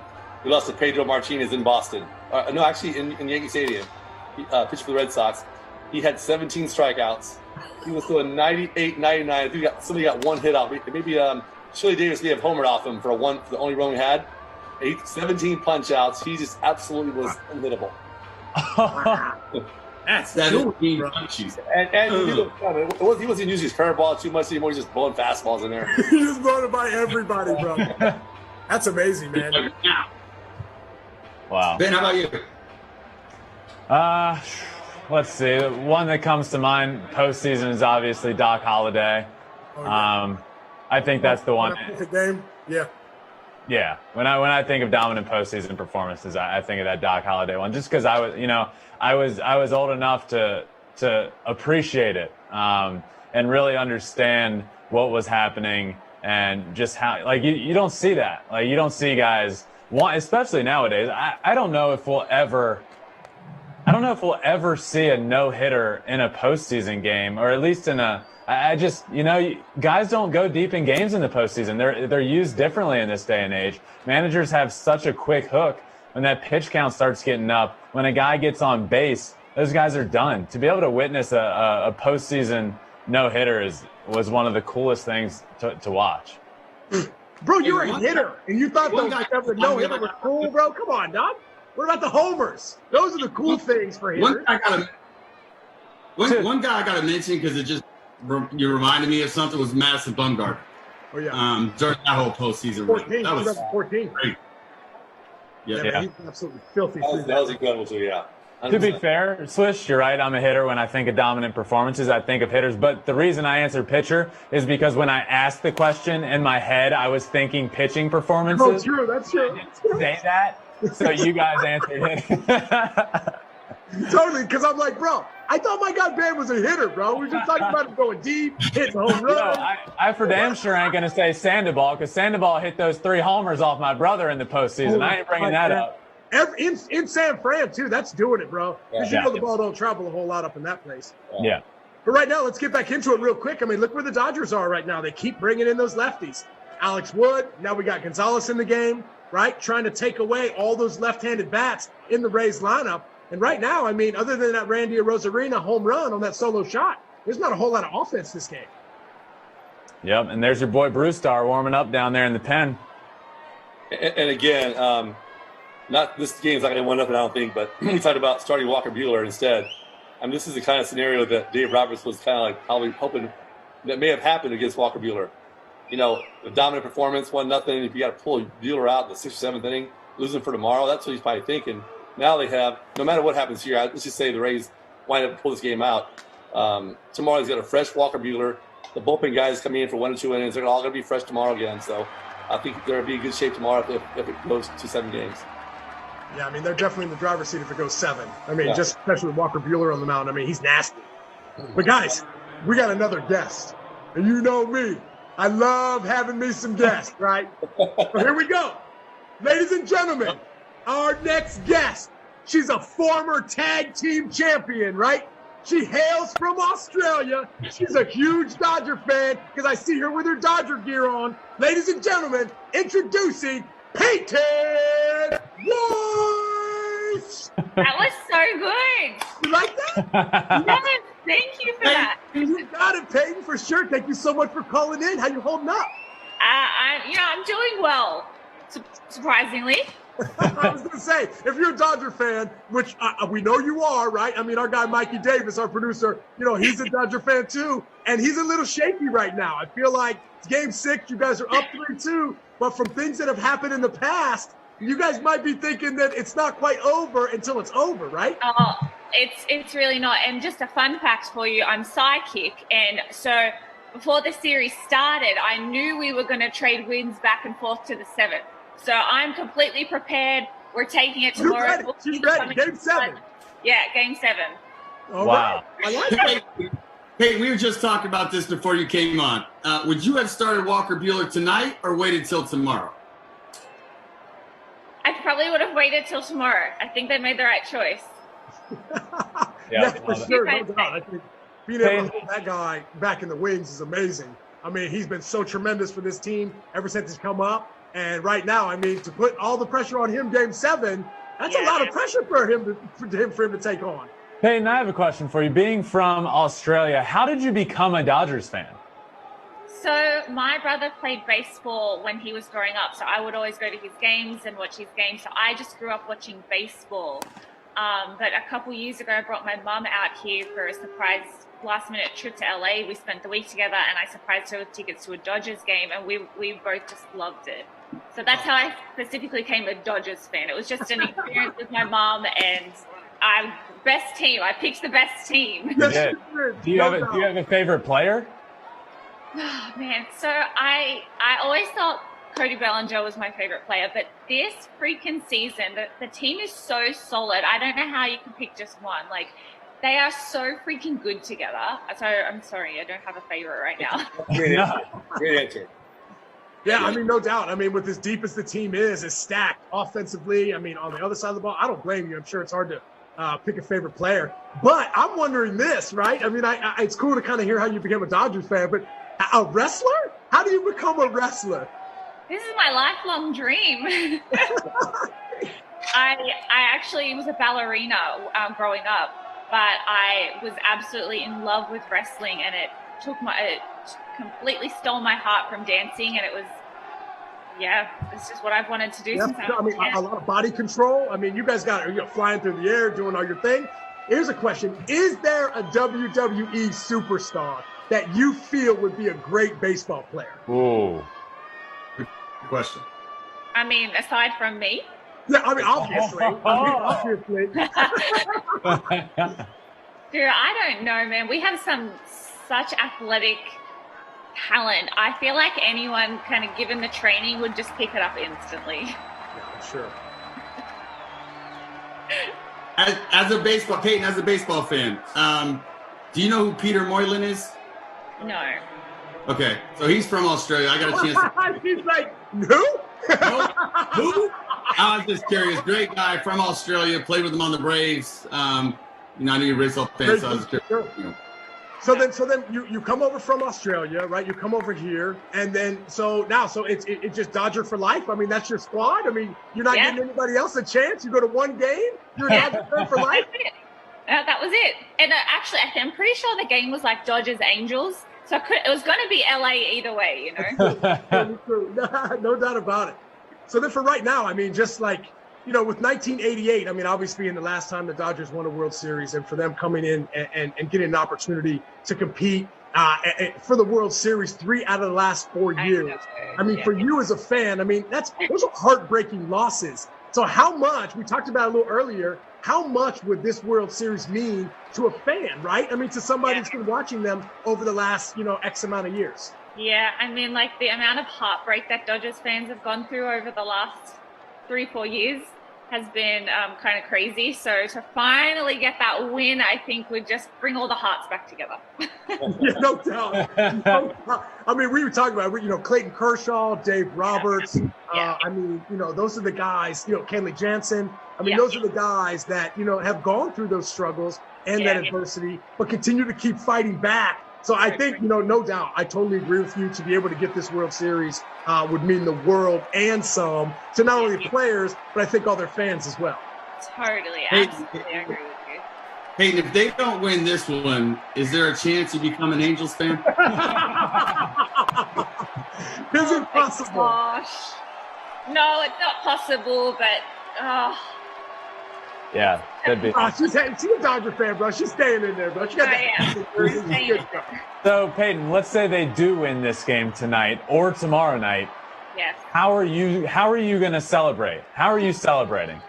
to Pedro Martinez in Boston. No, actually, in Yankee Stadium, he pitched for the Red Sox. He had 17 strikeouts. He was throwing 98, 99. I think somebody got one hit off. Maybe Shirley Davis may have homered off him for the only run we had. 17 punch outs. He just absolutely was unhittable. That's And he wasn't using his curveball too much anymore. He's just blowing fastballs in there. He was blown by everybody, bro. That's amazing, man. Wow. Ben, how about you? Let's see. The one that comes to mind postseason is obviously Doc Holliday. Oh, yeah. I think that's the one. The game, yeah. Yeah, when I think of dominant postseason performances, I think of that Doc Holliday one. Just because I was old enough to appreciate it and really understand what was happening and just how you don't see that. Like you don't see guys, especially nowadays. I don't know if we'll ever see a no-hitter in a postseason game, or at least in a. Guys don't go deep in games in the postseason. They're used differently in this day and age. Managers have such a quick hook when that pitch count starts getting up. When a guy gets on base, those guys are done. To be able to witness a postseason no-hitter was one of the coolest things to watch. Bro, you're a hitter, and you thought the no-hitter was cool, bro? Come on, dog. What about the homers? Those are the cool things for hitters. One guy I got to mention because you reminded me of something was Madison Bumgarner. Oh, yeah. During that whole postseason. 14, that was 14. great. Yeah. Man, he's absolutely filthy. That was incredible too, yeah. 100%. To be fair, Swish, you're right. I'm a hitter. When I think of dominant performances, I think of hitters. But the reason I answer pitcher is because when I asked the question in my head, I was thinking pitching performances. Oh, true. That's true. Say that. So you guys answered it. Totally, because I'm like, bro, I thought my guy Ben was a hitter, bro. We were just talking about him going deep, hitting home runs. I for damn sure ain't going to say Sandoval, because Sandoval hit those 3 homers off my brother in the postseason. I ain't bringing that up. In San Fran, too, that's doing it, bro. Because you know the ball don't travel a whole lot up in that place. Yeah. But right now, let's get back into it real quick. I mean, look where the Dodgers are right now. They keep bringing in those lefties. Alex Wood, now we got Gonzalez in the game, right? Trying to take away all those left-handed bats in the Rays lineup. And right now, I mean, other than that Randy Arozarena home run on that solo shot, there's not a whole lot of offense this game. Yep, and there's your boy Bruce Star warming up down there in the pen. And again, this game's not going to 1-0, I don't think, but we talked about starting Walker Buehler instead. I mean, this is the kind of scenario that Dave Roberts was kind of like probably hoping that may have happened against Walker Buehler. You know, the dominant performance, 1-0. If you got to pull Buehler out in the 6th or 7th inning, losing for tomorrow, that's what he's probably thinking. Now they have, no matter what happens here, let's just say the Rays wind up pull this game out. Tomorrow he's got a fresh Walker Buehler. The bullpen guys coming in for 1 or 2 innings. They're all going to be fresh tomorrow again. So I think they're going to be in good shape tomorrow if it goes to 7 games. Yeah, I mean, they're definitely in the driver's seat if it goes 7. I mean, just especially with Walker Buehler on the mound. I mean, he's nasty. But, guys, we got another guest. And you know me. I love having me some guests, right? So here we go. Ladies and gentlemen, our next guest. She's a former tag team champion, right? She hails from Australia. She's a huge Dodger fan because I see her with her Dodger gear on. Ladies and gentlemen, introducing Peyton Weiss. That was so good. You like that? Yes, thank you for that. You got it, Peyton, for sure. Thank you so much for calling in. How you holding up? I'm doing well, surprisingly. I was going to say, if you're a Dodger fan, which we know you are, right? I mean, our guy Mikey Davis, our producer, he's a Dodger fan too, and he's a little shaky right now. I feel like it's Game 6, you guys are up 3-2, but from things that have happened in the past, you guys might be thinking that it's not quite over until it's over, right? Oh, it's really not. And just a fun fact for you, I'm psychic, and so before the series started, I knew we were going to trade wins back and forth to the 7th. So I'm completely prepared. We're taking it tomorrow. She's ready. Game 7. Yeah, Game 7. All wow. Right. I like it. Hey, we were just talking about this before you came on. Would you have started Walker Buehler tonight or waited till tomorrow? I probably would have waited till tomorrow. I think they made the right choice. Yeah, for sure. No doubt. I think being able to hold that guy back in the wings is amazing. I mean, he's been so tremendous for this team ever since he's come up. And right now, I mean, to put all the pressure on him Game 7, That's a lot of pressure for him to take on. Peyton, I have a question for you. Being from Australia, how did you become a Dodgers fan? So my brother played baseball when he was growing up, so I would always go to his games and watch his games. So I just grew up watching baseball. But a couple years ago, I brought my mum out here for a surprise last-minute trip to LA. We spent the week together, and I surprised her with tickets to a Dodgers game, and we both just loved it. So that's how I specifically became a Dodgers fan. It was just an experience with my mom, and best team. I picked the best team. Do you have a favorite player? Oh, man, so I always thought Cody Bellinger was my favorite player, but this freaking season, the team is so solid. I don't know how you can pick just one. Like, they are so freaking good together. So I'm sorry, I don't have a favorite right now. Great answer. Yeah, I mean, no doubt. I mean, with as deep as the team is stacked offensively. I mean, on the other side of the ball, I don't blame you. I'm sure it's hard to pick a favorite player. But I'm wondering this, right? I mean, it's cool to kind of hear how you became a Dodgers fan, but a wrestler? How do you become a wrestler? This is my lifelong dream. I actually was a ballerina growing up, but I was absolutely in love with wrestling, and it completely stole my heart from dancing, and it's just what I've wanted to do since I was 10. A lot of body control. I mean, you guys got flying through the air, doing all your thing. Here's a question. Is there a WWE superstar that you feel would be a great baseball player? Ooh. Good question. I mean, aside from me? Yeah, I mean, obviously. Obviously. Dude, I don't know, man. We have such athletic talent. I feel like anyone kind of given the training would just pick it up instantly. Yeah, sure. As a baseball fan, do you know who Peter Moylan is? No. Okay, so he's from Australia. I got a chance. He's like, who? Who? I was just curious. Great guy from Australia. Played with him on the Braves. I know you're a baseball fan, so I was curious. So then you come over from Australia, right? You come over here, and then so it's just Dodger for life. I mean, that's your squad. I mean, you're not giving anybody else a chance. You go to one game, you're a Dodger fan for life. That was it. And actually, I'm pretty sure the game was like Dodgers Angels, so it was going to be LA either way, No doubt about it. So then for right now, I mean, just like, with 1988, I mean, obviously in the last time the Dodgers won a World Series, and for them coming in and getting an opportunity to compete for the World Series 3 out of the last 4 years. I mean, for you as a fan, I mean, those are heartbreaking losses. So how much, we talked about it a little earlier, how much would this World Series mean to a fan, right? I mean, to somebody who's been watching them over the last, X amount of years. Yeah, I mean, like the amount of heartbreak that Dodgers fans have gone through over the last 3-4 years has been kind of crazy. So to finally get that win, I think would just bring all the hearts back together. Yeah, no doubt. I mean, we were talking about, Clayton Kershaw, Dave Roberts. I mean, those are the guys, Kenley Jansen. I mean, those are the guys that, have gone through those struggles and that adversity, but continue to keep fighting back. So I think, no doubt, I totally agree with you. To be able to get this World Series would mean the world and some to not only the players, but I think all their fans as well. Totally. Absolutely agree with you. Peyton, if they don't win this one, is there a chance you become an Angels fan? Is it possible? Gosh. No, it's not possible, but yeah, could be. She's a Dodger fan, bro. She's staying in there, bro. She got that. So, Peyton, let's say they do win this game tonight or tomorrow night. Yes. How are you going to celebrate? How are you celebrating?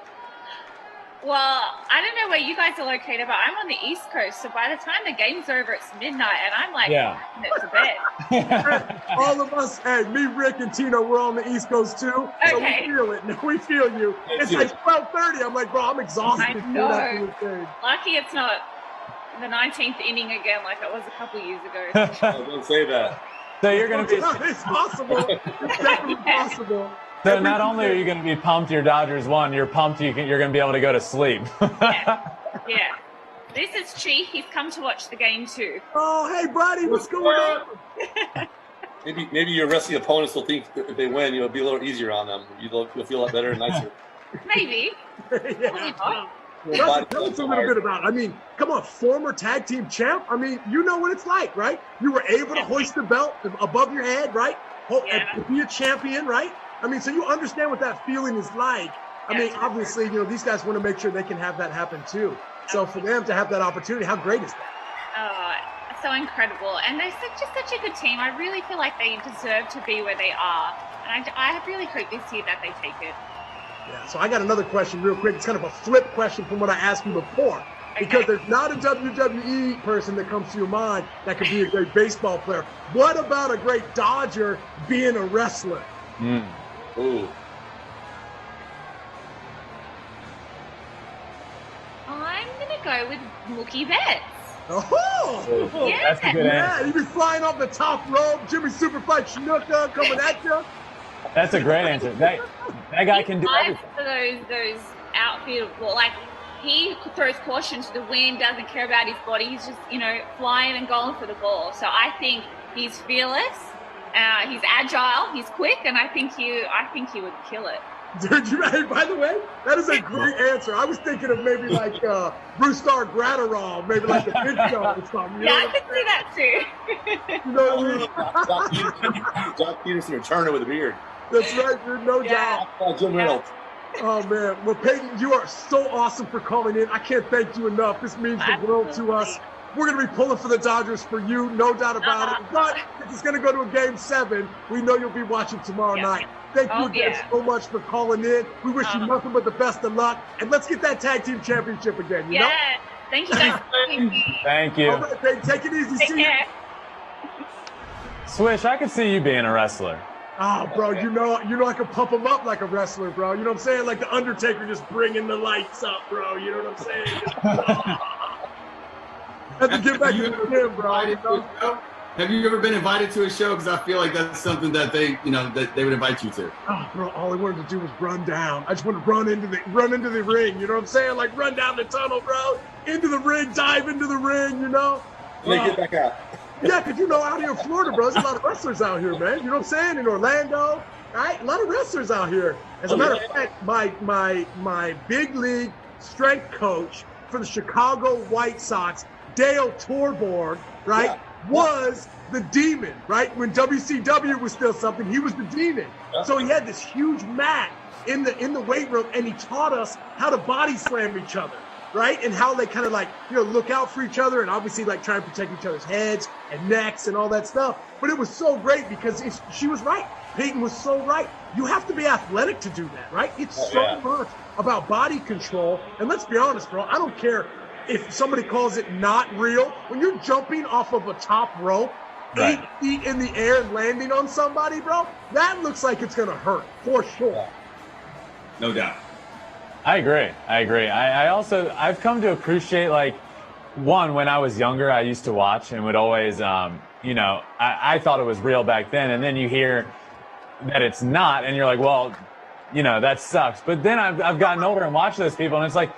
Well, I don't know where you guys are located, but I'm on the East Coast. So by the time the game's over, it's midnight, and I'm like, to bed. All of us, me, Rick, and Tino, we're on the East Coast too. Okay. So we feel it. No, we feel you. It's like 12:30. I'm like, bro, I'm exhausted. I know. Lucky it's not the 19th inning again, like it was a couple years ago. Don't say that. So you're going to be. It's possible. It's definitely possible. So not only are you going to be pumped your Dodgers won, you're pumped you're going to be able to go to sleep. Yeah. This is Chief. He's come to watch the game too. Oh, hey, buddy. What's going on? Maybe your wrestling opponents will think that if they win, you'll be a little easier on them. You'll feel a lot better and nicer. Maybe. Yeah. Maybe Tell not. us a little bit about it. I mean, come on, former tag team champ. I mean, you know what it's like, right? You were able to hoist the belt above your head, right? And be a champion, right? I mean, so you understand what that feeling is like. I mean, obviously, these guys want to make sure they can have that happen too. So for them to have that opportunity, how great is that? Oh, so incredible. And they're just such a good team. I really feel like they deserve to be where they are. And I really hope this year that they take it. Yeah, so I got another question real quick. It's kind of a flip question from what I asked you before. Because there's not a WWE person that comes to your mind that could be a great baseball player. What about a great Dodger being a wrestler? Ooh. I'm going to go with Mookie Betts. Oh! Yeah. That's a good answer. You'd be flying off the top rope, Jimmy Superfight Snuka coming at you. That's a great answer. That guy can do everything. For those outfield, he throws caution to the wind, doesn't care about his body. He's just, flying and going for the ball. So I think he's fearless. He's agile. He's quick, and I think he would kill it. Dude, hey, by the way, that is a great answer. I was thinking of maybe like Bruce Star Gratterall, maybe like a big show or something. I could see that too. You know what I mean? Jock Peterson or Turner with a beard. That's right, dude, no doubt. Jim Reynolds. Oh, man. Well, Peyton, you are so awesome for calling in. I can't thank you enough. This means the world to us. We're going to be pulling for the Dodgers for you, no doubt about it. But if it's going to go to a Game 7, we know you'll be watching tomorrow night. Thank you again so much for calling in. We wish you nothing but the best of luck. And let's get that tag team championship again, you know? Thank you guys for having me. Thank you. All right, Peyton, take it easy. Take care. Swish, I could see you being a wrestler. Oh, bro, you know I can pump him up like a wrestler, bro. You know what I'm saying? Like the Undertaker just bringing the lights up, bro. You know what I'm saying? Have to get back to the gym, bro. Have you ever been invited to a show? Because I feel like that's something that they would invite you to. Oh, bro, all I wanted to do was run down. I just want to run into the ring. You know what I'm saying? Like run down the tunnel, bro. Into the ring, dive into the ring. You know? And then get back out. Yeah, because out here in Florida, bro, there's a lot of wrestlers out here, man. You know what I'm saying? In Orlando, right? A lot of wrestlers out here. As a matter of fact, my big league strength coach for the Chicago White Sox, Dale Torborg, right, was the Demon, right? When WCW was still something, he was the Demon. Yeah. So he had this huge mat in the weight room, and he taught us how to body slam each other. Right? And how they kind of look out for each other and obviously try and protect each other's heads and necks and all that stuff. But it was so great because she was right. Peyton was so right. You have to be athletic to do that, right? It's much about body control. And let's be honest, bro, I don't care if somebody calls it not real. When you're jumping off of a top rope, 8 feet in the air and landing on somebody, bro, that looks like it's going to hurt for sure. No doubt. I agree. I've come to appreciate, when I was younger, I used to watch and would always, I thought it was real back then. And then you hear that it's not, and you're like, well, that sucks. But then I've gotten older and watched those people, and it's like,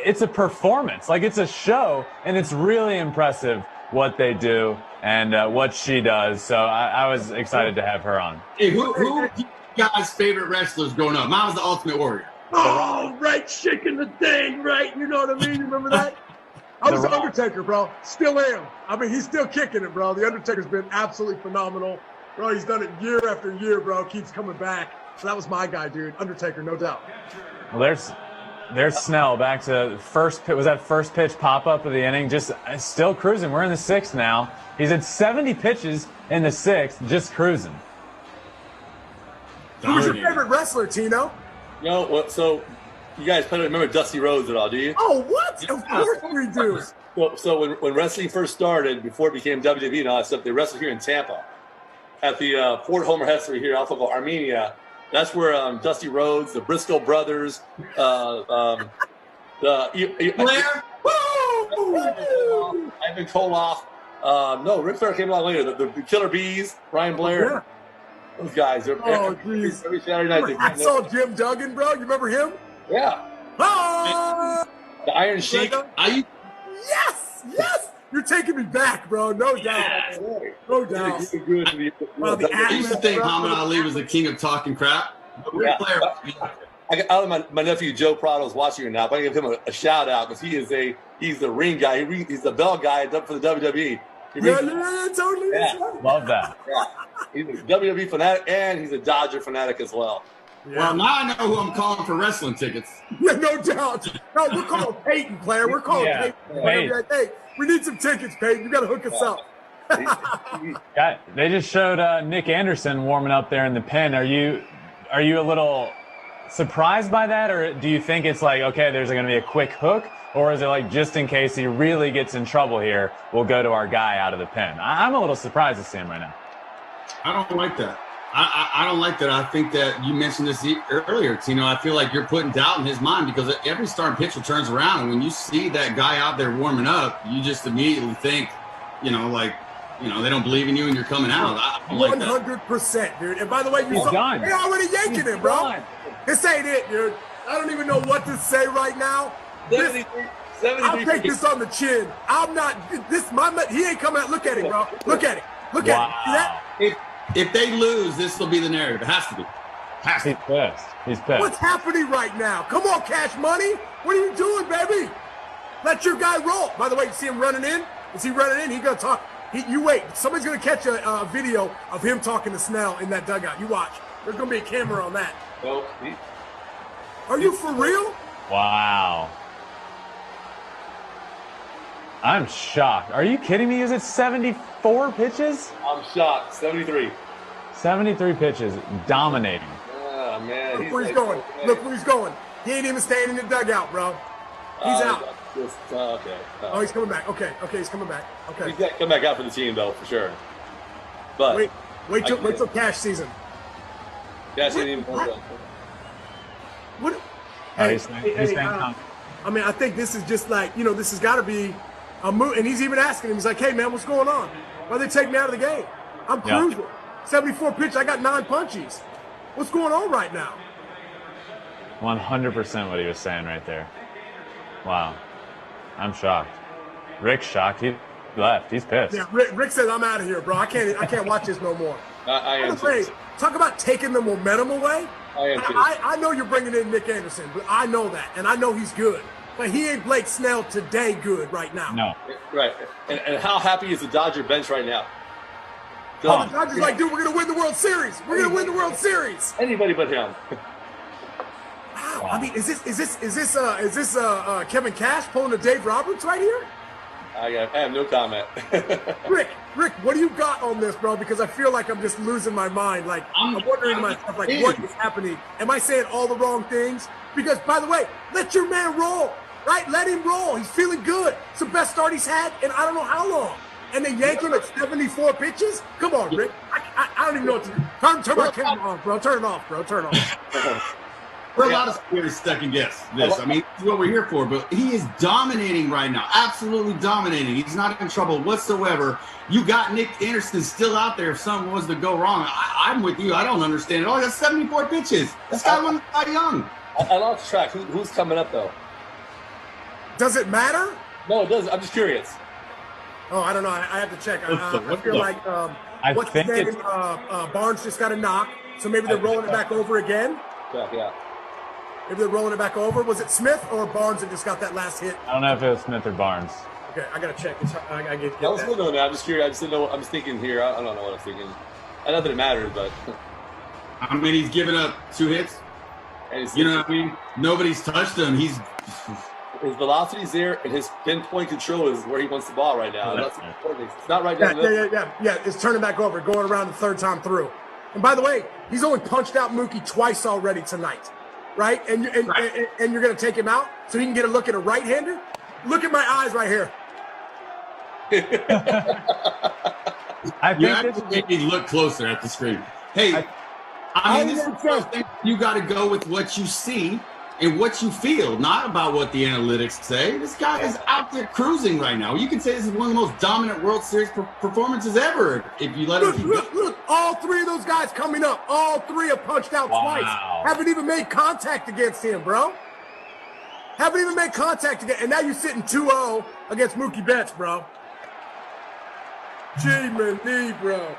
it's a performance. It's a show, and it's really impressive what they do and what she does. So I was excited to have her on. Hey, who are you guys' favorite wrestlers growing up? Mine was the Ultimate Warrior. Oh, right, shaking the thing, right? You know what I mean? You remember that? I was the Undertaker, bro. Still am. I mean, he's still kicking it, bro. The Undertaker's been absolutely phenomenal. Bro, he's done it year after year, bro. Keeps coming back. So that was my guy, dude. Undertaker, no doubt. Well, there's Snell back to was that first pitch pop-up of the inning? Just still cruising. We're in the 6th now. He's at 70 pitches in the 6th, just cruising. Who's your favorite wrestler, Tino? So you guys probably remember Dusty Rhodes at all, do you? Oh, what? Of course we do. So when wrestling first started, before it became WWE and all that stuff, they wrestled here in Tampa at the Fort Homer Hester here off of Armenia. That's where Dusty Rhodes, the Briscoe brothers, Blair, Ivan Koloff. No, Ric Flair came along later. The Killer Bees, Ryan Blair. Yeah. Those guys. Every Saturday night. I saw Jim Duggan, bro. You remember him? Yeah. The Iron Sheik. Yes. You're taking me back, bro. No doubt. No doubt. I used to think Muhammad Ali was the king of talking crap. Yeah. my nephew Joe Prado's watching you now. But I give him a shout out because he's the ring guy. He's the bell guy for the WWE. Totally. Yeah. Love that. Yeah. He's a WWE fanatic and he's a Dodger fanatic as well. Yeah. Well, now I know who I'm calling for wrestling tickets. Yeah, no doubt. No, we're calling Peyton, player. We're calling Peyton. Hey, we need some tickets, Peyton. You got to hook us up. They just showed Nick Anderson warming up there in the pen. Are you a little surprised by that, or do you think it's like, okay, there's going to be a quick hook, or is it like, just in case he really gets in trouble here, we'll go to our guy out of the pen? I'm a little surprised to see him right now. I don't like that. I don't like that. I think that you mentioned this earlier, Tino. I feel like you're putting doubt in his mind because every starting pitcher turns around, and when you see that guy out there warming up, you just immediately think, they don't believe in you and you're coming out. I don't like that. 100%, dude. And by the way, He's done. they're already yanking him, bro. Done. This ain't it, dude. I don't even know what to say right now. 73 I'll take this on the chin. I'm not. He ain't coming out. Look at it, bro. Look at it. Look at it. See that? If they lose, this will be the narrative. It has to be. He's pissed. He's pissed. What's happening right now? Come on, Cash Money. What are you doing, baby? Let your guy roll. By the way, you see him running in? Is he running in? He gonna talk. You wait. Somebody's gonna catch a video of him talking to Snell in that dugout. You watch. There's gonna be a camera on that. Well, Are you for real? Wow. I'm shocked. Are you kidding me? Is it 74 pitches? I'm shocked. 73. 73 pitches, dominating. Oh, man. Look where he's going. Look where he's going. He ain't even staying in the dugout, bro. He's out. Okay. Oh, he's coming back. Okay, he's coming back. Okay. He's got to come back out for the team, though, for sure. But Wait till Cash season. Cash ain't even done. What? He's staying calm. I mean, I think this is just like, this has got to be a move. And he's even asking him. He's like, hey, man, what's going on? Why they take me out of the game? I'm cruising. 74 pitch. I got 9 punchies. What's going on right now? 100% what he was saying right there. Wow. I'm shocked. Rick's shocked. He left. He's pissed. Yeah, Rick says, I'm out of here, bro. I can't watch this no more. I am too. Talk about taking the momentum away. I am too. I know you're bringing in Nick Anderson, but I know that, and I know he's good. But he ain't Blake Snell today good right now. No. Right. And how happy is the Dodger bench right now? The Dodgers like, dude, we're going to win the World Series. We're going to win the World Series. Anybody but him. Wow. I mean, is this Kevin Cash pulling a Dave Roberts right here? I have no comment. Rick, what do you got on this, bro? Because I feel like I'm just losing my mind. Like, I'm wondering to myself, like, what is happening? Am I saying all the wrong things? Because, by the way, let your man roll, right? Let him roll. He's feeling good. It's the best start he's had in I don't know how long. And they yank him at 74 pitches? Come on, Rick. I don't even know what to do. Turn my camera off, bro. Turn it off, bro. Turn it off. We're a lot of spirits second guess this. I mean, this is what we're here for. But he is dominating right now. Absolutely dominating. He's not in trouble whatsoever. You got Nick Anderson still out there if something was to go wrong. I'm with you. I don't understand it. Oh, that's 74 pitches. This guy won Cy Young. I lost track. Who's coming up, though? Does it matter? No, it doesn't. I'm just curious. Oh, I don't know. I have to check. I feel like what's his think name? Barnes just got a knock, so maybe they're rolling it back over again. Yeah. Maybe they're rolling it back over. Was it Smith or Barnes that just got that last hit? I don't know if it was Smith or Barnes. Okay, I gotta check. I get I was that. looking at that. I'm just curious. I just didn't know. I'm just thinking here. I don't know what I'm thinking. I know that it matters, but I mean, he's given up 2 hits. You know what I mean? Nobody's touched him. His velocity's there, and his pinpoint control is where he wants the ball right now. That's important. It's not right now. Yeah. It's turning back over, going around the third time through. And by the way, he's only punched out Mookie twice already tonight, right? And you're going to take him out so he can get a look at a right-hander? Look at my eyes right here. I You think actually made me look closer at the screen. Hey, I mean, this is the first thing. You got to go with what you see and what you feel, not about what the analytics say. This guy is out there cruising right now. You can say this is one of the most dominant World Series performances ever if you let him keep going. Look, all 3 of those guys coming up. All 3 have punched out twice. Haven't even made contact against him, bro. Haven't even made contact again. And now you're sitting 2-0 against Mookie Betts, bro. Gee, bro.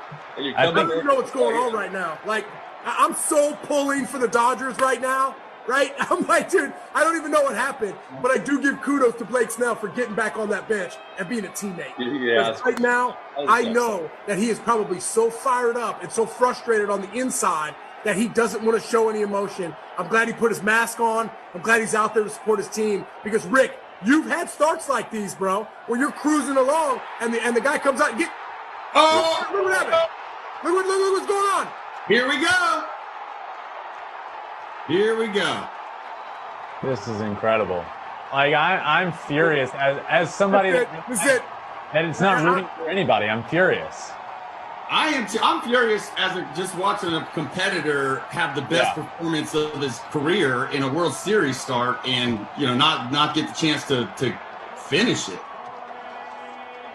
I don't even know what's going on right now. Like, I'm so pulling for the Dodgers right now. right? I'm like, dude, I don't even know what happened, but I do give kudos to Blake Snell for getting back on that bench and being a teammate. Yeah. Right now, I know that he is probably so fired up and so frustrated on the inside that he doesn't want to show any emotion. I'm glad he put his mask on. I'm glad he's out there to support his team because, Rick, you've had starts like these, bro, where you're cruising along and the guy comes out and look what happened. Look what's going on. Here we go. Here we go. This is incredible. Like I'm furious as somebody that it's not rooting for anybody. I'm furious. I'm furious just watching a competitor have the best performance of his career in a World Series start and not get the chance to finish it.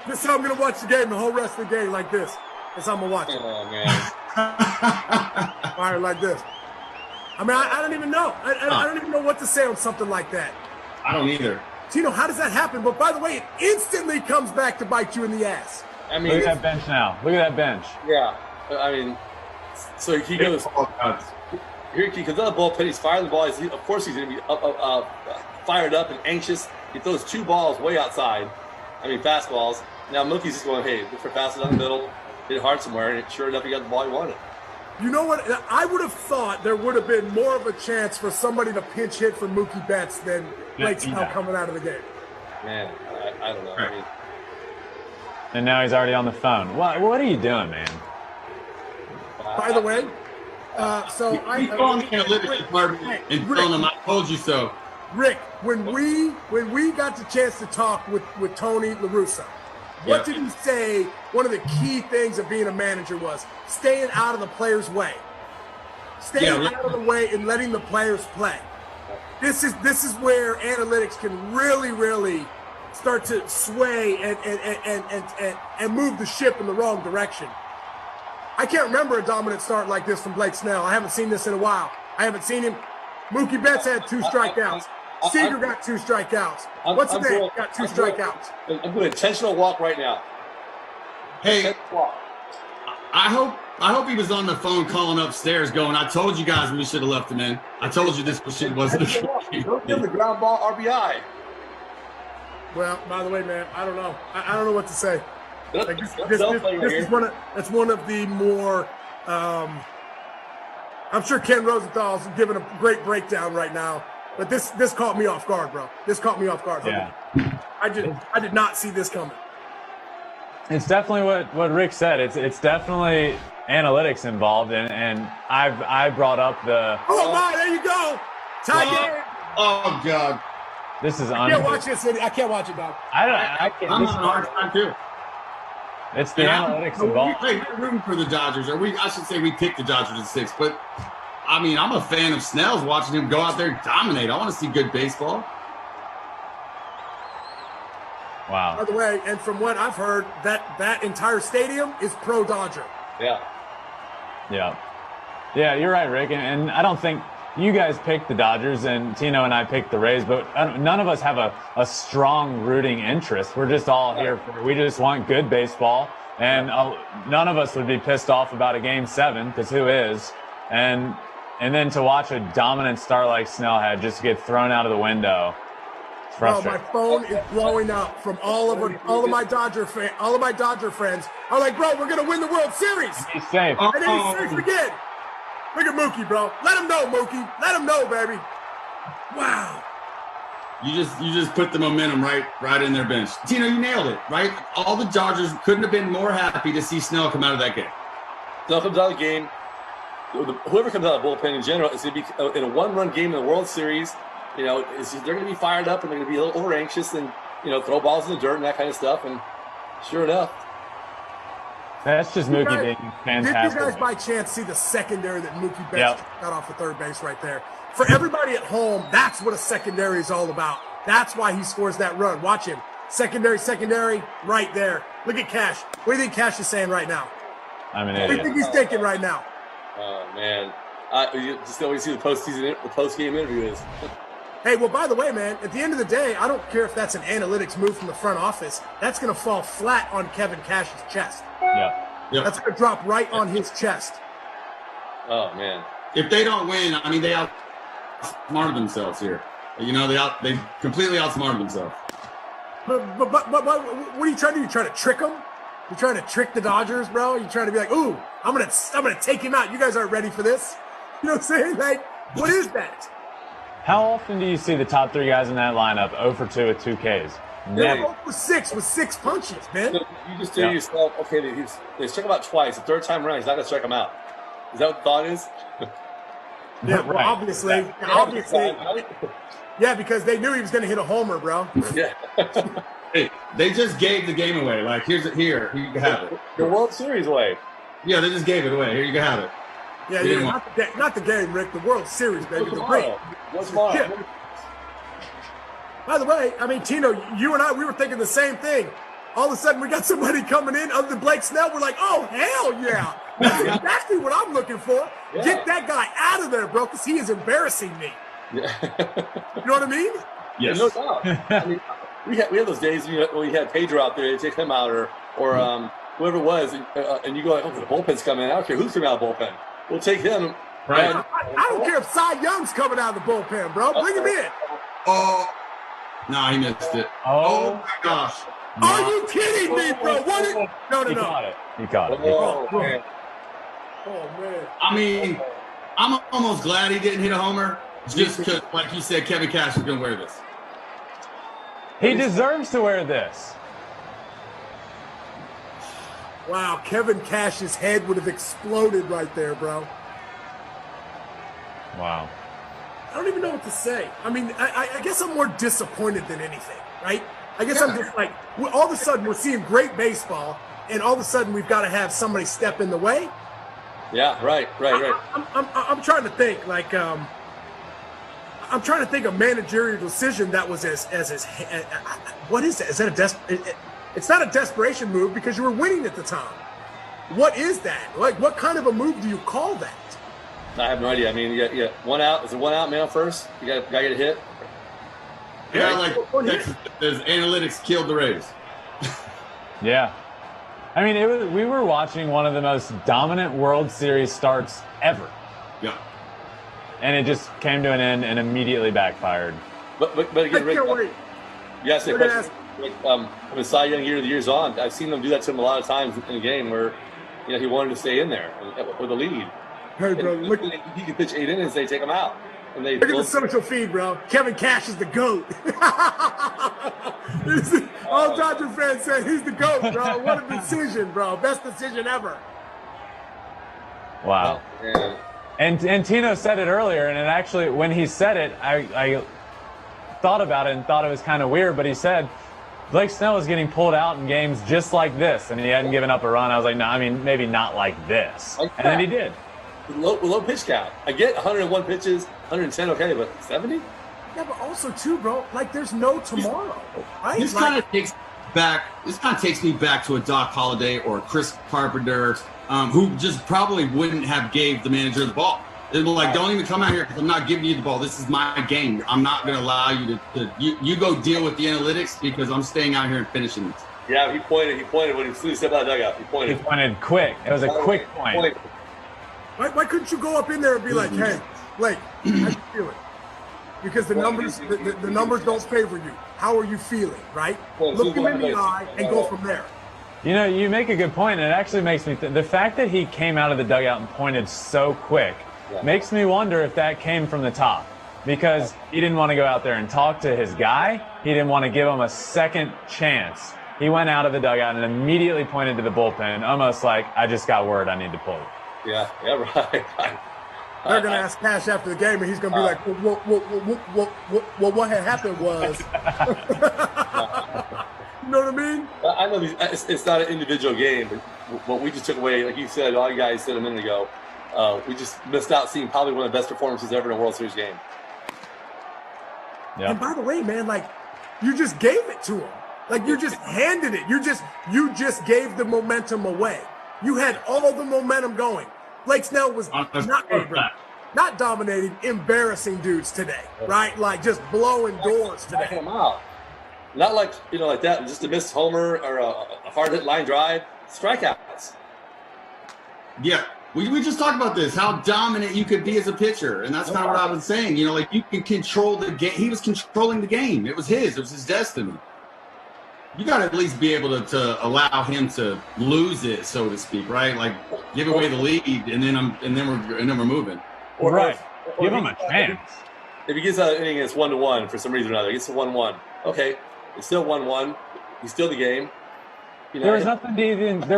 This is how I'm gonna watch the game, the whole rest of the game like this. That's how I'm gonna watch it. Oh man. Fire like this. I mean, I don't even know. I don't even know what to say on something like that. I don't either. Tino, how does that happen? But by the way, it instantly comes back to bite you in the ass. I mean, look at that bench now. Look at that bench. Yeah. I mean, so he goes. Here he comes out of the bullpen. He's firing the ball. Of course, he's going to be fired up and anxious. He throws 2 balls way outside. I mean, fastballs. Now Mookie's just going, hey, look for fastballs down the middle. Hit it hard somewhere, and sure enough, he got the ball he wanted. You know what? I would have thought there would have been more of a chance for somebody to pinch hit for Mookie Betts than Blake Snell coming out of the game. Man, I don't know. I mean, and now he's already on the phone. What are you doing, man? By the way, so he's calling the analytics department and telling them I told you so. Rick, when we got the chance to talk with Tony La Russa, what did he say? One of the key things of being a manager was staying out of the players' way. Staying out of the way and letting the players play. This is where analytics can really start to sway and move the ship in the wrong direction. I can't remember a dominant start like this from Blake Snell. I haven't seen this in a while. I haven't seen him. Mookie Betts had 2 strikeouts. Seager got 2 strikeouts. What's his name? Got 2 strikeouts. I'm doing intentional walk right now. Hey, I hope he was on the phone calling upstairs going, I told you guys we should have left him in. I told you this shit wasn't Don't give him the ground ball RBI. Well, by the way, man, I don't know. I don't know what to say. Like that's one of the more I'm sure Ken Rosenthal's giving a great breakdown right now. But this caught me off guard, bro. This caught me off guard. Yeah. I did not see this coming. It's definitely what Rick said. It's definitely analytics involved, and I brought up the. Oh my! There you go. Tie game. Oh God. This is. I can't watch this. I can't watch it, dog. I can't. I'm on a hard time too. It's the analytics involved. We're rooting for the Dodgers, I should say we picked the Dodgers at 6. But I mean, I'm a fan of Snell's. Watching him go out there and dominate. I want to see good baseball. Wow. By the way, and from what I've heard, that entire stadium is pro Dodger. Yeah, you're right, Rick. And I don't think you guys picked the Dodgers and Tino and I picked the Rays, but none of us have a strong rooting interest. We're just all here we just want good baseball. And none of us would be pissed off about a Game 7, because who is? And then to watch a dominant start like Snell had just get thrown out of the window. It's frustrating. My phone is blowing up from all of my Dodger friends. I'm like, bro, we're gonna win the World Series. He's safe. And then he's safe again. Look at Mookie, bro. Let him know, Mookie. Let him know, baby. Wow. You just put the momentum right in their bench. Tino, you nailed it, right? All the Dodgers couldn't have been more happy to see Snell come out of that game. Snell comes out of the game. Whoever comes out of the bullpen in general is going to be in a 1-run game in the World Series. They're going to be fired up and they're going to be a little over anxious and throw balls in the dirt and that kind of stuff. And sure enough, that's just Mookie being fantastic. Did you guys by chance see the secondary that Mookie Betts got off of third base right there? For everybody at home, that's what a secondary is all about. That's why he scores that run. Watch him. Secondary, right there. Look at Cash. What do you think Cash is saying right now? I'm an idiot. What do you think he's thinking right now? Oh, man. You just always see the post-game interview is. Hey, well, by the way, man, at the end of the day, I don't care if that's an analytics move from the front office. That's going to fall flat on Kevin Cash's chest. Yeah. That's going to drop right on his chest. Oh, man. If they don't win, I mean, they outsmarted themselves here. You know, they completely outsmarted themselves. But what are you trying to do? You trying to trick them? You trying to trick the Dodgers, bro? You trying to be like, ooh, I'm gonna take him out. You guys aren't ready for this. You know what I'm saying? Like, what is that? How often do you see the top 3 guys in that lineup 0 for 2 with 2 Ks? They're 0 for 6 with 6 punches, man. So you just say to yourself, okay, they struck him out twice. The third time around, he's not going to strike him out. Is that what the thought is? Yeah, well, Right. obviously. Yeah, because they knew he was going to hit a homer, bro. Yeah. Hey, they just gave the game away. Like, here, you can have it. The World Series way. Yeah, they just gave it away. Here, you can have it. Yeah, not the game, Rick. The World Series, baby. The great. What's tomorrow? Yeah. By the way, I mean, Tino, you and I, we were thinking the same thing. All of a sudden, we got somebody coming in other than Blake Snell. We're like, oh, hell yeah. That's exactly what I'm looking for. Yeah. Get that guy out of there, bro, because he is embarrassing me. Yeah. You know what I mean? Yes. No doubt. I mean, we had those days when we had Pedro out there, take him out, or whoever it was, and you go like, oh, the bullpen's coming. I don't care who's coming out of the bullpen. We'll take him. Right. I don't care if Cy Young's coming out of the bullpen, bro. Bring him in. Oh, no, he missed it. Oh, my gosh. Are you kidding me, bro? What is? No. He caught it. He caught it. Oh, man. Oh, man. I mean, I'm almost glad he didn't hit a homer, just because, like he said, Kevin Cash is going to wear this. He deserves to wear this. Wow, Kevin Cash's head would have exploded right there, bro. Wow. I don't even know what to say. I mean, I guess I'm more disappointed than anything, right? I guess I'm just like, all of a sudden we're seeing great baseball, and all of a sudden we've got to have somebody step in the way. Yeah, right. I'm trying to think, like, I'm trying to think of managerial decision that was as what is that? Is that it's not a desperation move because you were winning at the time. What is that? Like, what kind of a move do you call that? I have no idea. I mean, you got one out. Is it one out, man first? You got to get a hit. Yeah, like there's analytics killed the Rays. Yeah. I mean, we were watching one of the most dominant World Series starts ever. Yeah. And it just came to an end and immediately backfired. But again, Rick, wait. you asked that question. I mean, Cy Young years on, I've seen them do that to him a lot of times in a game where, he wanted to stay in there with a lead. Hey, bro, look. He could pitch 8 innings, they take him out. And they Look at the social feed, bro. Kevin Cash is the GOAT. All Dodger fans say he's the GOAT, bro. What a decision, bro. Best decision ever. Wow. Yeah. And Tino said it earlier, and it actually, when he said it, I thought about it and thought it was kind of weird, but he said Blake Snell was getting pulled out in games just like this, and he hadn't given up a run. I was like, no, I mean, maybe not like this. Like and then he did. Low pitch count. I get 101 pitches, 110, okay, but 70? Yeah, but also, too, bro, like, there's no tomorrow, right? This kind of takes me back to a Doc Holliday or a Chris Carpenter, who just probably wouldn't have gave the manager the ball. They're like, don't even come out here because I'm not giving you the ball. This is my game. I'm not going to allow you to you go deal with the analytics because I'm staying out here and finishing this. Yeah, he pointed when he stepped out of the dugout. He pointed Quick. It was a quick point. Why couldn't you go up in there and be like, hey, Blake, how you feeling? Because the numbers don't favor you. How are you feeling, right? Look him in the eye and go from there. You make a good point, and it actually makes me the fact that he came out of the dugout and pointed so quick makes me wonder if that came from the top, because he didn't want to go out there and talk to his guy. He didn't want to give him a second chance. He went out of the dugout and immediately pointed to the bullpen, almost like, I just got word, I need to pull it. Yeah, right. They're going to ask Cash after the game, and he's going to be like, well, what had happened was. You know what I mean? I know it's not an individual game, but what we just took away, like you said, all you guys said a minute ago, we just missed out seeing probably one of the best performances ever in a World Series game. Yeah. And by the way, man, like, you just gave it to him. Like, you just handed it. You just gave the momentum away. You had all the momentum going. Blake Snell was not dominating, embarrassing dudes today, right? Like, just blowing doors today. Him out. Not like, like that, just a missed homer or a hard hit line drive. Strikeouts. Yeah. We just talked about this, how dominant you could be as a pitcher. And that's kind of what I was saying. You know, like you can control the game. He was controlling the game. It was his destiny. You got to at least be able to allow him to lose it, so to speak, right? Like give away the lead and then we're moving. Right. Give him a chance. If he gets out of inning, it's 1-1 for some reason or another. He gets to 1-1. Okay, it's still 1-1. He's still the game. You know, There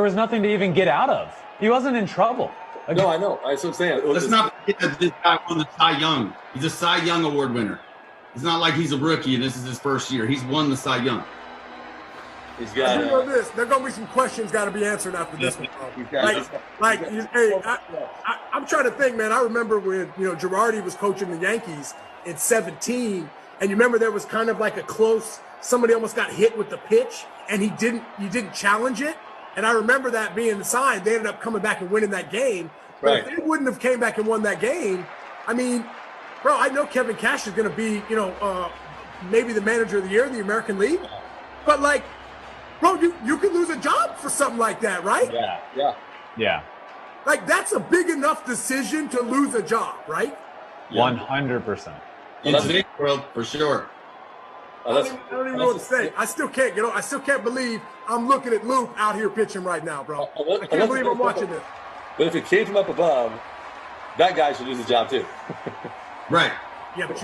was nothing to even get out of. He wasn't in trouble. No, I know. That's what I'm saying. Let's not forget that this guy won the Cy Young. He's a Cy Young Award winner. It's not like he's a rookie and this is his first year. He's won the Cy Young. He's got you know this. There's gonna be some questions got to be answered after this one. I'm trying to think, man. I remember when Girardi was coaching the Yankees in '17, and you remember there was kind of like a close. Somebody almost got hit with the pitch, and you didn't challenge it. And I remember that being the sign. They ended up coming back and winning that game. But right. if they wouldn't have came back and won that game, I mean, bro, I know Kevin Cash is going to be, maybe the manager of the year in the American League. But, like, bro, you could lose a job for something like that, right? Yeah. Like, that's a big enough decision to lose a job, right? 100%. In today's world, for sure. I don't even know what to say. I still can't believe I'm looking at Luke out here pitching right now, bro. I can't believe I'm watching this. But if it came from up above, that guy should lose his job too. Right. Yeah, but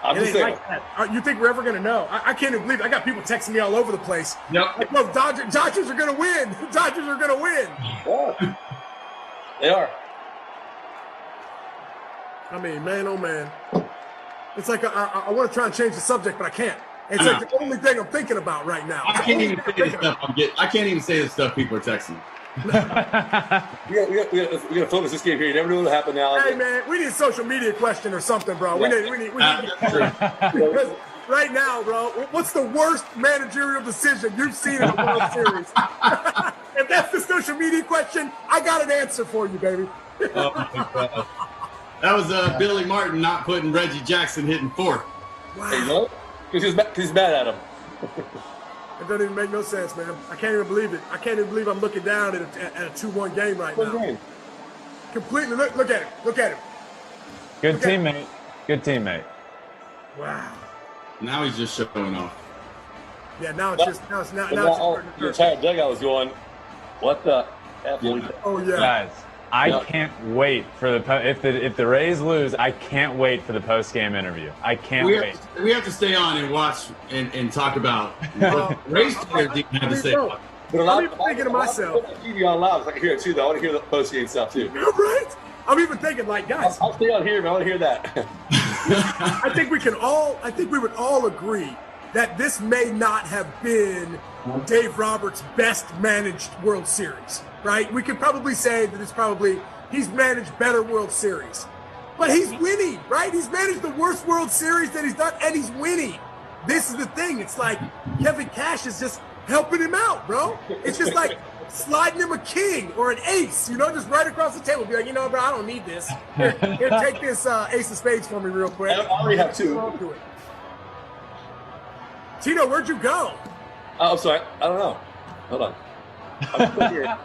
I'm it just ain't saying. like that. You think we're ever gonna know? I can't even believe it. I got people texting me all over the place. Yep. Like, bro, Dodgers are gonna win. Dodgers are gonna win. Yeah. They are. I mean, man, oh man. It's like I want to try and change the subject, but I can't. It's like the only thing I'm thinking about right now. I can't even say the stuff people are texting. we gotta focus this game here. You never know what'll happen now. Hey man, we need a social media question or something, bro. We need because right now, bro, what's the worst managerial decision you've seen in the World Series? If that's the social media question, I got an answer for you, baby. Oh my God. That was Billy Martin not putting Reggie Jackson hitting fourth. Wow. Hey, no? Because he's mad at him. It doesn't even make no sense, man. I can't even believe it. I can't even believe I'm looking down at a 2-1 game right now. Completely. Look at him. Look at him. Good teammate. Wow. Now he's just showing off. Yeah, now it's Your entire dugout was going, what the F? Oh yeah. Guys, I can't wait for if the Rays lose. I can't wait for the post game interview. I can't wait. We have to stay on and watch and talk about what Rays players didn't have to say. I'm even thinking to myself. TV on loud, so I can hear it too. Though I want to hear the post game stuff too. Right? I'm even thinking, like, guys. I'll stay on here, man. I want to hear that. I think we would all agree that this may not have been Dave Roberts' best managed World Series, right? We could probably say that he's managed better World Series. But he's winning, right? He's managed the worst World Series that he's done, and he's winning. This is the thing. It's like Kevin Cash is just helping him out, bro. It's just like sliding him a king or an ace, just right across the table. Be like, bro, I don't need this. Here, take this ace of spades for me real quick. I already have two. Tito, where'd you go? Oh, I'm sorry. I don't know. Hold on. I'm still here.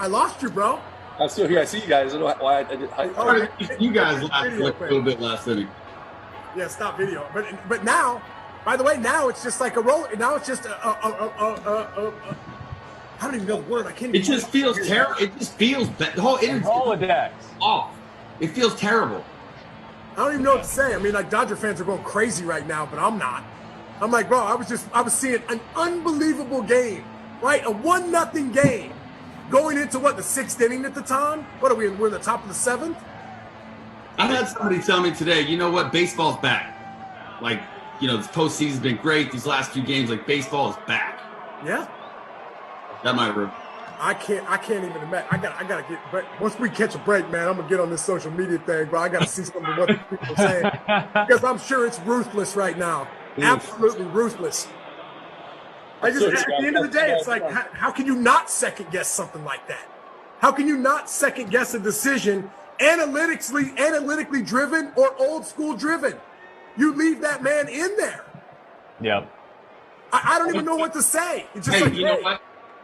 I lost you, bro. I'm still here. I see you guys. I don't know why I did. You guys laughed a little bit last inning. Yeah, stop video. But now, by the way, now it's just like a roll. Now it's just I don't even know the word. I can't. It just feels terrible. It just feels bad. The whole energy off. It feels terrible. I don't even know what to say. I mean, like Dodger fans are going crazy right now, but I'm not. I'm like, bro, I was seeing an unbelievable game, right? A 1-0 game going into the 6th inning at the time. What are we in? We're in the top of the 7th. I had somebody tell me today, you know what? Baseball's back. Like, this postseason's been great. These last few games, like baseball is back. Yeah. That might work. I can't even imagine. I gotta get. But once we catch a break, man, I'm gonna get on this social media thing, bro. I gotta see some of what the people are saying because I'm sure it's ruthless right now. Absolutely ruthless. At the end of the day, it's like, how can you not second guess something like that? How can you not second guess a decision analytically driven or old school driven? You leave that man in there. Yep. I don't even know what to say. It's just Hey, you know what?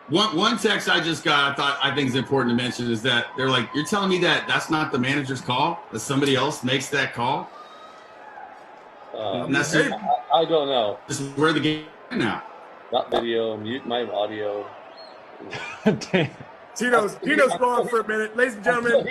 One text I just got, I think is important to mention is that they're like, you're telling me that that's not the manager's call, that somebody else makes that call? I don't know. This is where the game is now. Not video. Mute my audio. Tino's gone for a minute. Ladies and gentlemen,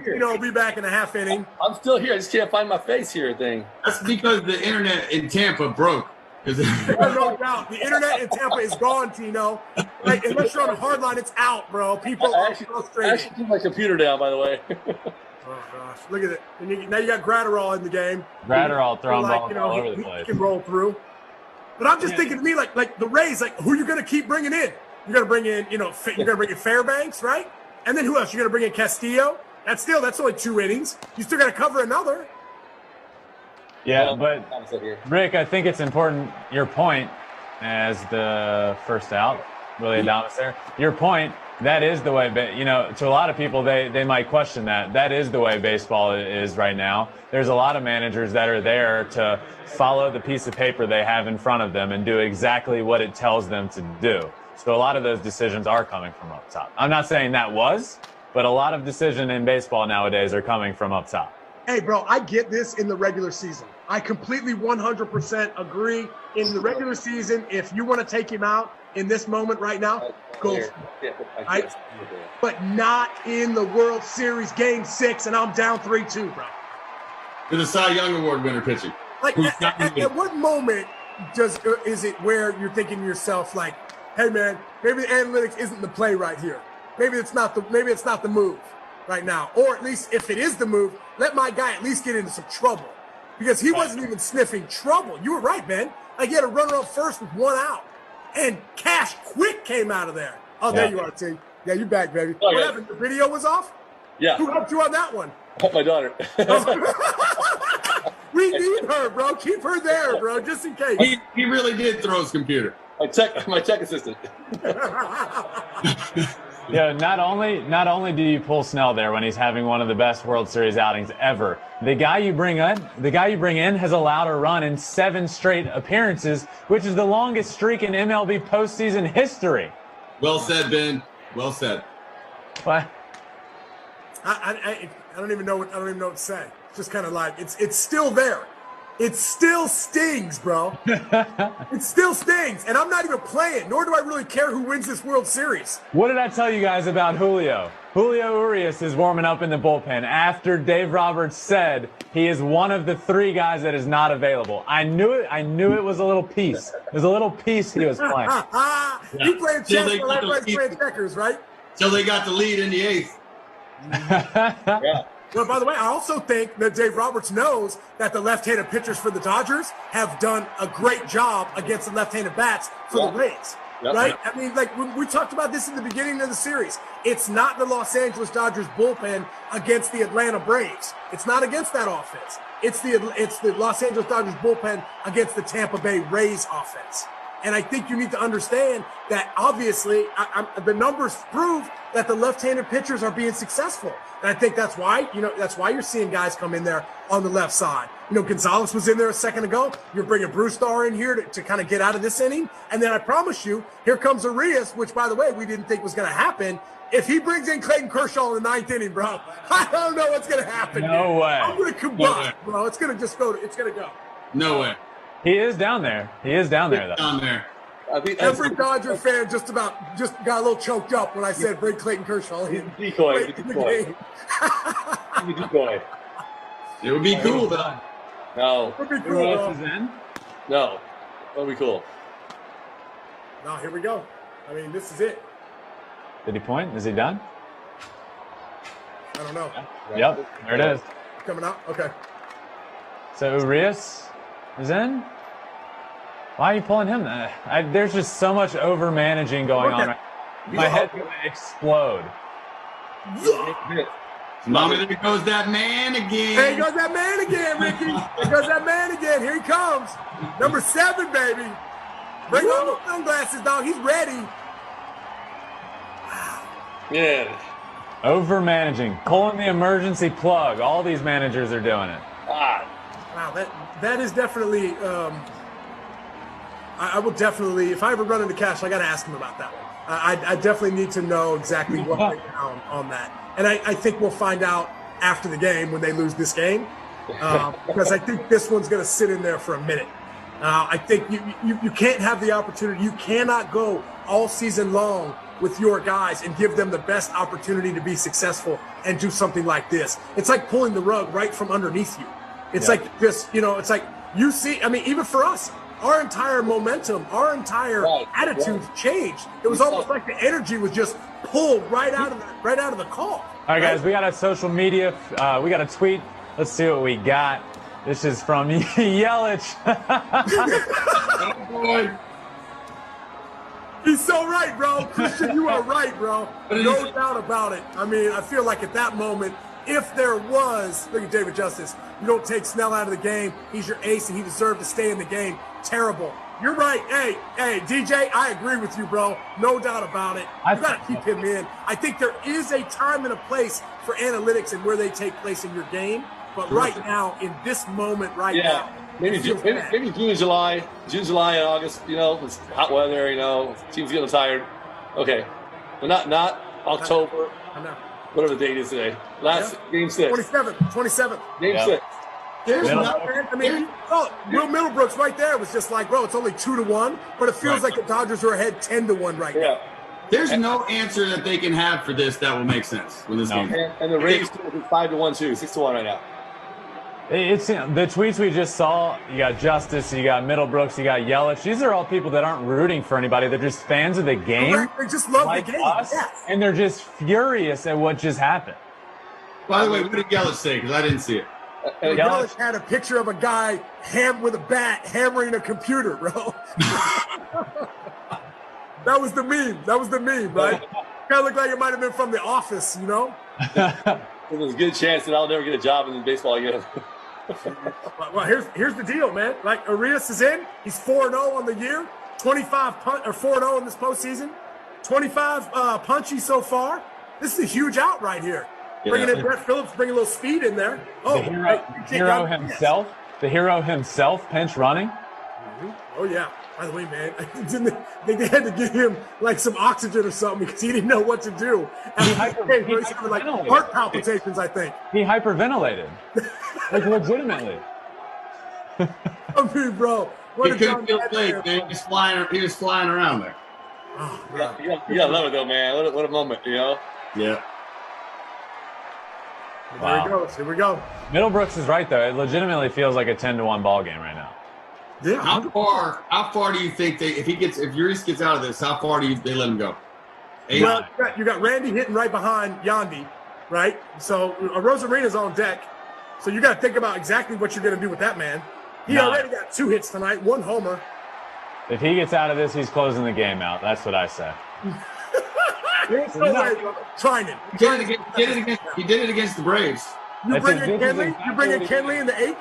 Tino will be back in a half inning. I'm still here. I just can't find my face here thing. That's because the internet in Tampa broke. No doubt. The internet in Tampa is gone, Tino. Like, unless you're on a hard line, it's out, bro. People are frustrated. I actually threw my computer down, by the way. Oh, gosh. Look at it. And now you got Gratterall in the game. Gratterall throwing balls all over the place. He can roll through. But I'm just thinking to me, like the Rays, like, who are you going to keep bringing in? You're going to bring in, you're going to bring in Fairbanks, right? And then who else? You're going to bring in Castillo? That's only 2 innings. You still got to cover another. Yeah, but Rick, I think it's important, your point, as the first out, Willie Adames there, your point, that is the way, to a lot of people, they might question that. That is the way baseball is right now. There's a lot of managers that are there to follow the piece of paper they have in front of them and do exactly what it tells them to do. So a lot of those decisions are coming from up top. I'm not saying that was, but a lot of decisions in baseball nowadays are coming from up top. Hey, bro, I get this in the regular season. I completely 100% agree. In the regular season, if you want to take him out in this moment right now, go for it. But not in the World Series Game 6, and I'm down 3-2, bro. To the Cy Young Award winner pitching. Like, at what moment is it where you're thinking to yourself, like, hey, man, maybe the analytics isn't the play right here. Maybe it's not the move right now. Or at least if it is the move, let my guy at least get into some trouble. Because he wasn't even sniffing trouble. You were right, man. Like, he had a runner up first with 1 out. And Cash Quick came out of there. Oh, there you are, T. Yeah, you back, baby. Oh, what happened? The video was off? Yeah. Who helped you on that one? My daughter. We need her, bro. Keep her there, bro, just in case. He really did throw his computer. My tech assistant. Yeah, not only do you pull Snell there when he's having one of the best World Series outings ever, the guy you bring in has allowed a run in 7 straight appearances, which is the longest streak in MLB postseason history. Well said, Ben. Well said. What? I don't even know what to say. It's just kind of like it's still there. It still stings, bro. It still stings. And I'm not even playing, nor do I really care who wins this World Series. What did I tell you guys about Julio? Julio Urias is warming up in the bullpen after Dave Roberts said he is one of the 3 guys that is not available. I knew it was a little piece. It was a little piece he was playing. He playing chess while everybody's playing checkers, right? Till they got the lead in the 8th. Yeah. Well, by the way, I also think that Dave Roberts knows that the left-handed pitchers for the Dodgers have done a great job against the left-handed bats for the Rays, right? I mean, like, we talked about this in the beginning of the series. It's not the Los Angeles Dodgers bullpen against the Atlanta Braves. It's not against that offense. It's the Los Angeles Dodgers bullpen against the Tampa Bay Rays offense. And I think you need to understand that, obviously, the numbers prove that the left-handed pitchers are being successful. And I think that's why you're seeing guys come in there on the left side. Gonzalez was in there a second ago. You're bringing Bruce Starr in here to kind of get out of this inning. And then I promise you, here comes Urias, which, by the way, we didn't think was going to happen. If he brings in Clayton Kershaw in the 9th inning, bro, I don't know what's going to happen. No way. I'm going to combust, bro. It's going to go. No way. He is down there. Though. Down there. I think every Dodger fan just got a little choked up when I said bring Clayton Kershaw in. Decoy. Game. Decoy. It would be cool, though. No. It would be cool, bro. No. That would be cool. No, here we go. I mean, this is it. Did he point? Is he done? I don't know. Yep, there it is. Coming out? Okay. So Urias is in? Why are you pulling him? There's just so much over-managing going on. My head's going to explode. Mama, there goes that man again. There goes that man again, Ricky. There goes that man again. Here he comes. Number 7, baby. Bring on the sunglasses, dog. He's ready. Yeah. Over-managing. Pulling the emergency plug. All these managers are doing it. Wow, that is definitely I will definitely, if I ever run into Cash, I got to ask him about that one. I definitely need to know exactly what went down on that. And I think we'll find out after the game when they lose this game, because I think this one's going to sit in there for a minute. I think you can't have the opportunity. You cannot go all season long with your guys and give them the best opportunity to be successful and do something like this. It's like pulling the rug right from underneath you. It's like this, it's like you see, I mean, even for us, our entire momentum, our entire attitude changed. It was almost like the energy was just pulled right out of the call. All right, guys, we got a social media. We got a tweet. Let's see what we got. This is from Yelich. He's so right, bro. Christian, you are right, bro. No doubt about it. I mean, I feel like at that moment, if there was, look at David Justice, you don't take Snell out of the game. He's your ace, and he deserved to stay in the game. Terrible. You're right. Hey, DJ, I agree with you, bro. No doubt about it. You got to keep him in. I think there is a time and a place for analytics and where they take place in your game. But right now, in this moment now, maybe June, July, and August. It's hot weather. Team's getting tired. Okay, but not October. I know. Whatever the date is today. Game 6. 27th. Game 6. There's nothing. I mean, Will Middlebrooks right there was just like, bro, it's only 2-1, but it feels like the Dodgers are ahead 10-1 right now. There's no answer that they can have for this that will make sense with this game. And the Rays 5-1 too, 6-1 right now. It's the tweets we just saw. You got Justice, you got Middlebrooks, you got Yelich. These are all people that aren't rooting for anybody. They're just fans of the game. They just love the game. Us, and they're just furious at what just happened. By the way, what did Yelich say? Because I didn't see it. Yelich had a picture of a guy with a bat hammering a computer, bro. That was the meme, right? Kind of looked like it might have been from The Office, There's a good chance that I'll never get a job in baseball again. Well, here's the deal, man. Like, Arias is in. He's 4-0 on the year. 4-0 in this postseason. 25 punchy so far. This is a huge out right here. Bringing in Brett Phillips, bringing a little speed in there. The hero himself, pinch running. Mm-hmm. Oh, yeah. By the way, man, I think they had to give him like some oxygen or something because he didn't know what to do. He hyperventilated. Like heart palpitations, I think. He hyperventilated. Like legitimately. I mean, bro. He couldn't feel safe, man. He was flying around there. Oh, you gotta love it though, man. What a moment, Yeah. There he goes. Here we go. Middlebrooks is right though. It legitimately feels like a 10-1 ball game right now. Yeah. How far do you think if Urias gets out of this, how far do they let him go? Well, you got Randy hitting right behind Yandy, right? So Rosarena's on deck. So you got to think about exactly what you're going to do with that man. He already got 2 hits tonight, 1 homer. If he gets out of this, he's closing the game out. That's what I say. There's no way. Trying it. He did it against the Braves. You bring in Kenley? You bring in Kenley in the 8th?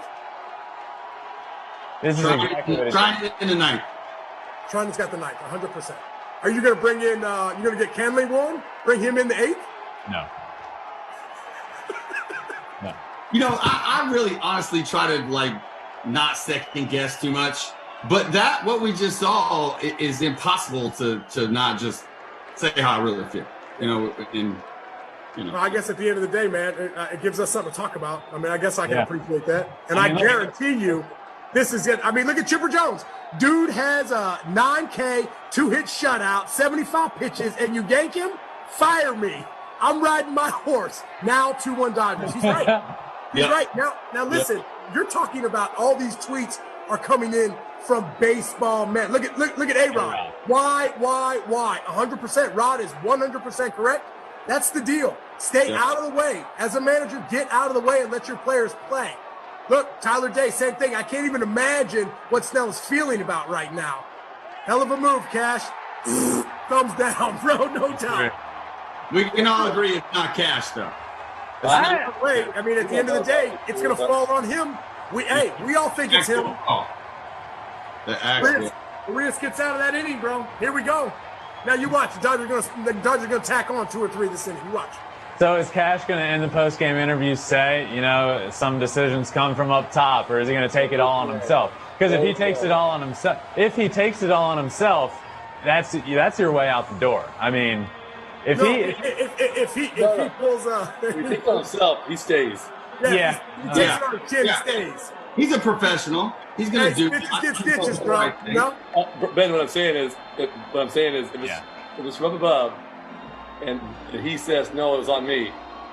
This is trying it in the 9th. Trine's got the 9th, 100%. Are you going to bring in, you're going to get Kenley one? Bring him in the 8th? No. I really honestly try to not second guess too much. But what we just saw is impossible to not just say how I really feel. Well, I guess at the end of the day, man, it gives us something to talk about. I mean, I guess I can appreciate that. And I guarantee you, this is it. I mean, look at Chipper Jones. Dude has a 9K, 2-hit shutout, 75 pitches, and you yank him? Fire me. I'm riding my horse. Now 2-1 Dodgers. He's right. He's right. Now listen, you're talking about all these tweets are coming in from baseball men. Look at A-Rod. Why? 100%. Rod is 100% correct. That's the deal. Stay out of the way. As a manager, get out of the way and let your players play. Look, Tyler Day, same thing. I can't even imagine what Snell's feeling about right now. Hell of a move, Cash. Thumbs down, bro. No doubt. We can all agree it's not Cash, though. I mean, at the end of the day, it's going to fall on him. We all think it's him. Arias gets out of that inning, bro. Here we go. Now you watch. The Dodgers are going to tack on 2 or 3 this inning. You watch. So is Cash going to end the post-game interview say, some decisions come from up top, or is he going to take it all on himself? Because if he takes it all on himself, that's your way out the door. I mean, if he pulls If he takes on himself, he stays. yeah. he takes it on the chin, he stays. He's a professional. He's gonna do. Stitches get stitches, bro. No. Ben, what I'm saying is, if it's from above, and he says no, it was on me,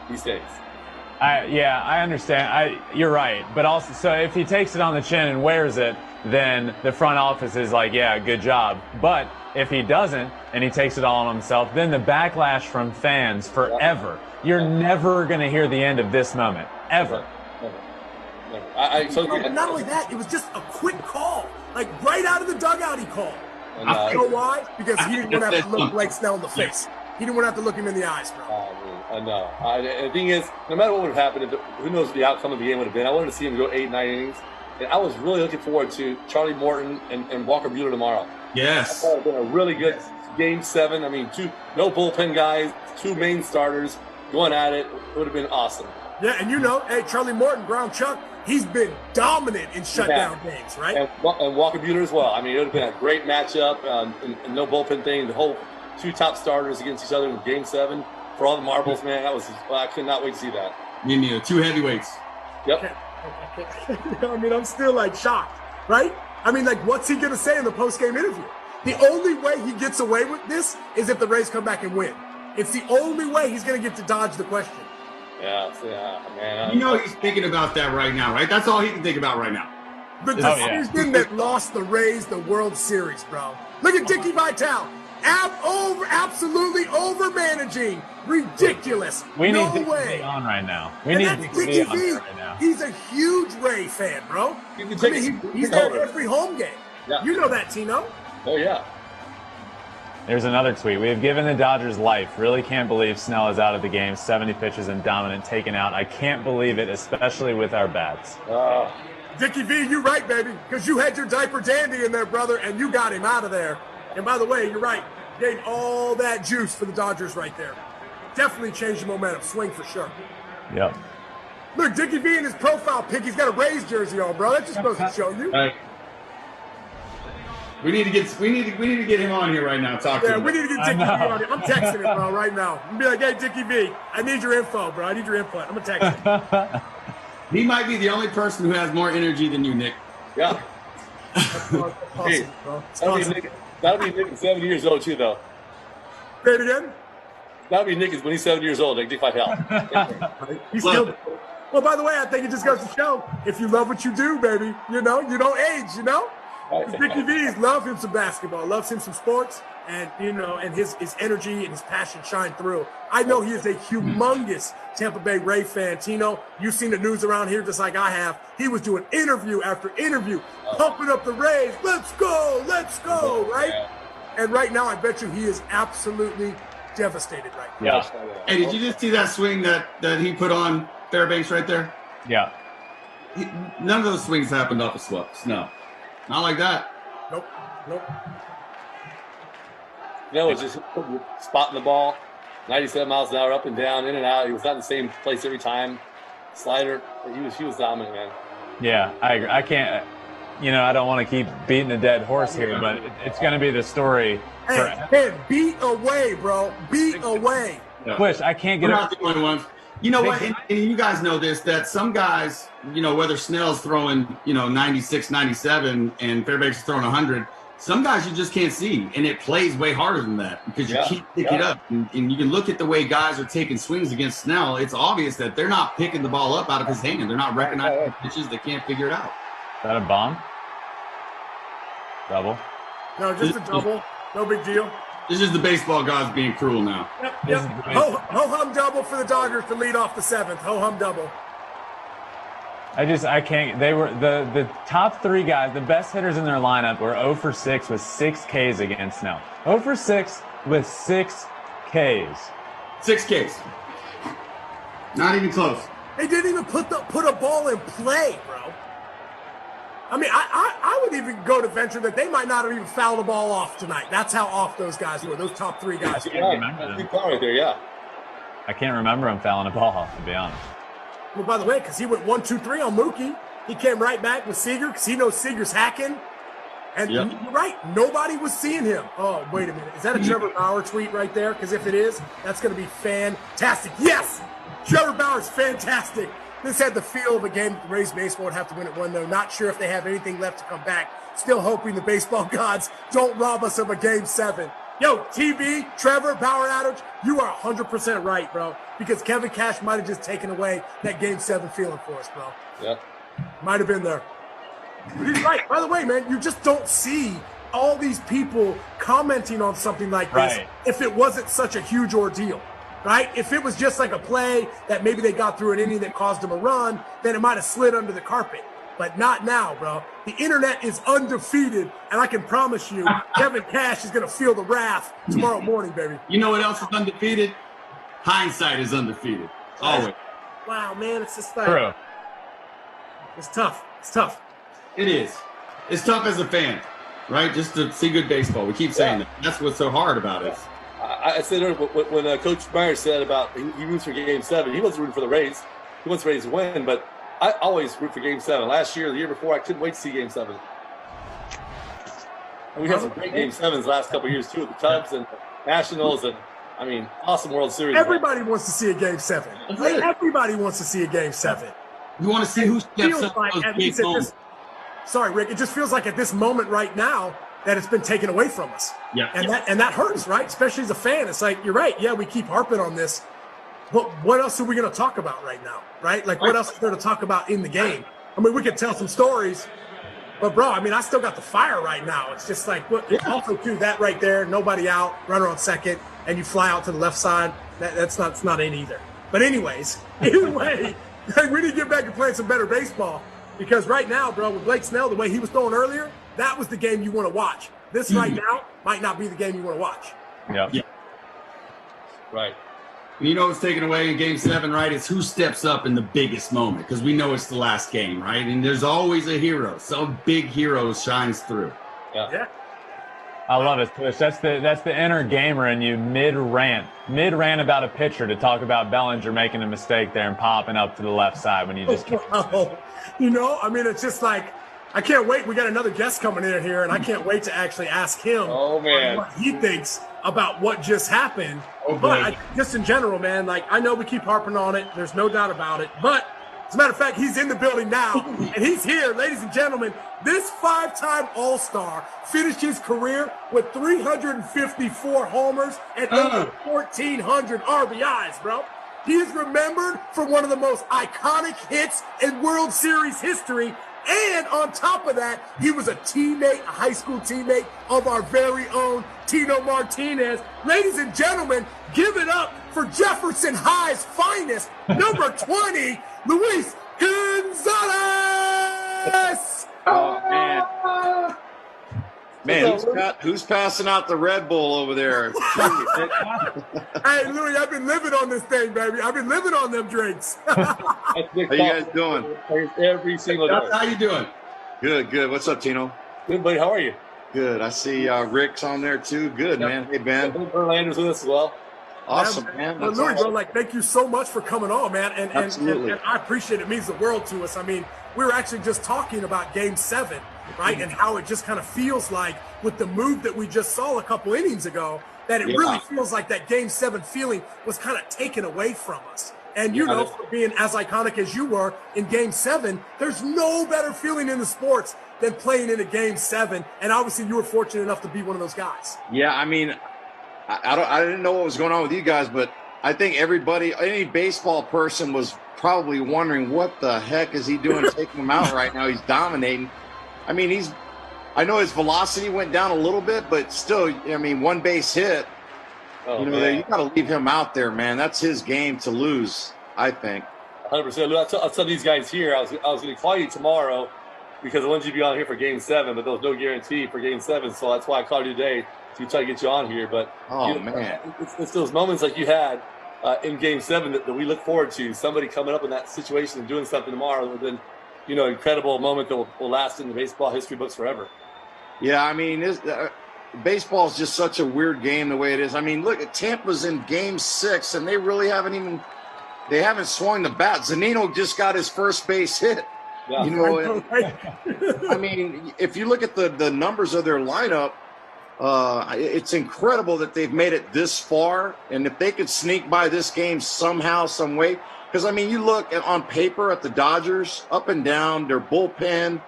he stays. I understand. You're right. But also, so if he takes it on the chin and wears it, then the front office is like, yeah, good job. But if he doesn't and he takes it all on himself, then the backlash from fans forever. You're never going to hear the end of this moment, ever. Never. Not only that, it was just a quick call. Like right out of the dugout, he called. And, You know why? Because he didn't want to have to look Blake Snell in the face. He didn't want to have to look him in the eyes, bro. I know. The thing is, no matter what would have happened, who knows what the outcome of the game would have been. I wanted to see him go 8-9 innings. And I was really looking forward to Charlie Morton and Walker Buehler tomorrow. Yes. That would have been a really good Game 7. I mean, no bullpen guys, 2 main starters going at it. It would have been awesome. Yeah, and hey, Charlie Morton, ground chuck, he's been dominant in shutdown games, right? And Walker Buehler as well. I mean, it would have been a great matchup, and no bullpen thing. The whole 2 top starters against each other in Game 7 for all the marbles, man. I could not wait to see that. Me neither. 2 heavyweights. Yep. I mean, I'm still like shocked, right? I mean, like, what's he gonna say in the post-game interview? The only way he gets away with this is if the Rays come back and win. It's the only way he's gonna get to dodge the question. Yeah, man. He's thinking about that right now, right? That's all he can think about right now. The decision that lost the Rays the World Series, bro. Look at Dickie Vitale. Absolutely over managing. Ridiculous. We no need Dickie way. V on right now. Dickie V. Right, he's a huge Ray fan, bro. He's there every home game. Yeah. You know that, Tino. Oh, yeah. There's another tweet. We have given the Dodgers life. Really can't believe Snell is out of the game. 70 pitches and dominant, taken out. I can't believe it, especially with our bats. Dickie V, you right, baby, because you had your diaper dandy in there, brother, and you got him out of there. And by the way, you're right. Gained all that juice for the Dodgers right there. Definitely changed the momentum. Swing for sure. Yep. Look, Dickie V in his profile pic, he's got a Rays jersey on, bro. That's just supposed to show you. Right. We need to get him on here right now. Talk to him. We need to get Dickie V on here. I'm texting him, bro, right now. I'm gonna be like, hey, Dickie V, I need your info, bro. I need your input. I'm gonna text him. He might be the only person who has more energy than you, Nick. Yeah. Awesome, Hey, bro. That'll be Nick at 70 years old, too, though. Say it again. That'll be Nick when he's 70 years old, like Dick Vitale. He's still. Well, by the way, I think it just goes to show if you love what you do, baby, you don't age, Dickie V's love him some basketball, loves him some sports, and and his energy and his passion shine through. I know he is a humongous Tampa Bay Ray fan. Tino, you've seen the news around here just like I have. He was doing interview after interview, pumping up the Rays. Let's go, right? Yeah. And right now, I bet you he is absolutely devastated right now. Yeah. Hey, did you just see that swing that he put on Fairbanks right there? Yeah. None of those swings happened off of snow. Not like that. Nope. It's just spotting the ball, 97 miles an hour, up and down, in and out. He was not in the same place every time. Slider, he was dominant, man. Yeah, I agree. I can't. I don't want to keep beating a dead horse here, but it's going to be the story. Hey, beat away, bro. Beat away. Push. I can't get We're not the only ones. You know what? And you guys know this, that some guys, whether Snell's throwing, 96, 97, and Fairbanks is throwing 100, some guys you just can't see. And it plays way harder than that because you can't pick it up. And you can look at the way guys are taking swings against Snell. It's obvious that they're not picking the ball up out of his hand. They're not recognizing the pitches. They can't figure it out. Is that a bomb? Double? No, just a double. No big deal. This is the baseball gods being cruel now. Yep. Ho-hum double for the Dodgers to lead off the 7th. Ho-hum double. I can't. They were the top 3 guys, the best hitters in their lineup were 0 for 6 with 6 Ks against Snell. 0 for 6 with 6 Ks. 6 Ks. Not even close. They didn't even put a ball in play, bro. I mean, I would even go to venture that they might not have even fouled the ball off tonight. That's how off those guys were, those top 3 guys. Good call right there, yeah. I can't remember him fouling a ball off, to be honest. Well, by the way, because he went 1, 2, 3 on Mookie. he came right back with Seager because he knows Seager's hacking. And Yep. you're right, nobody was seeing him. Oh, wait a minute. Is that a Trevor Bauer tweet right there? Because if it is, that's going to be fantastic. Yes! Trevor Bauer's fantastic. This had the feel of a game that the Rays baseball would have to win at 1-0. Not sure if they have anything left to come back. Still hoping the baseball gods don't rob us of a Game 7. Yo, TV, Trevor, Bauer adage, you are 100% right, bro. Because Kevin Cash might have just taken away that Game 7 feeling for us, bro. Yeah. Might have been there. He's right. By the way, man, you just don't see all these people commenting on something like this if it wasn't such a huge ordeal, right? If it was just like a play that maybe they got through an inning that caused them a run, then it might have slid under the carpet. But not now, bro. The internet is undefeated, and I can promise you Kevin Cash is going to feel the wrath tomorrow morning, baby. You know what else is undefeated? Hindsight is undefeated. Always. Wow, man, it's just like True. it's tough. It's tough. It is. It's tough as a fan, right? Just to see good baseball. We keep saying that. That's what's so hard about it. I said earlier, when Coach Meyer said about he roots for Game 7, he wasn't rooting for the Rays. He wants the Rays to win, but I always root for Game 7. Last year, the year before, I couldn't wait to see Game 7. And we had some great Game 7s the last couple of years, too, with the Cubs and Nationals and, I mean, awesome World Series. Everybody wants to see a Game 7. Like, everybody wants to see a Game 7. You want to see who steps up Like, those at big least at moments. this, sorry, Rick. It just feels like at this moment right now that it's been taken away from us. Yeah. And that hurts, right? Especially as a fan. It's like, you're right. Yeah, we keep harping on this. But what else are we going to talk about right now, right? Like, what else is there to talk about in the game? I mean, we could tell some stories, but, bro, I mean, I still got the fire right now. It's just like, what? Also, too, that right there, nobody out, runner on second, and you fly out to the left side. That's not in either. But anyways, either way, we need to get back to playing some better baseball because right now, bro, with Blake Snell, the way he was throwing earlier, that was the game you want to watch. This right now might not be the game you want to watch. Yeah. Right. You know what's taken away in Game 7, right? It's who steps up in the biggest moment because we know it's the last game, right? And there's always a hero. Some big hero shines through. Yeah. I love it, Twitch. That's the inner gamer in you mid rant about a pitcher to talk about Bellinger making a mistake there and popping up to the left side when you just can't. You know, I mean, it's just like, I can't wait. We got another guest coming in here, and I can't wait to actually ask him what he thinks about what just happened. But just in general, man, like, I know we keep harping on it. There's no doubt about it. But as a matter of fact, he's in the building now, and he's here, ladies and gentlemen. This 5-time All-Star finished his career with 354 homers and over 1,400 RBIs, bro. He is remembered for one of the most iconic hits in World Series history. And on top of that, he was a teammate, a high school teammate of our very own Tino Martinez. Ladies and gentlemen, give it up for Jefferson High's finest, number 20, Luis Gonzalez! Oh, man. Man, who's passing out the Red Bull over there? Hey, Louis, I've been living on this thing, baby. I've been living on them drinks. How you guys doing? Every single day. How you doing? Good. What's up, Tino? Good, buddy. How are you? Good. I see Rick's on there, too. Good, man. Hey, Ben. Orlando's with us as well. Awesome, man. Well, That's Louis, awesome. bro, like, thank you so much for coming on, man. And I appreciate it. It means the world to us. I mean, we were actually just talking about Game 7, right? And how it just kind of feels like with the move that we just saw a couple innings ago, that it really feels like that Game 7 feeling was kind of taken away from us. And, you know, for being as iconic as you were in Game 7, there's no better feeling in the sports than playing in a Game 7. And obviously you were fortunate enough to be one of those guys. Yeah, I mean, I didn't know what was going on with you guys, but I think everybody, any baseball person was probably wondering what the heck is he doing taking him out right now. He's dominating. I mean, I know his velocity went down a little bit, but still, I mean, one base hit. You got to leave him out there, man. That's his game to lose, I think. 100%. I'll tell these guys here, I was going to call you tomorrow because I wanted you to be on here for Game 7, but there was no guarantee for Game 7, so that's why I called you today to try to get you on here. But man, it's those moments like you had in Game 7 that we look forward to. Somebody coming up in that situation and doing something tomorrow that would then, incredible moment that will last in the baseball history books forever. Yeah, I mean, baseball is just such a weird game the way it is. I mean, look, Tampa's in Game 6, and they really haven't swung the bat. Zunino just got his first base hit. Yeah. You know, I know, right? I mean, if you look at the numbers of their lineup, it's incredible that they've made it this far. And if they could sneak by this game somehow, some way, because I mean, you look on paper at the Dodgers, up and down, their bullpen,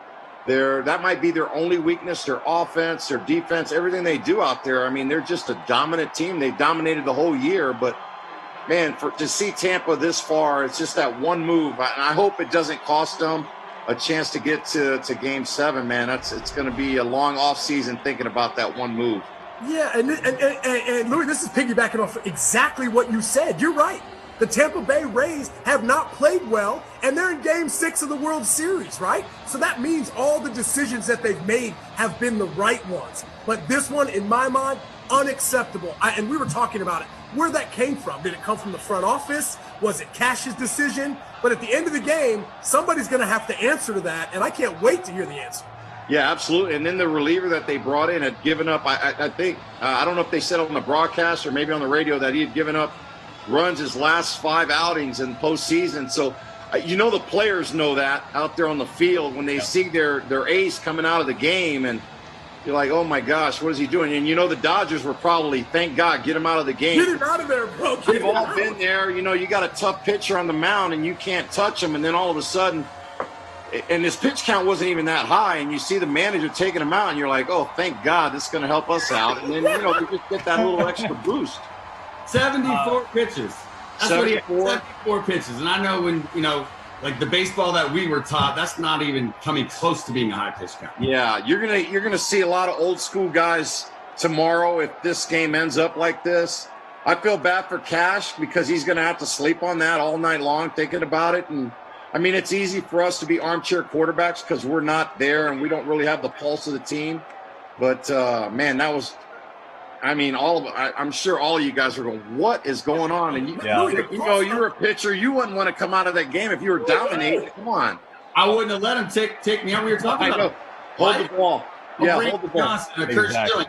that might be their only weakness, their offense, their defense, everything they do out there. I mean, they're just a dominant team. They dominated the whole year, but man, to see Tampa this far, it's just that one move. And I hope it doesn't cost them a chance to get to Game 7, man. It's going to be a long off season thinking about that one move. Yeah, and Louis, this is piggybacking off exactly what you said. You're right. The Tampa Bay Rays have not played well, and they're in Game 6 of the World Series, right? So that means all the decisions that they've made have been the right ones. But this one, in my mind, unacceptable. And we were talking about it. Where that came from. Did it come from the front office? Was it Cash's decision? But at the end of the game, somebody's going to have to answer to that, and I can't wait to hear the answer. Yeah, absolutely. And then the reliever that they brought in had given up, I think, I don't know if they said on the broadcast or maybe on the radio that he had given up runs his last 5 outings in postseason. So, the players know that out there on the field when they see their ace coming out of the game, and you're like, oh my gosh, what is he doing? And the Dodgers were probably, thank God, get him out of the game. Get him out of there, bro. They've all been there. You got a tough pitcher on the mound and you can't touch him. And then all of a sudden, and his pitch count wasn't even that high, and you see the manager taking him out, and you're like, oh, thank God, this is going to help us out. And then, you just get that little extra boost. 74 pitches. That's 74? what 74 pitches. And I know when, like the baseball that we were taught, that's not even coming close to being a high pitch count. Yeah, you're gonna see a lot of old school guys tomorrow if this game ends up like this. I feel bad for Cash because he's gonna have to sleep on that all night long thinking about it. And I mean, it's easy for us to be armchair quarterbacks because we're not there and we don't really have the pulse of the team. But man, that was. I mean, I'm sure all of you guys are going, what is going on? And you're a pitcher. You wouldn't want to come out of that game if you were dominating. Come on. I wouldn't have let him take me out. We were talking about. Hold the ball. Yeah, hold the ball. Johnson, Kurt Schilling.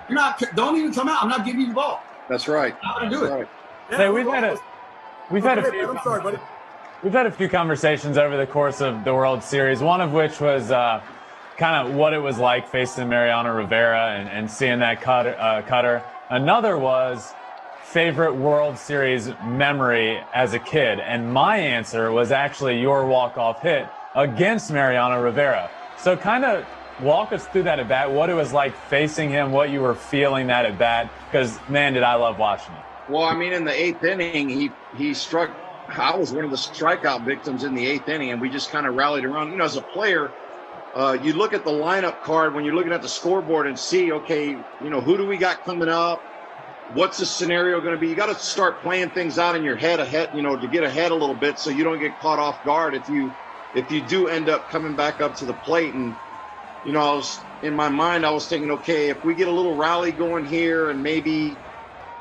Don't even come out. I'm not giving you the ball. That's right. I'm not going to do it. Right. Hey, we've had a few. I'm sorry, buddy. We've had a few conversations over the course of the World Series. One of which was kind of what it was like facing Mariano Rivera and seeing that cutter. Another was favorite World Series memory as a kid. And my answer was actually your walk-off hit against Mariano Rivera. So kind of walk us through that at bat, what it was like facing him, what you were feeling that at bat, because, man, did I love watching it. Well, I mean, in the 8th inning, he struck. I was one of the strikeout victims in the 8th inning, and we just kind of rallied around. As a player, you look at the lineup card when you're looking at the scoreboard and see, okay, who do we got coming up? What's the scenario going to be? You got to start playing things out in your head ahead, to get ahead a little bit so you don't get caught off guard if you do end up coming back up to the plate. And, I was in my mind, I was thinking, okay, if we get a little rally going here and maybe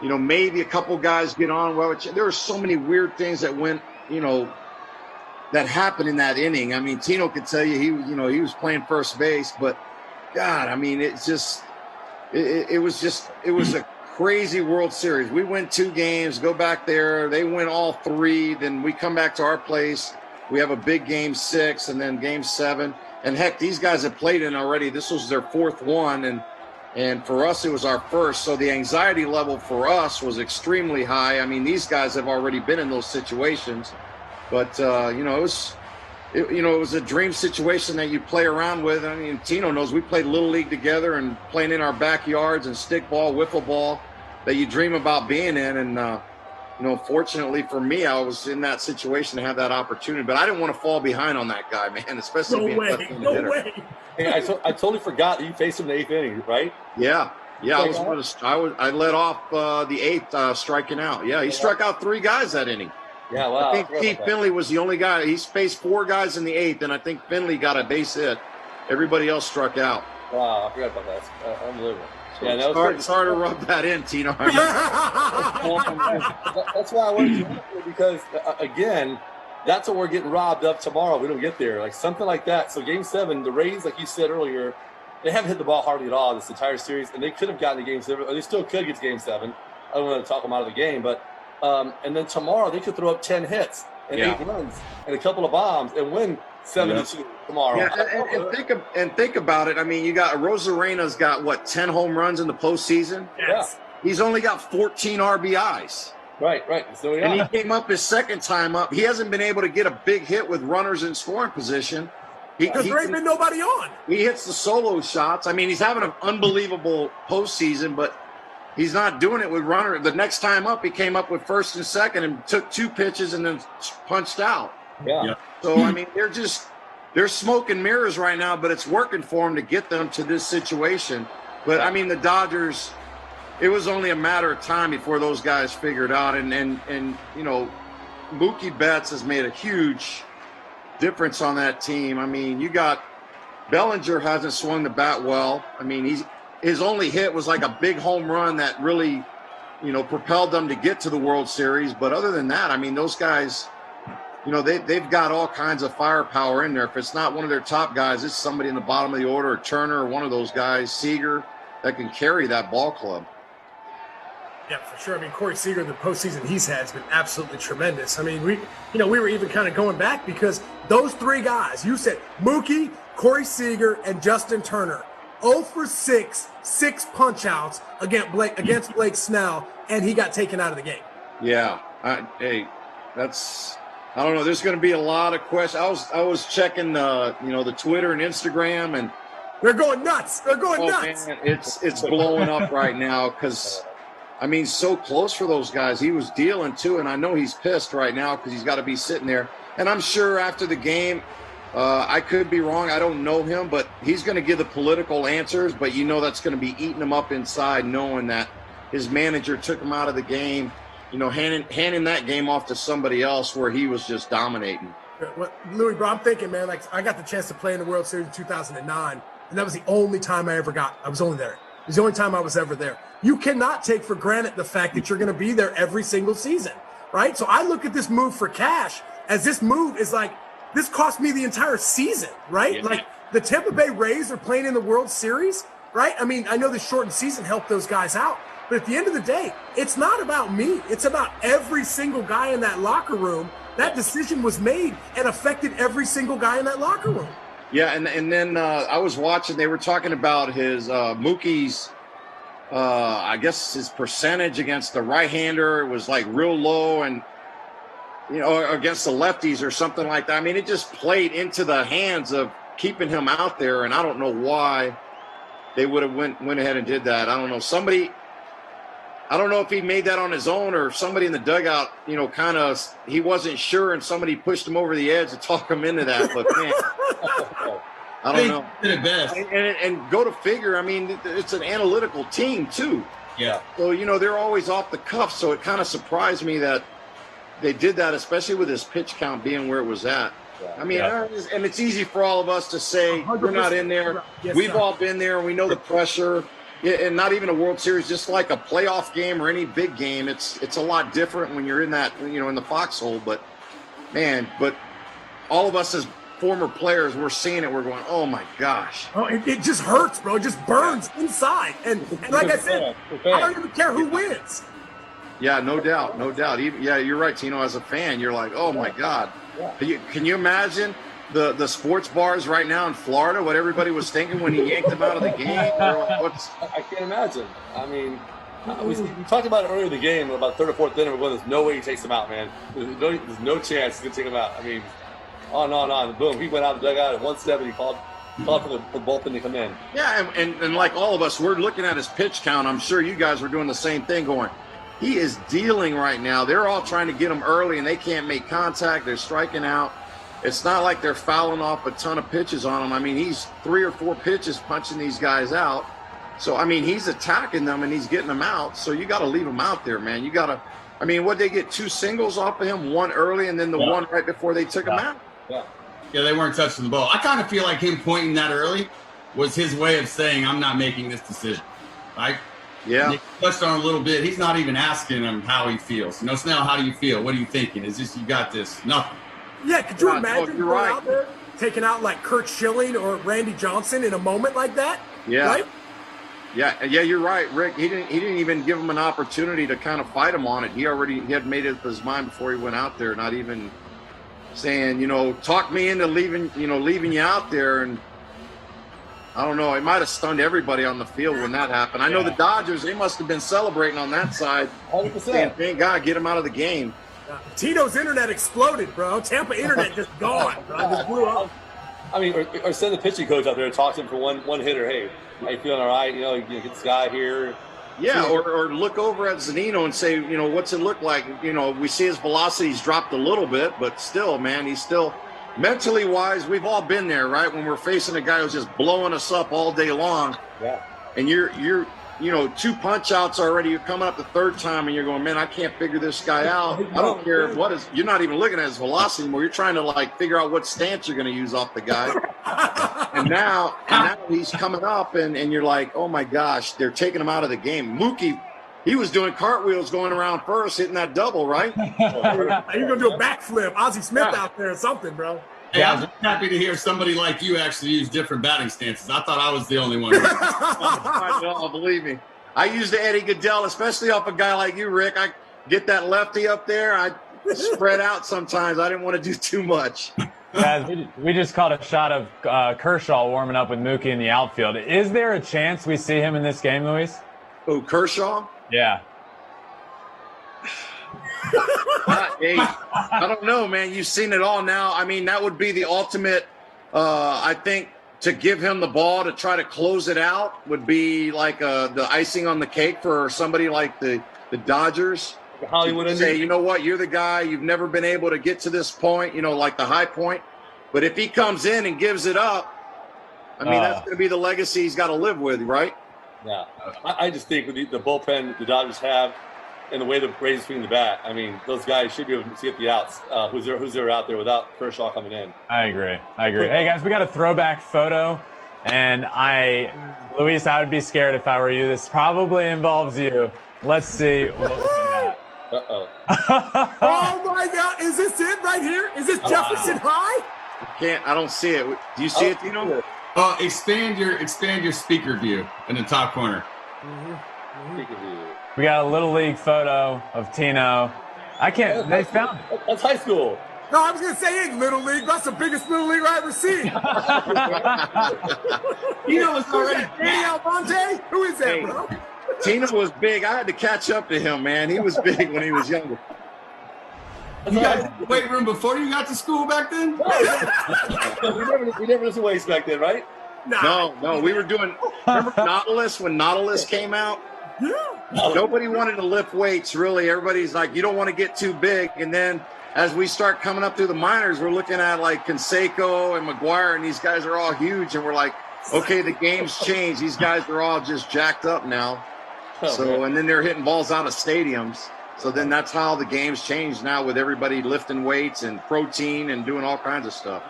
a couple guys get on, well, there were so many weird things that went, that happened in that inning. I mean, Tino could tell you he was playing first base, but God, I mean, it was a crazy World Series. We win 2 games, go back there, they win all 3, then we come back to our place. We have a big Game 6 and then Game 7. And heck, these guys have played in already. This was their 4th one, and for us it was our first. So the anxiety level for us was extremely high. I mean, these guys have already been in those situations. But it was a dream situation that you play around with. I mean, Tino knows we played Little League together and playing in our backyards and stick ball, wiffle ball that you dream about being in. And, fortunately for me, I was in that situation to have that opportunity. But I didn't want to fall behind on that guy, man, especially being left-handed hitter. No way. Hey, I totally forgot that you faced him in the 8th inning, right? Yeah. I led off the 8th striking out. Yeah, he struck out 3 guys that inning. Yeah, wow. I think Pete Finley was the only guy. He faced 4 guys in the 8th, and I think Finley got a base hit. Everybody else struck out. Wow, I forgot about that. That's unbelievable. So yeah, it's hard to rub that in, Tino. That's why I wanted to because, again, that's what we're getting robbed of tomorrow. We don't get there. Like something like that. So Game 7, the Rays, like you said earlier, they haven't hit the ball hardly at all this entire series, and they could have gotten to Game 7, or they still could get to Game 7. I don't want to talk them out of the game, but and then tomorrow they could throw up 10 hits. and 8 runs and a couple of bombs and win 7-2 tomorrow. Yeah, and think about it. I mean, you got Rosarena's got what, 10 home runs in the postseason? Yes. He's only got 14 RBIs. Right. So and he came up his second time up. He hasn't been able to get a big hit with runners in scoring position. Because there ain't been nobody on. He hits the solo shots. I mean, he's having an unbelievable postseason, but he's not doing it with runner. The next time up, he came up with first and second and took 2 pitches and then punched out. Yeah. So, I mean, they're smoke and mirrors right now, but it's working for them to get them to this situation. But, I mean, the Dodgers, it was only a matter of time before those guys figured out. And you know, Mookie Betts has made a huge difference on that team. I mean, you got Bellinger hasn't swung the bat well. I mean, his only hit was like a big home run that really, you know, propelled them to get to the World Series. But other than that, I mean, those guys, you know, they've got all kinds of firepower in there. If it's not one of their top guys, it's somebody in the bottom of the order, or Turner, or one of those guys, Seager, that can carry that ball club. Yeah, for sure. I mean, Corey Seager, the postseason he's had has been absolutely tremendous. I mean, we were even kind of going back because those 3 guys, you said Mookie, Corey Seager, and Justin Turner, 0 for 6 punch-outs against Blake Snell, and he got taken out of the game. Yeah. Hey, that's – I don't know. There's going to be a lot of questions. I was checking, the Twitter and Instagram, and – they're going nuts. They're going nuts. Man, it's blowing up right now because – I mean, so close for those guys. He was dealing too, and I know he's pissed right now because he's got to be sitting there. And I'm sure after the game, I could be wrong. I don't know him, but he's going to give the political answers. But you know that's going to be eating him up inside, knowing that his manager took him out of the game. You know, handing that game off to somebody else where he was just dominating. Well, Louis, bro, I'm thinking, man. Like I got the chance to play in the World Series in 2009, and that was the only time I ever got. I was only there. It was the only time I was ever there. You cannot take for granted the fact that you're going to be there every single season, right? So I look at this move for cash as this move is like, this cost me the entire season, right? Yeah. Like the Tampa Bay Rays are playing in the World Series, right? I mean, I know the shortened season helped those guys out, but at the end of the day, it's not about me. It's about every single guy in that locker room. That decision was made and affected every single guy in that locker room. Yeah, and then I was watching. They were talking about his Mookie's, I guess his percentage against the right-hander was like real low, and or against the lefties or something like that. I mean, it just played into the hands of keeping him out there, and I don't know why they would have went ahead and did that. I don't know. I don't know if he made that on his own or somebody in the dugout, kind of, he wasn't sure and somebody pushed him over the edge to talk him into that. But, man, I don't know. Did it best. And go to figure, I mean, it's an analytical team, too. Yeah. So, they're always off the cuff. So it kind of surprised me that they did that, especially with his pitch count being where it was at. Yeah. I mean, and it's easy for all of us to say, 100%. We're not in there. Yes, We've all been there. We know the pressure. And not even a World Series, just like a playoff game or any big game, it's a lot different when you're in that, in the foxhole. But, man, all of us as former players, we're seeing it. We're going, oh, my gosh. Oh, it just hurts, bro. It just burns inside. And like I said, I don't even care who wins. Yeah, no doubt. No doubt. Yeah, you're right, Tino. As a fan, you're like, oh, my God. Can you imagine the sports bars right now in Florida, what everybody was thinking when he yanked them out of the game? I can't imagine. I mean, we talked about it earlier in the game, about third or fourth inning. We're going, there's no way he takes him out, man. There's no chance he's going to take him out. I mean, on. Boom, he went out the dugout at 170. Called for the bullpen to come in. Yeah, and like all of us, we're looking at his pitch count. I'm sure you guys were doing the same thing, going, he is dealing right now. They're all trying to get him early, and they can't make contact. They're striking out. It's not like they're fouling off a ton of pitches on him. I mean, he's 3 or 4 pitches punching these guys out. So, I mean, he's attacking them and he's getting them out. So you got to leave them out there, man. You got to – I mean, what, they get 2 singles off of him, one early and then the one right before they took him out? Yeah, they weren't touching the ball. I kind of feel like him pointing that early was his way of saying, I'm not making this decision, right? Yeah. He touched on a little bit. He's not even asking him how he feels. Snell, how do you feel? What are you thinking? Is this, you got this? Nothing. Yeah, could you imagine going out there taking out like Kurt Schilling or Randy Johnson in a moment like that? Yeah. Right? Yeah, you're right, Rick. He didn't even give him an opportunity to kind of fight him on it. He had made up his mind before he went out there, not even saying, talk me into leaving you out there. And I don't know, it might have stunned everybody on the field when that happened. I know the Dodgers, they must have been celebrating on that side. 100%. Saying, thank God, get him out of the game. Tito's internet exploded, bro. Tampa internet just gone, bro. It just blew up. I mean, or send the pitching coach out there and talk to him for one hitter. Hey, how you feeling? All right? Get this guy here. Yeah, or look over at Zunino and say, what's it look like? We see his velocity's dropped a little bit, but still, man, he's still mentally wise. We've all been there, right? When we're facing a guy who's just blowing us up all day long. Yeah. And you're 2 punch outs already. You're coming up the third time and you're going, man, I can't figure this guy out. I don't care you're not even looking at his velocity anymore. You're trying to figure out what stance you're going to use off the guy. and now he's coming up and you're like, oh my gosh, they're taking him out of the game. Mookie, he was doing cartwheels going around first, hitting that double, right? You're going to do a backflip. Ozzie Smith out there or something, bro. Hey, I'm just happy to hear somebody like you actually use different batting stances. I thought I was the only one. No, believe me. I used the Eddie Goodell, especially off a guy like you, Rick. I get that lefty up there. I spread out sometimes. I didn't want to do too much. Guys, we just caught a shot of Kershaw warming up with Mookie in the outfield. Is there a chance we see him in this game, Luis? Oh, Kershaw? Yeah. Hey, I don't know, man. You've seen it all now. I mean, that would be the ultimate, I think, to give him the ball to try to close it out would be like the icing on the cake for somebody like the Dodgers. Hollywood to say, you know what, you're the guy. You've never been able to get to this point, like the high point. But if he comes in and gives it up, I mean, that's going to be the legacy he's got to live with, right? Yeah. I just think with the bullpen the Dodgers have and the way the Rays swing the bat, I mean, those guys should be able to get the outs. Who's there out there without Kershaw coming in? I agree. Hey, guys, we got a throwback photo. And Luis, I would be scared if I were you. This probably involves you. Let's see what we got. Uh-oh. Oh, my God. Is this it right here? Is this Jefferson High? I don't see it. Do you see it, Tino? Expand your speaker view in the top corner. Speaker view. We got a Little League photo of Tino. They found it. That's high school. No, I was going to say it ain't Little League. That's the biggest Little League I ever seen. It's already Danny Almonte? Who is that, bro? Tino was big. I had to catch up to him, man. He was big when he was younger. You guys in the weight room before you got to school back then? we never listened to weights back then, right? No. We were doing. Remember Nautilus when Nautilus came out? Yeah. Nobody wanted to lift weights, really. Everybody's like, you don't want to get too big. And then as we start coming up through the minors, we're looking at like Canseco and McGuire, and these guys are all huge. And we're like, okay, the game's changed. These guys are all just jacked up now. And then they're hitting balls out of stadiums. So then that's how the game's changed now with everybody lifting weights and protein and doing all kinds of stuff.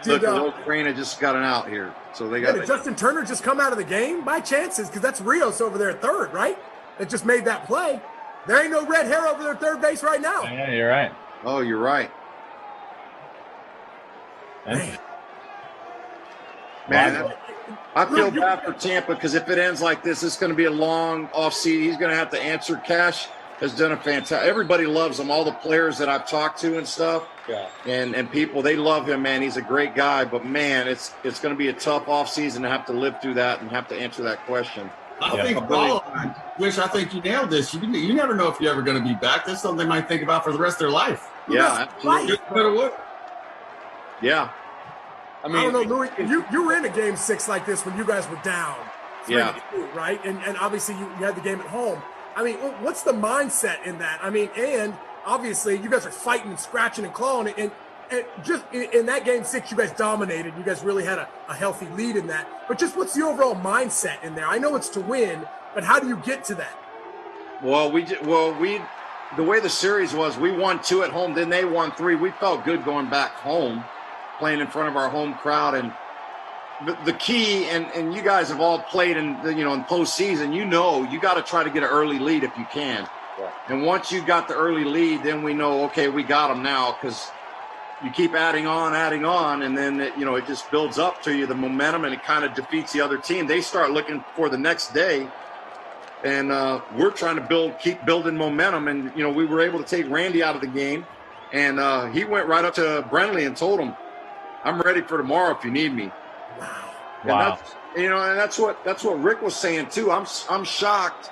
Look, Reyna just got an out here. So they got. Did Justin Turner just come out of the game by chances? Because that's Rios over there at third, right? That just made that play. There ain't no red hair over there at third base right now. Yeah, you're right. Oh, you're right. Man, I feel bad for Tampa because if it ends like this, it's going to be a long offseason. He's going to have to answer. Cash has done a fantastic. Everybody loves him. All the players that I've talked to and stuff, and people, they love him. Man, he's a great guy. But man, it's going to be a tough offseason to have to live through that and have to answer that question. I think you nailed this. You never know if you're ever going to be back. That's something they might think about for the rest of their life. Yeah, absolutely. Yeah. I don't know, Louis, you were in a game 6 like this when you guys were down. 3-2, right? And obviously you had the game at home. I mean, what's the mindset in that? I mean, and obviously you guys are fighting and scratching and clawing and just in that game 6, you guys dominated. You guys really had a healthy lead in that. But just what's the overall mindset in there? I know it's to win, but how do you get to that? Well, the way the series was, we won 2 at home, then they won 3. We felt good going back home, playing in front of our home crowd. And the key, and you guys have all played in postseason, you got to try to get an early lead if you can. Yeah. And once you got the early lead, then we know, okay, we got them now, because you keep adding on, and then it just builds up to you, the momentum, and it kind of defeats the other team. They start looking for the next day, and we're trying to keep building momentum. And we were able to take Randy out of the game, And he went right up to Brentley and told him, "I'm ready for tomorrow if you need me." Wow. And that's what Rick was saying too. I'm shocked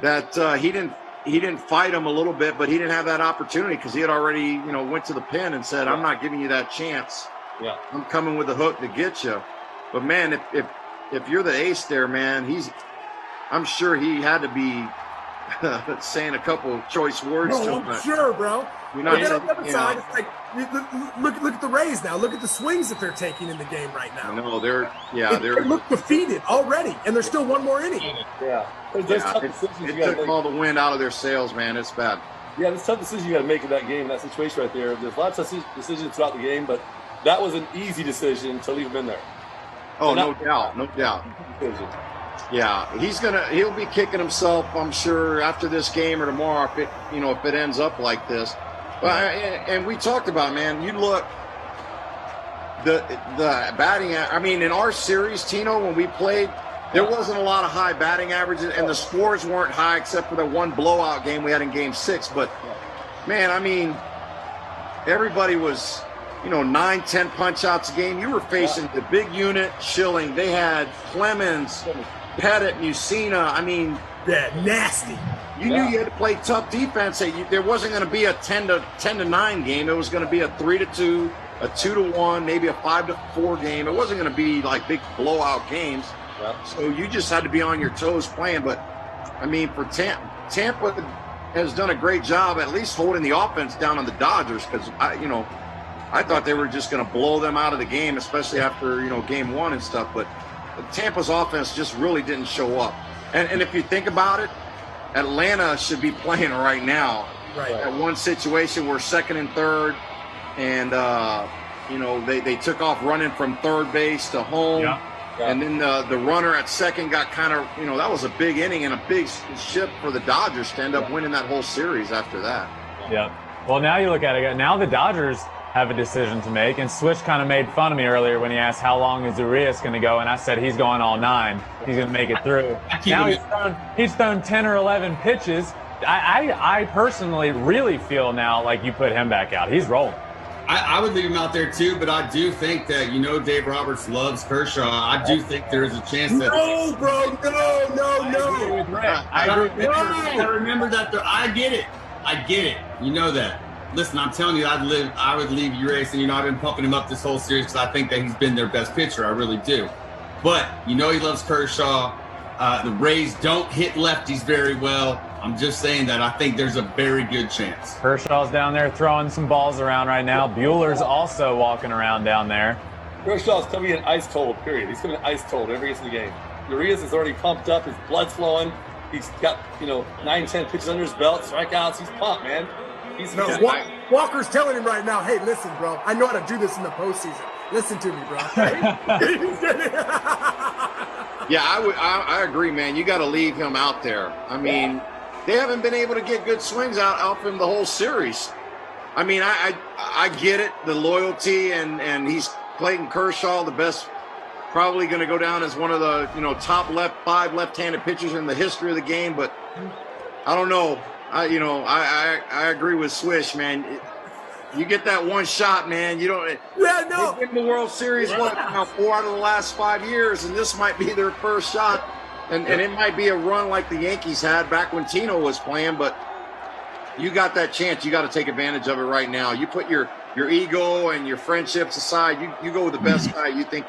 that he didn't fight him a little bit, but he didn't have that opportunity because he had already went to the pin and said, "I'm not giving you that chance. Yeah. I'm coming with the hook to get you." But man, if you're the ace there, man, I'm sure he had to be saying a couple choice words to him. I'm sure, bro. You're But not then on the other saying, side, it's like look at the Rays now. Look at the swings that they're taking in the game right now. No, they look defeated already, and there's still one more inning. Yeah. There's tough decisions you it got to took make. all the wind out of their sails, man. It's bad. Yeah, there's tough decisions you got to make in that game, in that situation right there. There's lots of decisions throughout the game, but that was an easy decision to leave him in there. Oh, no doubt. Yeah, he'll be kicking himself, I'm sure, after this game or tomorrow if it ends up like this. And we talked about, man, you look the batting. I mean, in our series, Tino, when we played, there wasn't a lot of high batting averages, and the scores weren't high except for the one blowout game we had in Game 6. But man, I mean, everybody was 9, 10 punch outs a game. You were facing the big unit, Schilling. They had Clemens, Pettit, Musina. I mean, yeah, nasty. You knew you had to play tough defense. There wasn't going to be a 10-9 game. It was going to be a 3-2, a 2-1, maybe a 5-4 game. It wasn't going to be like big blowout games. Yeah. So you just had to be on your toes playing. But I mean, for Tampa has done a great job at least holding the offense down on the Dodgers, because I thought they were just going to blow them out of the game, especially after Game 1 and stuff. But Tampa's offense just really didn't show up. And if you think about it, Atlanta should be playing right now. Right. At one situation where second and third, and they took off running from third base to home. Yeah. And then the runner at second got kind of, that was a big inning and a big shift for the Dodgers to end up winning that whole series after that. Yeah. Well, now you look at it. Now the Dodgers have a decision to make. And Swish kind of made fun of me earlier when he asked how long is Urias going to go, and I said he's going all 9. He's going to make it through. Now he's thrown 10 or 11 pitches. I personally really feel now like you put him back out. He's rolling. I would leave him out there too, but I do think that Dave Roberts loves Kershaw. I do think there is a chance that. No, bro, no. I remember that. I get it. You know that. Listen, I'm telling you, I would leave Urias, and I've been pumping him up this whole series because I think that he's been their best pitcher. I really do. But he loves Kershaw. The Rays don't hit lefties very well. I'm just saying that I think there's a very good chance. Kershaw's down there throwing some balls around right now. Bueller's also walking around down there. Kershaw's coming in ice cold, period. He's coming in ice cold every gets in the game. Urias is already pumped up. His blood's flowing. He's got, 9, 10 pitches under his belt, strikeouts. He's pumped, man. Walker's telling him right now, hey, listen, bro, I know how to do this in the postseason. Listen to me, bro. Yeah, I agree, man. You got to leave him out there. I mean, they haven't been able to get good swings out from the whole series. I mean, I get it, the loyalty, and he's Clayton Kershaw, the best, probably going to go down as one of the top 5 left-handed pitchers in the history of the game. But I don't know. I agree with Swish, man. You get that one shot, man. You don't. Yeah, no. They've been in the World Series 4 out of the last 5 years, and this might be their first shot. And it might be a run like the Yankees had back when Tino was playing, but you got that chance. You got to take advantage of it right now. You put your ego and your friendships aside. You go with the best guy you think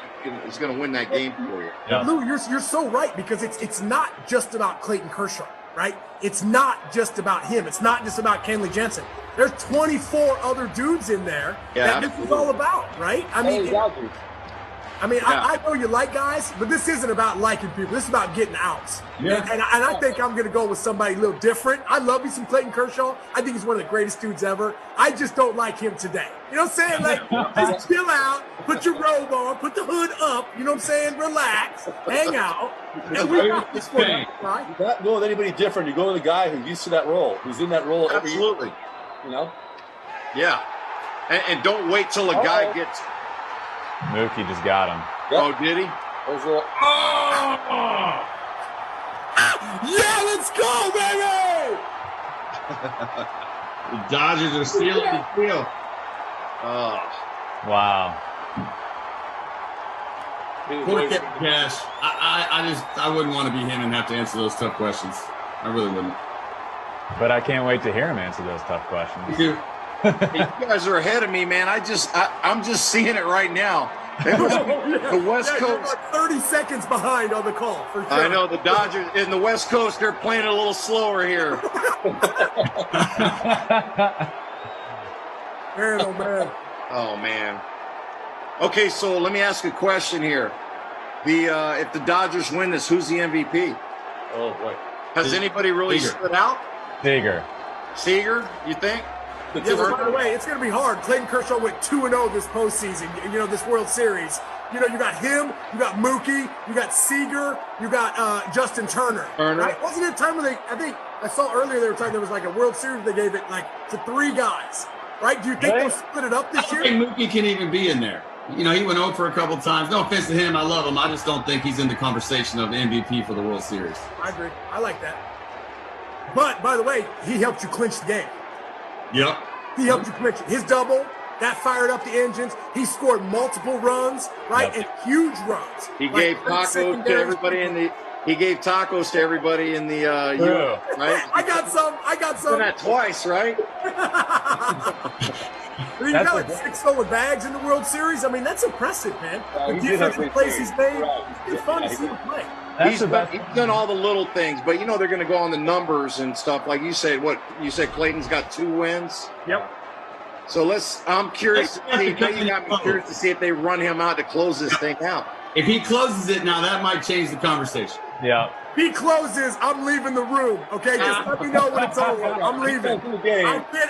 is going to win that game for you. Yeah. Lou, you're so right, because it's not just about Clayton Kershaw, right? It's not just about him. It's not just about Kenley Jensen. There's 24 other dudes in there that this is all about, right? I mean, I know you like guys, but this isn't about liking people. This is about getting outs. Yeah. And I think I'm going to go with somebody a little different. I love me some Clayton Kershaw. I think he's one of the greatest dudes ever. I just don't like him today. You know what I'm saying? Like, just chill out, put your robe on, put the hood up. You know what I'm saying? Relax, hang out. And we got this one, right? You not go with anybody different. You go with a guy who's used to that role, who's in that role every year. Absolutely. Yeah. And don't wait till a guy gets. Mookie just got him. Yep. Oh, did he? Yeah, let's go, baby! The Dodgers are sealing the deal. Oh, Wow. Poor Cash. I wouldn't want to be him and have to answer those tough questions. I really wouldn't. But I can't wait to hear him answer those tough questions. Me too. hey, you guys are ahead of me, man. I'm just seeing it right now. It was the West You're Coast. like 30 seconds behind on the call, for sure. I know the Dodgers in the West Coast. They're playing a little slower here. Man, oh, man. Oh man. Okay, so let me ask a question here. If the Dodgers win this, who's the MVP? Oh boy. Has anybody really Seager. stood out? Seager. Seager, you think? Yeah, but by the way, it's going to be hard. Clayton Kershaw went 2-0 this postseason, this World Series. You got him, you got Mookie, you got Seager, you got Justin Turner. Right? Wasn't it a time when I think I saw earlier they were talking there was like a World Series they gave it like to 3 guys, right? Do you think they'll split it up I this don't year? think Mookie can even be in there. He went over a couple times. No offense to him, I love him. I just don't think he's in the conversation of MVP for the World Series. I agree. I like that. But, by the way, he helped you clinch the game. Yep. He helped you clinch it. His double, that fired up the engines. He scored multiple runs, right? Yep. And huge runs. He Like, gave tacos to everybody in the. He gave tacos to everybody in the. True. Right? I got some. Done that twice, right? You got like 6 stolen bags in the World Series. I mean, that's impressive, man. The he did have defensive great plays plays. he's made. Right. It's fun to see him play. That's He's the best. done all the little things, but they're going to go on the numbers and stuff. Like you said, Clayton's got 2 wins. Yep. So I'm curious to see. Now you got me curious to see if they run him out to close this thing out. If he closes it now, that might change the conversation. Yeah. He closes. I'm leaving the room. Okay, just let me know when it's over. I'm leaving.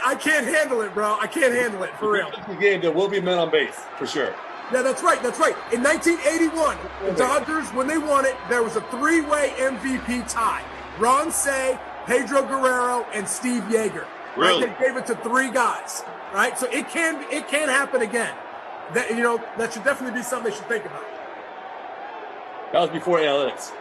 I can't handle it, bro. I can't handle it for real. The game, there will be men on base for sure. Yeah, that's right. That's right. In 1981, the Dodgers, when they won it, there was a 3-way MVP tie. Ron Cey, Pedro Guerrero, and Steve Yeager. Right? Really? They gave it to 3 guys. Right? So it can happen again. That that should definitely be something they should think about. That was before analytics.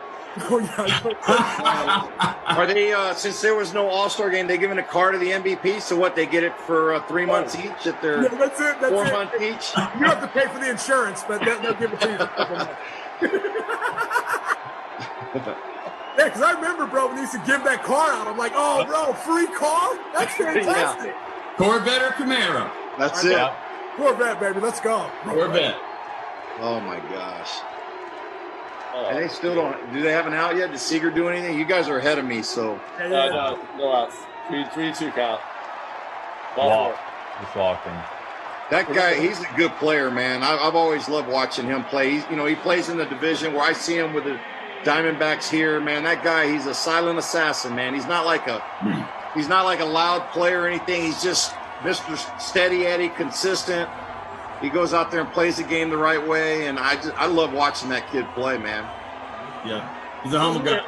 Oh, yeah. Are they since there was no All-Star game, they giving a car to the MVP? So what? They get it for 3 months each at their Yeah, that's it. That's 4 it. months each. You have to pay for the insurance, but they'll give it to you for a couple months. Yeah, because I remember, bro, when they used to give that car out, I'm like, oh, bro, free car? That's fantastic. Corvette or Camaro? That's it. Corvette, baby, let's go. Corvette. Oh my gosh. And they still don't. Do they have an out yet? Did Seager do anything? You guys are ahead of me, so. No outs. 3-2 count. Walk. Just walking. That guy, he's a good player, man. I've always loved watching him play. He plays in the division where I see him with the Diamondbacks here, man. That guy, he's a silent assassin, man. He's not like a loud player or anything. He's just Mr. Steady Eddie, consistent. He goes out there and plays the game the right way, and I love watching that kid play, man. Yeah, he's a humble guy.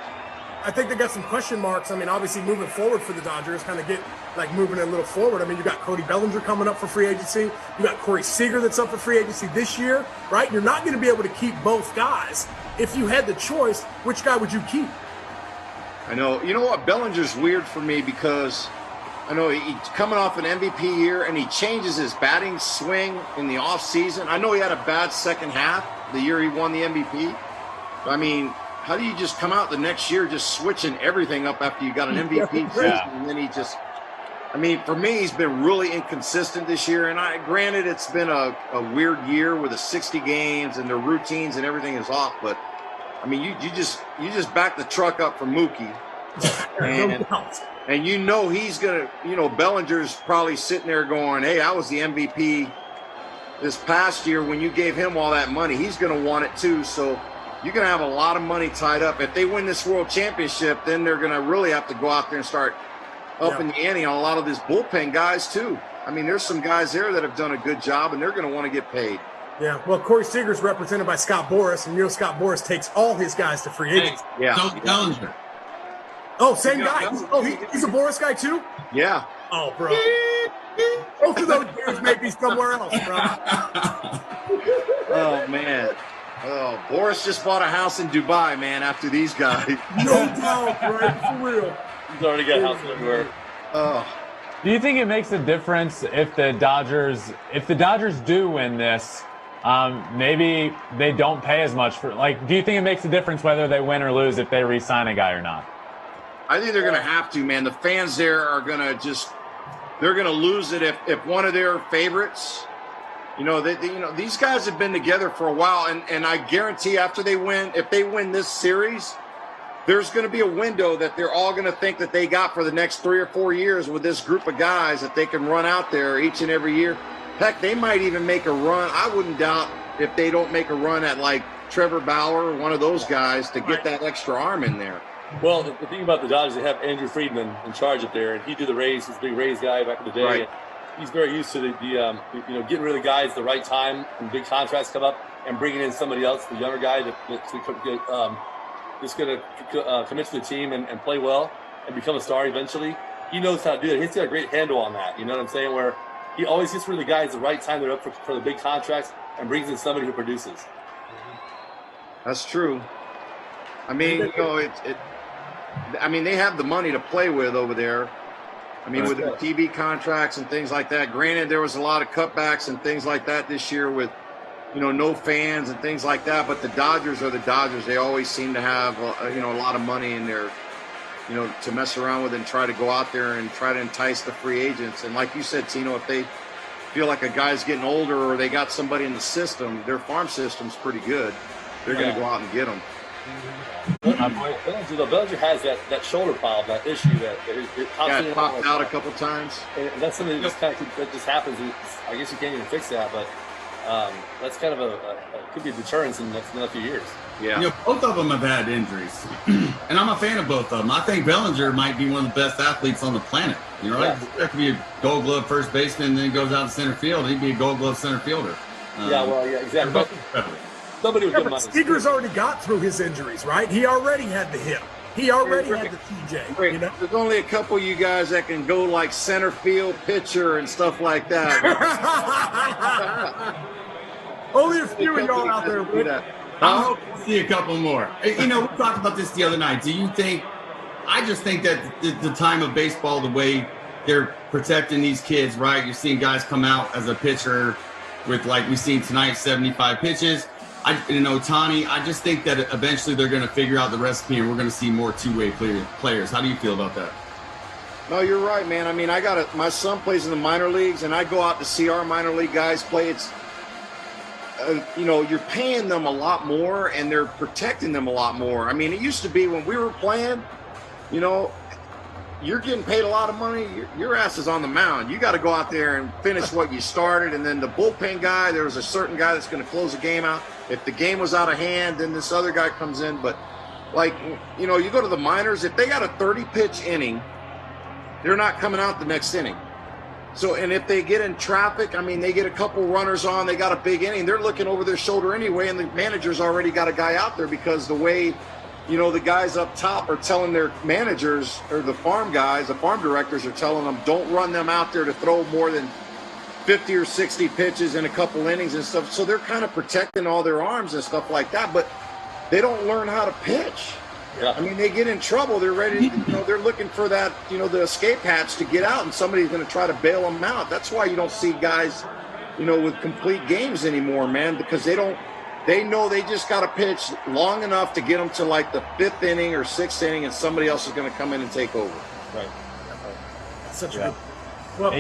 I think they got some question marks. I mean, obviously moving forward for the Dodgers, kind of get like moving a little forward. I mean, you got Cody Bellinger coming up for free agency. You got Corey Seager that's up for free agency this year, right? You're not going to be able to keep both guys. If you had the choice, which guy would you keep? I know. You know what? Bellinger's weird for me because I know he's coming off an MVP year, and he changes his batting swing in the offseason. I know he had a bad second half the year he won the MVP. But, I mean, how do you just come out the next year just switching everything up after you got an MVP season? And then he just – I mean, for me, he's been really inconsistent this year. And granted, it's been a weird year with the 60 games and the routines and everything is off. But, I mean, you just back the truck up for Mookie. And you know he's going to, Bellinger's probably sitting there going, hey, I was the MVP this past year when you gave him all that money. He's going to want it too. So you're going to have a lot of money tied up. If they win this world championship, then they're going to really have to go out there and start upping the ante on a lot of these bullpen guys too. I mean, there's some guys there that have done a good job, and they're going to want to get paid. Yeah, well, Corey Seager's represented by Scott Boras, and Scott Boras takes all his guys to free agency. Yeah. Cody Bellinger. Oh, same guy. Oh, he's a Boras guy too? Yeah. Oh, bro. Both of those dudes may be somewhere else, bro. Oh, man. Oh, Boris just bought a house in Dubai, man, after these guys. No doubt, right? For real. He's already got houses everywhere. Oh. Do you think it makes a difference if the Dodgers do win this? Maybe they don't pay as much for. Like, do you think it makes a difference whether they win or lose if they re-sign a guy or not? I think they're going to have to, man. The fans there are going to they're going to lose it if one of their favorites, these guys have been together for a while, and I guarantee after if they win this series, there's going to be a window that they're all going to think that they got for the next 3 or 4 years with this group of guys that they can run out there each and every year. Heck, they might even make a run. I wouldn't doubt if they don't make a run at like Trevor Bauer or one of those guys to get that extra arm in there. Well, the thing about the Dodgers, they have Andrew Friedman in charge up there, and he did the Rays. He's a big Rays guy back in the day. Right. He's very used to the getting rid of guys at the right time when big contracts come up and bringing in somebody else, the younger guy that's going to commit to the team and play well and become a star eventually. He knows how to do it. He's got a great handle on that. You know what I'm saying? Where he always gets rid of the guys at the right time. They're up for the big contracts and brings in somebody who produces. That's true. I mean, they have the money to play with over there. I mean, with the TV contracts and things like that. Granted, there was a lot of cutbacks and things like that this year with, no fans and things like that. But the Dodgers are the Dodgers. They always seem to have, a lot of money in their, to mess around with and try to go out there and try to entice the free agents. And like you said, Tino, if they feel like a guy's getting older or they got somebody in the system, their farm system's pretty good. They're going to go out and get them. Bellinger has that shoulder problem, that issue that it popped out a couple times. And that's something that just happens. I guess you can't even fix that, but that's kind of could be a deterrence in the next few years. Yeah. Both of them have had injuries, and I'm a fan of both of them. I think Bellinger might be one of the best athletes on the planet. That could be a Gold Glove first baseman, and then he goes out to center field. He'd be a Gold Glove center fielder. Exactly. Somebody with good money. Seager's already got through his injuries, right? He already had the hip. He already had the TJ. There's only a couple of you guys that can go like center field pitcher and stuff like that. Only a few of y'all out there. I hope to see a couple more. We talked about this the other night. Do you think? I just think that the time of baseball, the way they're protecting these kids, right? You're seeing guys come out as a pitcher with, like we've seen tonight, 75 pitches. Ohtani, I just think that eventually they're going to figure out the recipe and we're going to see more two-way players. How do you feel about that? No, you're right, man. I mean, my son plays in the minor leagues, and I go out to see our minor league guys play. It's, you're paying them a lot more, and they're protecting them a lot more. I mean, it used to be when we were playing, you're getting paid a lot of money. Your ass is on the mound. You got to go out there and finish what you started. And then the bullpen guy, there was a certain guy that's going to close the game out. If the game was out of hand, then this other guy comes in. But, you go to the minors, if they got a 30-pitch inning, they're not coming out the next inning. So, and if they get in traffic, I mean, they get a couple runners on, they got a big inning, they're looking over their shoulder anyway, and the manager's already got a guy out there because the way – the guys up top are telling their managers or the farm guys, the farm directors are telling them, don't run them out there to throw more than 50 or 60 pitches in a couple innings and stuff. So they're kind of protecting all their arms and stuff like that, but they don't learn how to pitch. Yeah. I mean, they get in trouble. They're ready to, they're looking for that, the escape hatch to get out, and somebody's going to try to bail them out. That's why you don't see guys, with complete games anymore, man, because they know they just got to pitch long enough to get them to like the 5th inning or 6th inning, and somebody else is going to come in and take over. Right. That's such a good. Well,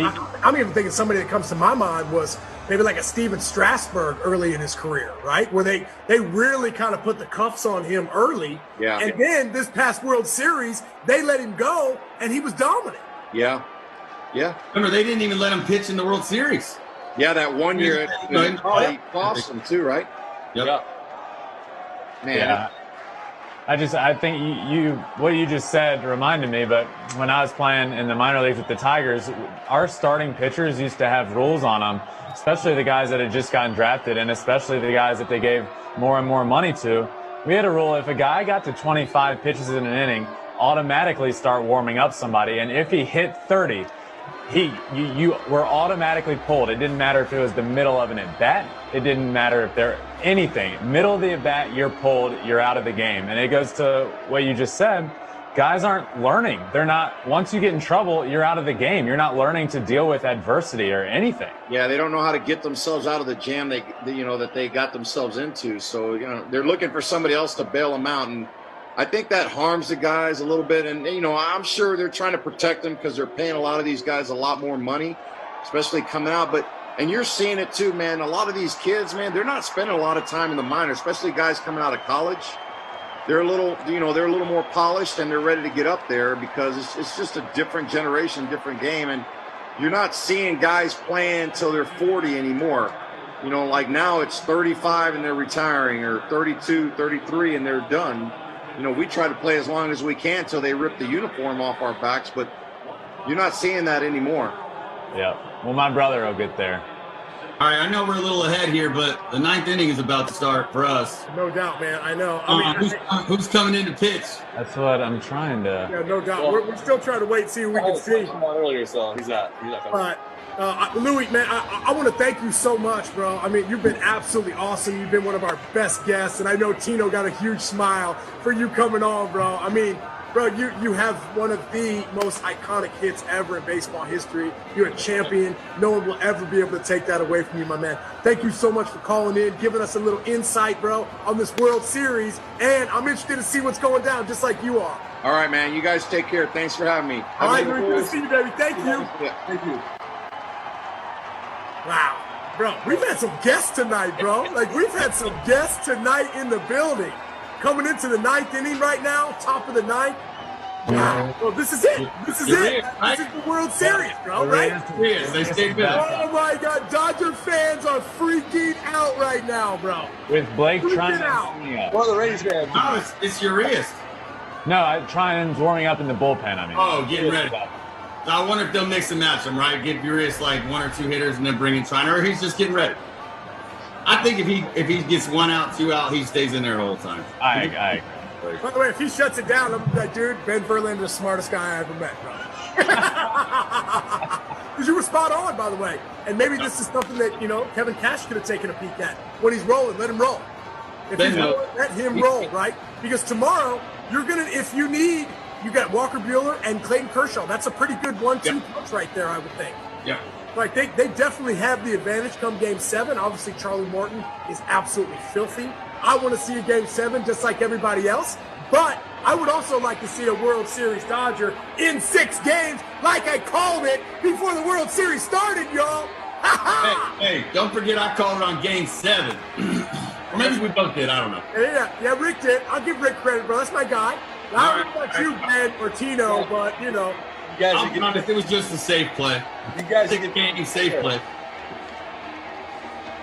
I'm even thinking somebody that comes to my mind was maybe like a Steven Strasburg early in his career, right? Where they really kind of put the cuffs on him early. Yeah. And then this past World Series, they let him go, and he was dominant. Yeah. Yeah. Remember, they didn't even let him pitch in the World Series. Yeah, that one year he cost him too, right? Yep. Yeah. Man. Yeah. I think what you just said reminded me, but when I was playing in the minor leagues with the Tigers, our starting pitchers used to have rules on them, especially the guys that had just gotten drafted and especially the guys that they gave more and more money to. We had a rule, if a guy got to 25 pitches in an inning, automatically start warming up somebody, and if he hit 30, you were automatically pulled. It didn't matter if it was the middle of an at-bat. It didn't matter if there anything. Middle of the at-bat, you're pulled, you're out of the game. And it goes to what you just said. guys aren't learning. They're not, once you get in trouble, you're out of the game. You're not learning to deal with adversity or anything. Yeah, they don't know how to get themselves out of the jam that they got themselves into. So, they're looking for somebody else to bail them out. And I think that harms the guys a little bit. And, I'm sure they're trying to protect them because they're paying a lot of these guys a lot more money, especially coming out. And you're seeing it too, man. A lot of these kids, man, they're not spending a lot of time in the minors, especially guys coming out of college. They're a little, they're a little more polished and they're ready to get up there because it's just a different generation, different game. And you're not seeing guys playing until they're 40 anymore. Like now it's 35 and they're retiring, or 32, 33 and they're done. We try to play as long as we can till they rip the uniform off our backs, but you're not seeing that anymore. Yeah. Well, my brother will get there. All right, I know we're a little ahead here, but the 9th inning is about to start for us. No doubt, man. I know. Who's coming in to pitch? That's what I'm trying to. Yeah, no doubt. We're still trying to wait and see who we can see. Earlier, so he's not coming. But Louis, man, I want to thank you so much, bro. I mean, you've been absolutely awesome. You've been one of our best guests, and I know Tino got a huge smile for you coming on, bro. I mean, bro, you have one of the most iconic hits ever in baseball history. You're a champion. No one will ever be able to take that away from you, my man. Thank you so much for calling in, giving us a little insight, bro, on this World Series. And I'm interested to see what's going down, just like you are. All right, man. You guys take care. Thanks for having me. All right, good to see you, baby. Thank you. Yeah, thank you. Wow. Bro, we've had some guests tonight, bro. We've had some guests tonight in the building. Coming into the 9th inning right now, top of the 9th. Wow. Well, this is it. This is it. This is the World Series, bro, right? Yes, they stayed good. Oh, my God. Dodger fans are freaking out right now, bro. With Blake Freaking Trinan. One of the Rays fans. No, it's Urias. No, Trinan's warming up in the bullpen. I mean. Oh, getting ready. I wonder if they'll mix and match them, right? Give Urias like 1 or 2 hitters and then bring in Triner, or he's just getting ready. I think if he gets 1 out, 2 out, he stays in there the whole time. I By the way, if he shuts it down, I'm like, dude, Ben Verlander's the smartest guy I ever met, bro. Because you were spot on, by the way. And maybe this is something that, Kevin Cash could have taken a peek at. When he's rolling, let him roll. If he's rolling, let him roll, right? Because tomorrow, if you need, you got Walker Buehler and Clayton Kershaw. That's a pretty good 1-2 punch right there, I would think. Yeah. Like, they definitely have the advantage come Game 7. Obviously, Charlie Morton is absolutely filthy. I want to see a Game 7 just like everybody else. But I would also like to see a World Series Dodger in 6 games like I called it before the World Series started, y'all. Hey, don't forget I called it on Game 7. Or maybe we both did. I don't know. Yeah, Rick did. I'll give Rick credit, bro. That's my guy. I don't know about you, Ben or Tino, but, You guys, I'll be honest, it was just a safe play. You guys I think it can't be safe play.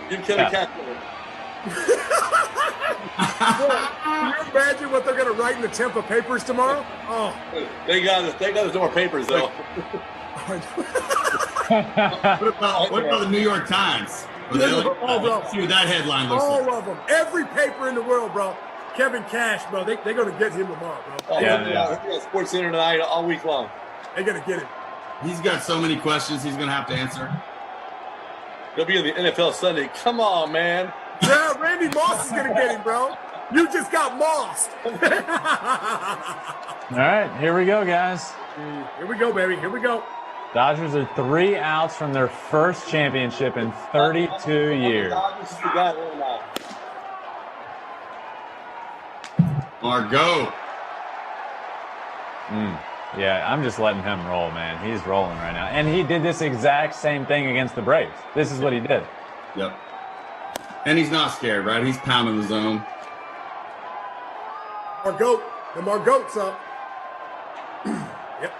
Give Kevin Cash. Can you imagine what they're going to write in the Tampa papers tomorrow? Oh. They got there's no more papers though. What about the New York Times? See what that headline looks like. All of them. Every paper in the world, bro. Kevin Cash, bro. They're going to get him tomorrow, bro. Sports Center tonight all week long. They're going to get him. He's got so many questions he's going to have to answer. He'll be in the NFL Sunday. Come on, man. Yeah, Randy Moss is going to get him, bro. You just got mossed. All right, here we go, guys. Here we go, baby. Here we go. Dodgers are 3 outs from their first championship in 32 years. Margot. Yeah, I'm just letting him roll, man. He's rolling right now. And he did this exact same thing against the Braves. This is what he did. Yep. And he's not scared, right? He's pounding the zone. Margot. The Margot's up. Yep.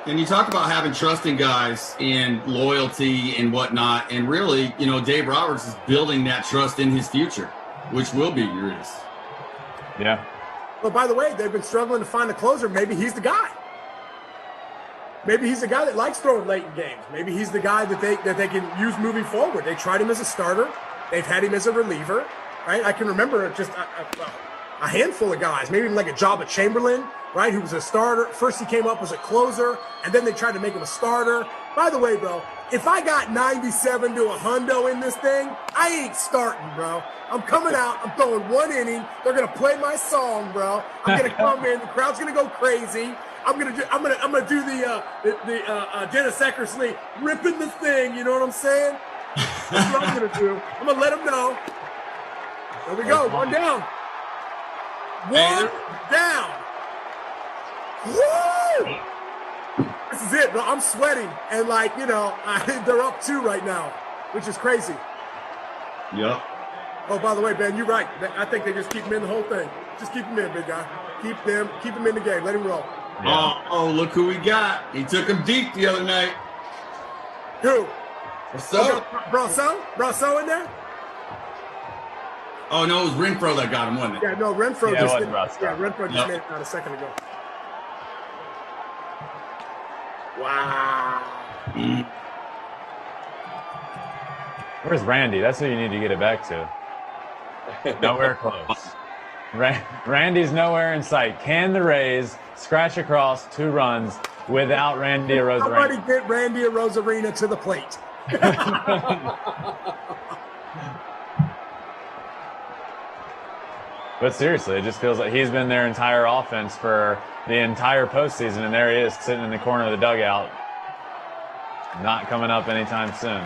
And you talk about having trust in guys and loyalty and whatnot. And really, Dave Roberts is building that trust in his future, which will be Urias. Yeah. Well, by the way, they've been struggling to find a closer. Maybe he's the guy. Maybe he's the guy that likes throwing late in games. Maybe he's the guy that they can use moving forward. They tried him as a starter. They've had him as a reliever, right? I can remember just a handful of guys, maybe even like a Jabba Chamberlain, right, who was a starter. First he came up as a closer, and then they tried to make him a starter. By the way, bro, if I got 97 to a hundo in this thing, I ain't starting, bro. I'm coming out. I'm throwing one inning. They're gonna play my song, bro. I'm gonna come in. The crowd's gonna go crazy. I'm gonna do the Dennis Eckersley ripping the thing. You know what I'm saying? That's what I'm gonna do. I'm gonna let them know. There we go. One down. One down. Woo! This is it, bro. I'm sweating, and they're up 2 right now, which is crazy. Yep. Oh, by the way, Ben, you're right. I think they just keep him in the whole thing. Just keep him in, big guy. Keep him in the game. Let him roll. Yeah. Oh, look who we got. He took him deep the other night. Who? So? Brasso in there? Oh, no, it was Renfro that got him, wasn't it? Yeah, no, Renfro Yeah, just it was Brasso. Renfro just made it out a second ago. Wow. Where's Randy? That's who you need to get it back to. Nowhere close. Randy's nowhere in sight. Can the Rays scratch across 2 runs without Randy Arozarena? Somebody get Randy Arozarena to the plate. But seriously, it just feels like he's been their entire offense for the entire postseason, and there he is sitting in the corner of the dugout, not coming up anytime soon.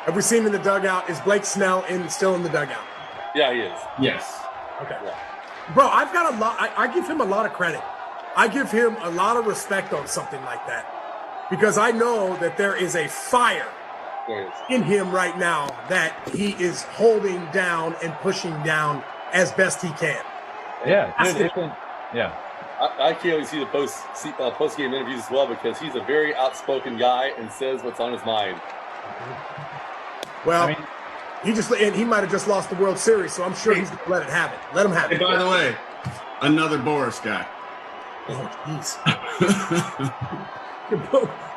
Have we seen him in the dugout? Is Blake Snell still in the dugout? Yeah, he is. Yes. Okay. Bro, I've got a lot. I give him a lot of credit. I give him a lot of respect on something like that, because I know that there is a fire in him right now that he is holding down and pushing down as best he can. Yeah, dude, yeah. I can't really see the post-game interviews as well, because he's a very outspoken guy and says what's on his mind. Well, he might have just lost the World Series, so I'm sure he's going to let it have it. Let him have it. Hey, by the way, another Boris guy. Oh, jeez.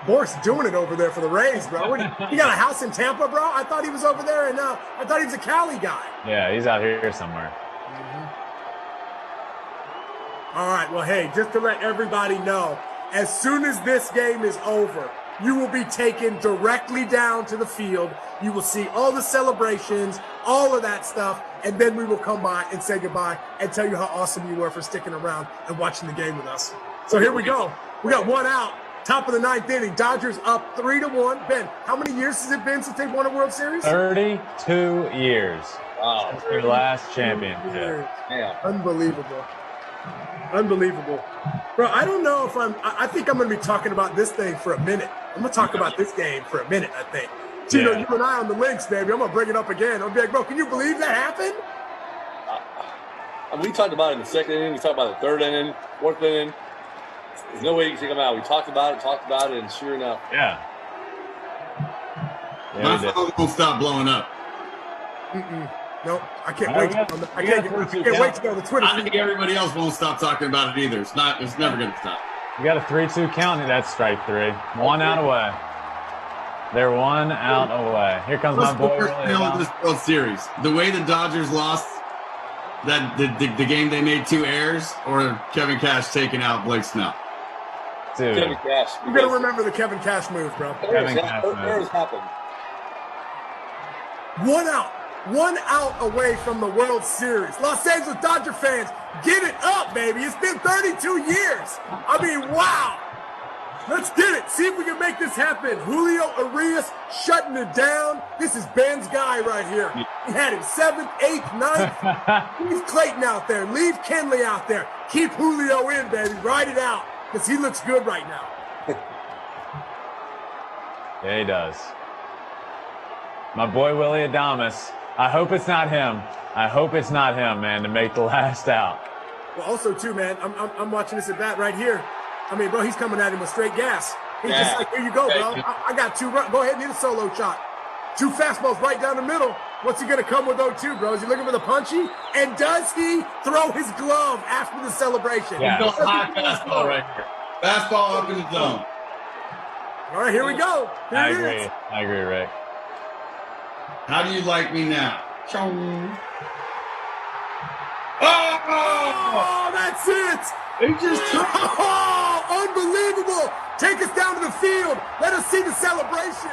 Boris doing it over there for the Rays, bro. He got a house in Tampa, bro? I thought he was over there, and I thought he was a Cali guy. Yeah, he's out here somewhere. All right, well, hey, just to let everybody know, as soon as this game is over, you will be taken directly down to the field. You will see all the celebrations, all of that stuff, and then we will come by and say goodbye and tell you how awesome you were for sticking around and watching the game with us. So here we go. We got 1 out, top of the 9th inning. Dodgers up 3-1. Ben, how many years has it been since they won a World Series? 32 years. Wow. Since their last championship. Yeah. Unbelievable. Bro, I don't know if I think I'm going to be talking about this thing for a minute. I'm going to talk about this game for a minute, I think. Tino, you and I on the links, baby. I'm going to bring it up again. I'm going to be like, bro, can you believe that happened? We talked about it in the 2nd inning. We talked about the 3rd inning, 4th inning. There's no way you can take them out. We talked about it, and sure enough. Yeah. My phone won't stop blowing up. Nope, I can't wait. I can't wait to go to the Twitter. I think everybody else won't stop talking about it either. It's never going to stop. You got a 3-2 count, and that's strike 3. 1 out away. They're 1 out away. Here comes my boy. In this World Series, the way the Dodgers lost that the game, they made 2 errors, or Kevin Cash taking out Blake Snell. Dude, Kevin Cash. You got to remember the Kevin Cash move, bro. Errors happen. 1 out. 1 out away from the World Series. Los Angeles Dodger fans, get it up, baby. It's been 32 years. I mean, wow. Let's get it. See if we can make this happen. Julio Urias shutting it down. This is Ben's guy right here. He had him 7th, 8th, 9th. Leave Clayton out there. Leave Kenley out there. Keep Julio in, baby. Ride it out, because he looks good right now. Yeah, he does. My boy Willie Adames. I hope it's not him. Man, to make the last out. Well, also, too, man, I'm watching this at bat right here. I mean, bro, he's coming at him with straight gas. He's just like, here you go, bro. I got 2 runs. Go ahead and hit a solo shot. 2 fastballs right down the middle. What's he going to come with 0-2, bro? Is he looking for the punchy? And does he throw his glove after the celebration? Yeah. He's going high fastball right here. Fastball up in the zone. All right, here we go. I agree, Rick. How do you like me now? Oh, that's it. He just took Oh, unbelievable. Take us down to the field. Let us see the celebration.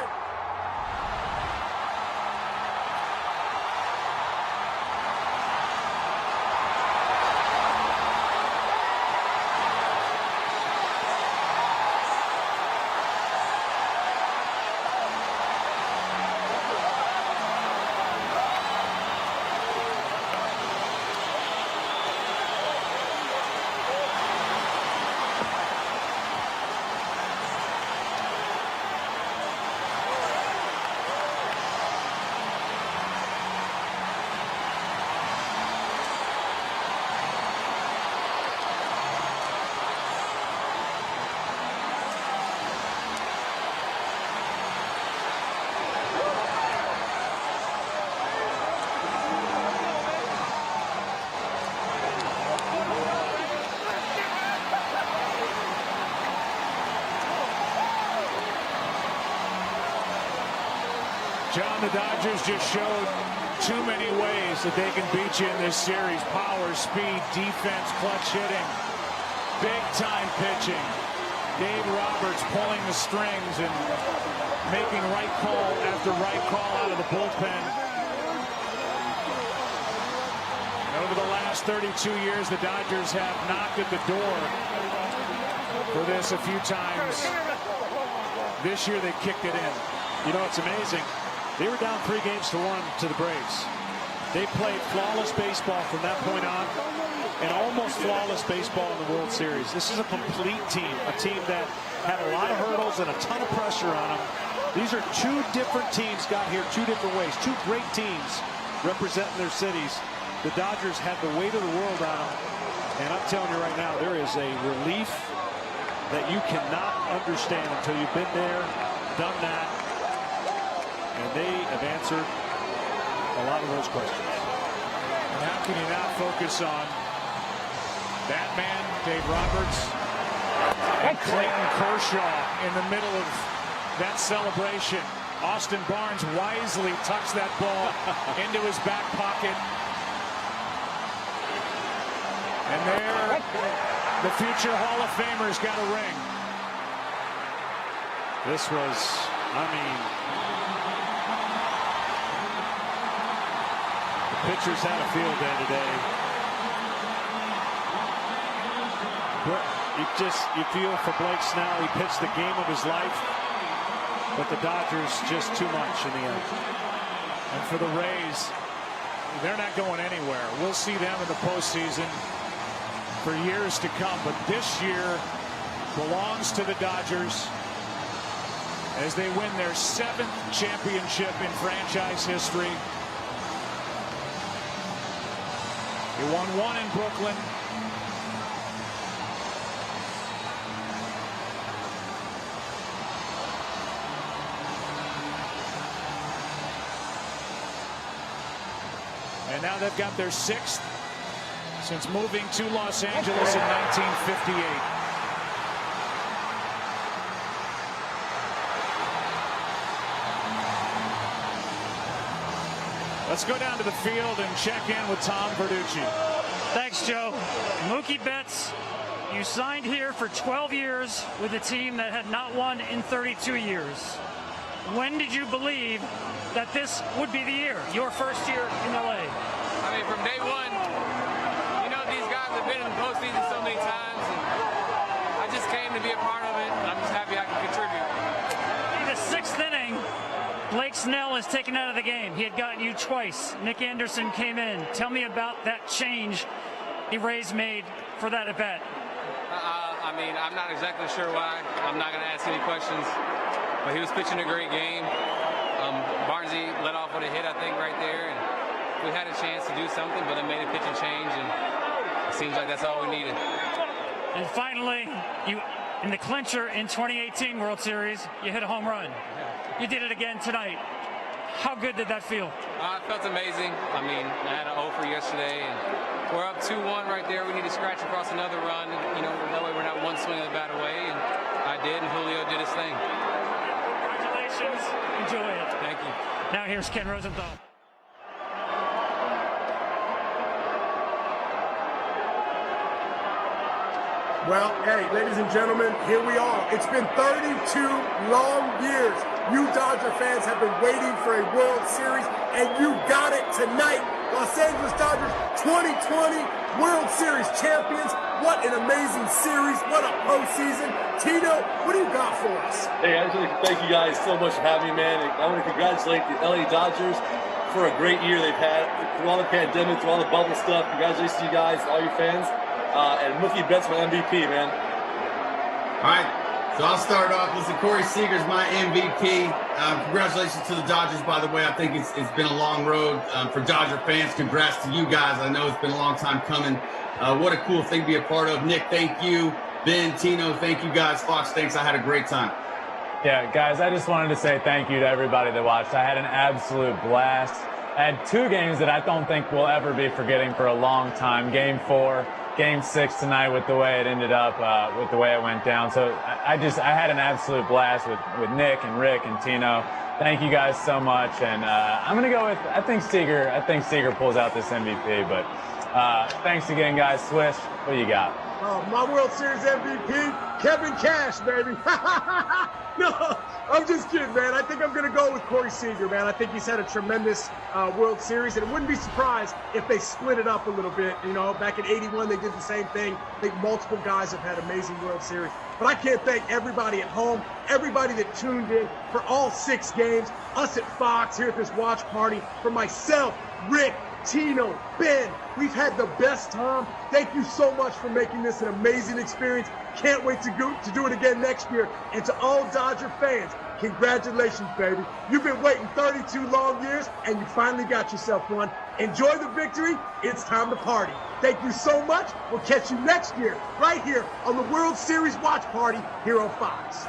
John, the Dodgers just showed too many ways that they can beat you in this series. Power, speed, defense, clutch hitting, big-time pitching. Dave Roberts pulling the strings and making right call after right call out of the bullpen. Over the last 32 years, the Dodgers have knocked at the door for this a few times. This year, they kicked it in. You know, it's amazing. They were down 3-1 to the Braves. They played flawless baseball from that point on, and almost flawless baseball in the World Series. This is a complete team, a team that had a lot of hurdles and a ton of pressure on them. These are two different teams got here two different ways. Two great teams representing their cities. The Dodgers had the weight of the world on them, and I'm telling you right now, there is a relief that you cannot understand until you've been there, done that. And they have answered a lot of those questions. And how can you not focus on that man, Dave Roberts, and Clayton Kershaw in the middle of that celebration? Austin Barnes wisely tucks that ball into his back pocket. And there, the future Hall of Famer's got a ring. This was, I mean, pitchers had a field day today. But you feel for Blake Snell. He pitched the game of his life, but the Dodgers just too much in the end. And for the Rays, they're not going anywhere. We'll see them in the postseason for years to come. But this year belongs to the Dodgers as they win their 7th championship in franchise history. He won 1 in Brooklyn. And now they've got their 6th since moving to Los Angeles in 1958. Let's go down to the field and check in with Tom Verducci. Thanks, Joe. Mookie Betts, you signed here for 12 years with a team that had not won in 32 years. When did you believe that this would be the year, your first year in LA? I mean, from day one, you know, these guys have been in the postseason so many times, and I just came to be a part of it, and I'm just happy I can contribute. In the 6th inning, Blake Snell is taken out of the game. He had gotten you twice. Nick Anderson came in. Tell me about that change the Rays made for that at bat. I mean, I'm not exactly sure why. I'm not going to ask any questions, but he was pitching a great game. Barnesy let off with a hit, I think, right there, and we had a chance to do something, but it made a pitching change, and it seems like that's all we needed. And finally, you, in the clincher in 2018 World Series, you hit a home run. You did it again tonight. How good did that feel? It felt amazing. I mean, I had an 0 for yesterday, and we're up 2-1 right there. We need to scratch across another run. You know, that way we're not one swing of the bat away, and I did, and Julio did his thing. Congratulations. Enjoy it. Thank you. Now here's Ken Rosenthal. Well, hey, ladies and gentlemen, here we are. It's been 32 long years. You Dodger fans have been waiting for a World Series, and you got it tonight. Los Angeles Dodgers 2020 World Series champions. What an amazing series. What a postseason. Tino, what do you got for us? Hey, I just want to thank you guys so much for having me, man. And I want to congratulate the LA Dodgers for a great year they've had through all the pandemic, through all the bubble stuff. Congratulations to you guys, all your fans. And Mookie Betts, my MVP, man. All right, so I'll start off. Listen, Corey Seager's my MVP. Congratulations to the Dodgers, by the way. I think it's been a long road for Dodger fans. Congrats to you guys. I know it's been a long time coming. What a cool thing to be a part of. Nick, thank you. Ben, Tino, thank you guys. Fox, thanks. I had a great time. Yeah, guys, I just wanted to say thank you to everybody that watched. I had an absolute blast. I had 2 games that I don't think we'll ever be forgetting for a long time. Game 4. Game 6 tonight with the way it ended up, with the way it went down. So I had an absolute blast with Nick and Rick and Tino. Thank you guys so much. And I'm going to go with, I think Seager pulls out this MVP. But thanks again, guys. Swish, what do you got? My World Series MVP, Kevin Cash, baby. No, I'm just kidding, man. I think I'm going to go with Corey Seager, man. I think he's had a tremendous World Series, and it wouldn't be surprised if they split it up a little bit. You know, back in '81, they did the same thing. I think multiple guys have had amazing World Series. But I can't thank everybody at home, everybody that tuned in for all 6 games, us at Fox here at this watch party, for myself, Rick, Tino, Ben. We've had the best time. Thank you so much for making this an amazing experience. Can't wait to do it again next year. And to all Dodger fans, congratulations, baby. You've been waiting 32 long years, and you finally got yourself one. Enjoy the victory. It's time to party. Thank you so much. We'll catch you next year, right here on the World Series Watch Party here on Fox.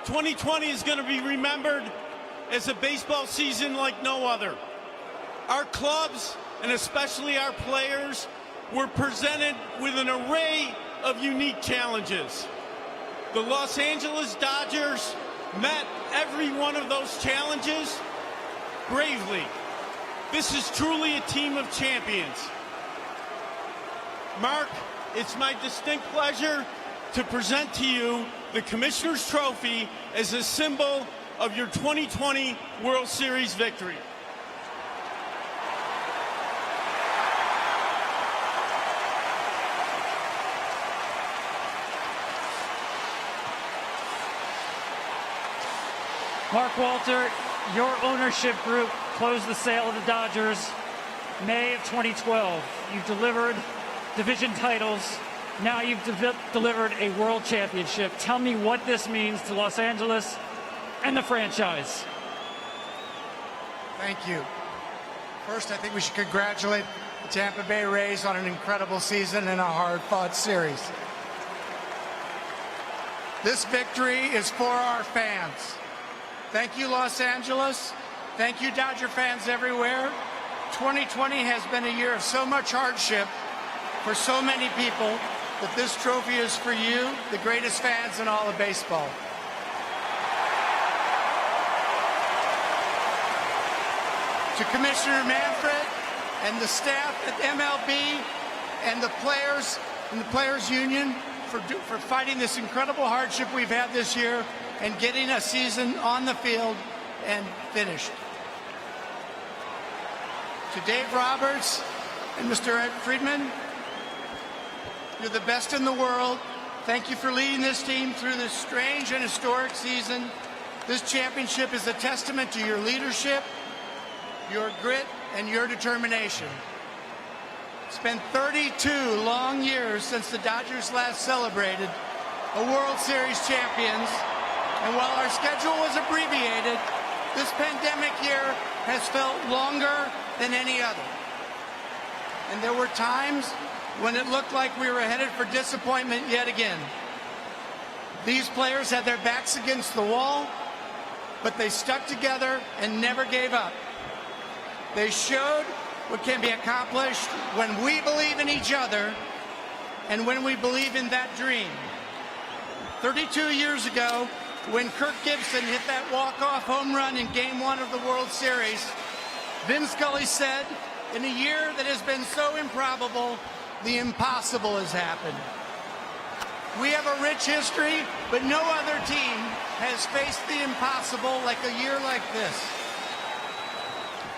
2020 is going to be remembered as a baseball season like no other. Our clubs, and especially our players, were presented with an array of unique challenges. The Los Angeles Dodgers met every one of those challenges bravely. This is truly a team of champions. Mark, it's my distinct pleasure to present to you the Commissioner's Trophy as a symbol of your 2020 World Series victory. Mark Walter, your ownership group closed the sale of the Dodgers May of 2012. You've delivered division titles. Now you've delivered a world championship. Tell me what this means to Los Angeles and the franchise. Thank you. First, I think we should congratulate the Tampa Bay Rays on an incredible season and a hard-fought series. This victory is for our fans. Thank you, Los Angeles. Thank you, Dodger fans everywhere. 2020 has been a year of so much hardship for so many people, that this trophy is for you, the greatest fans in all of baseball. To Commissioner Manfred and the staff at MLB and the Players Union for fighting this incredible hardship we've had this year and getting a season on the field and finished. To Dave Roberts and Mr. Ed Friedman, you're the best in the world. Thank you for leading this team through this strange and historic season. This championship is a testament to your leadership, your grit, and your determination. It's been 32 long years since the Dodgers last celebrated a World Series champions. And while our schedule was abbreviated, this pandemic year has felt longer than any other. And there were times when it looked like we were headed for disappointment yet again. These players had their backs against the wall, but they stuck together and never gave up. They showed what can be accomplished when we believe in each other and when we believe in that dream. 32 years ago, when Kirk Gibson hit that walk-off home run in Game 1 of the World Series, Vin Scully said, in a year that has been so improbable, the impossible has happened. We have a rich history, but no other team has faced the impossible like a year like this.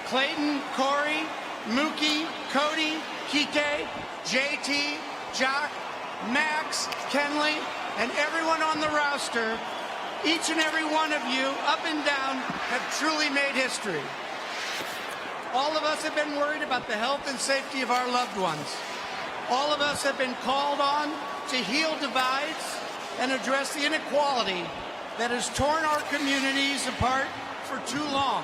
Clayton, Corey, Mookie, Cody, Kike, JT, Jock, Max, Kenley, and everyone on the roster, each and every one of you, up and down, have truly made history. All of us have been worried about the health and safety of our loved ones. All of us have been called on to heal divides and address the inequality that has torn our communities apart for too long.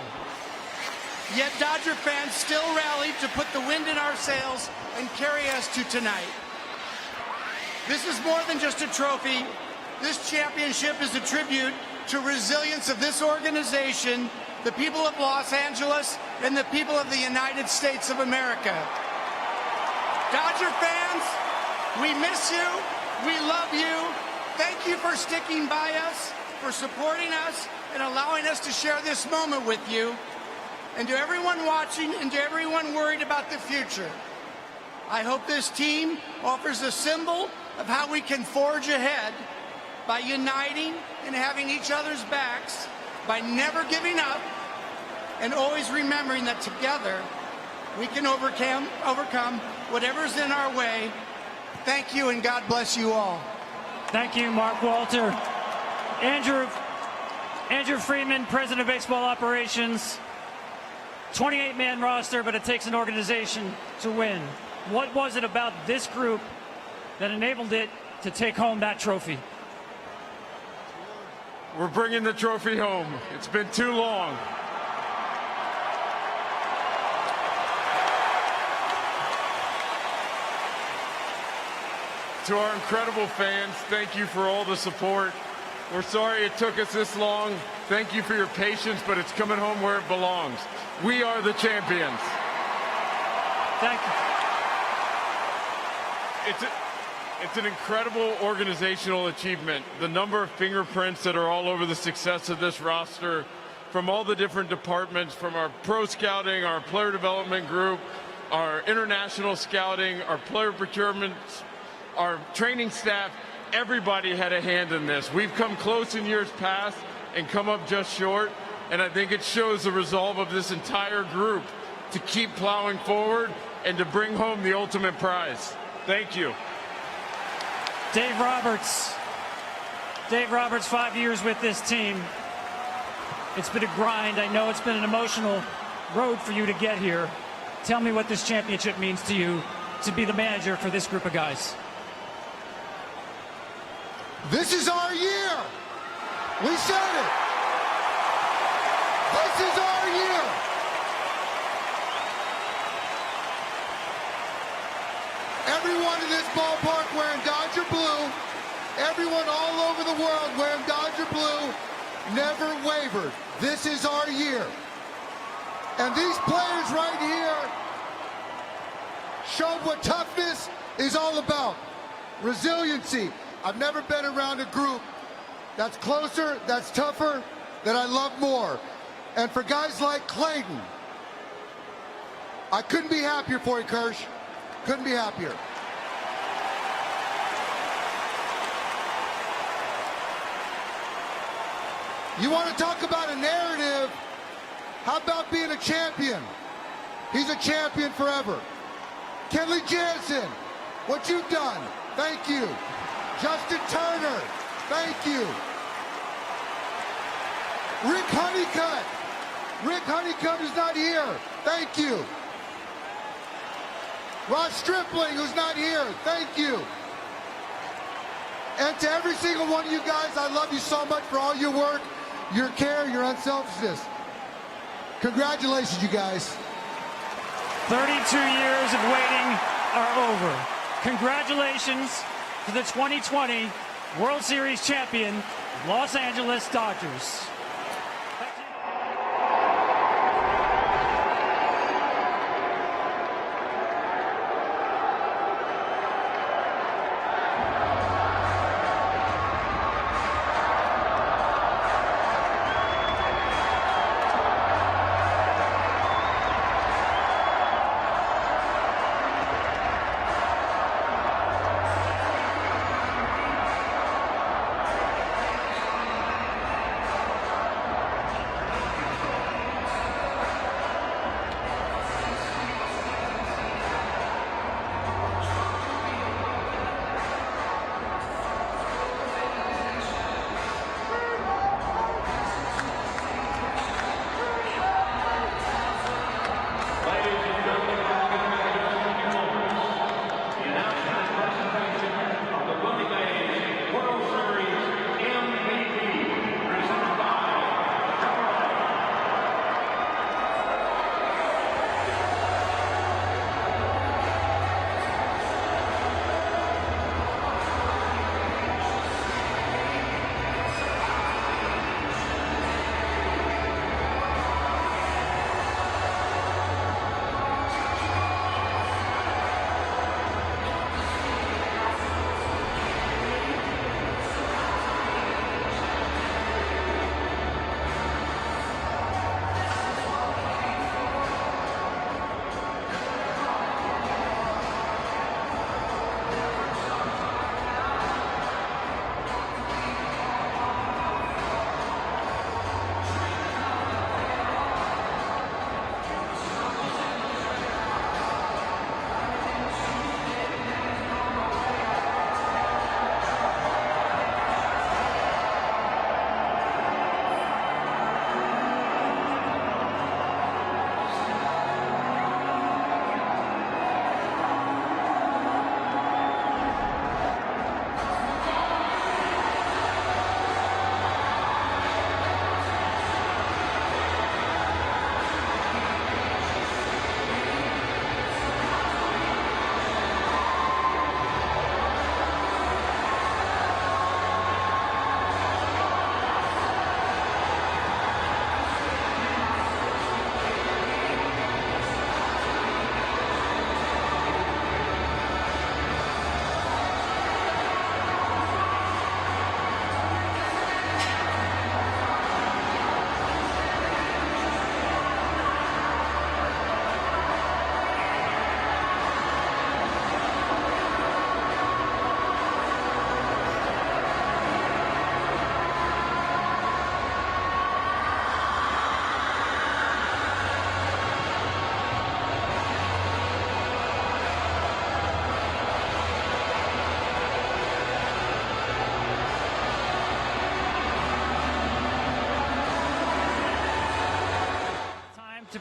Yet Dodger fans still rallied to put the wind in our sails and carry us to tonight. This is more than just a trophy. This championship is a tribute to resilience of this organization, the people of Los Angeles, and the people of the United States of America. Dodger fans, we miss you. We love you. Thank you for sticking by us, for supporting us, and allowing us to share this moment with you. And to everyone watching and to everyone worried about the future, I hope this team offers a symbol of how we can forge ahead by uniting and having each other's backs, by never giving up, and always remembering that together we can overcome whatever's in our way. Thank you, and God bless you all. Thank you, Mark Walter. Andrew Friedman, President of Baseball Operations. 28-man roster, but it takes an organization to win. What was it about this group that enabled it to take home that trophy? We're bringing the trophy home. It's been too long. To our incredible fans, thank you for all the support. We're sorry it took us this long. Thank you for your patience, but it's coming home where it belongs. We are the champions. Thank you. It's an incredible organizational achievement. The number of fingerprints that are all over the success of this roster from all the different departments, from our pro scouting, our player development group, our international scouting, our player procurement, our training staff, everybody had a hand in this. We've come close in years past and come up just short, and I think it shows the resolve of this entire group to keep plowing forward and to bring home the ultimate prize. Thank you. Dave Roberts, 5 years with this team. It's been a grind. I know it's been an emotional road for you to get here. Tell me what this championship means to you to be the manager for this group of guys. This is our year. We said it. This is our year. Everyone in this ballpark wearing Dodger blue, everyone all over the world wearing Dodger blue, never wavered. This is our year. And these players right here showed what toughness is all about. Resiliency. I've never been around a group that's closer, that's tougher, that I love more. And for guys like Clayton, I couldn't be happier for you, Kirsch. Couldn't be happier. You want to talk about a narrative? How about being a champion? He's a champion forever. Kenley Jansen, what you've done, thank you. Justin Turner, thank you. Rick Honeycutt who's not here, thank you. Ross Stripling, who's not here, thank you. And to every single one of you guys, I love you so much for all your work, your care, your unselfishness. Congratulations, you guys. 32 years of waiting are over. Congratulations to the 2020 World Series champion, Los Angeles Dodgers.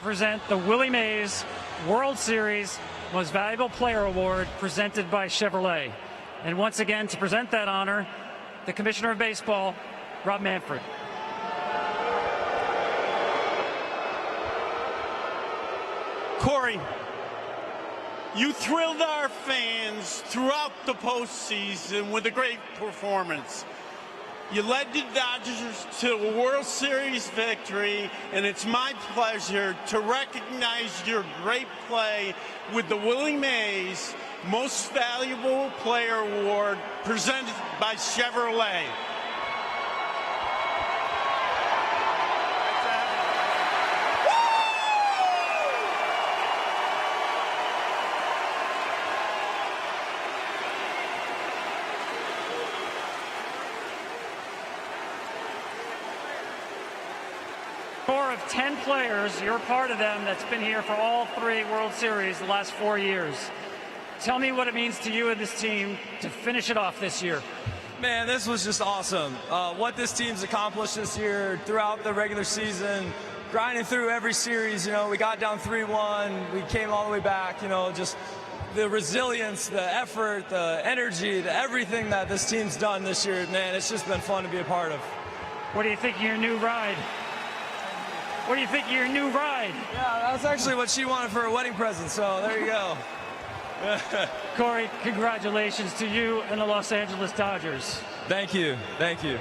present the Willie Mays World Series Most Valuable Player Award presented by Chevrolet. And once again, to present that honor, the Commissioner of Baseball, Rob Manfred. Corey, you thrilled our fans throughout the postseason with a great performance. You led the Dodgers to a World Series victory, and it's my pleasure to recognize your great play with the Willie Mays Most Valuable Player Award presented by Chevrolet. Core of 10 players, you're part of them, that's been here for all 3 World Series the last 4 years. Tell me what it means to you and this team to finish it off this year. Man, this was just awesome. What this team's accomplished this year throughout the regular season, grinding through every series, we got down 3-1, we came all the way back, just the resilience, the effort, the energy, everything that this team's done this year, man, it's just been fun to be a part of. What do you think of your new ride? What do you think of your new ride? Yeah, that's actually what she wanted for her wedding present, so there you go. Corey, congratulations to you and the Los Angeles Dodgers. Thank you. Thank you.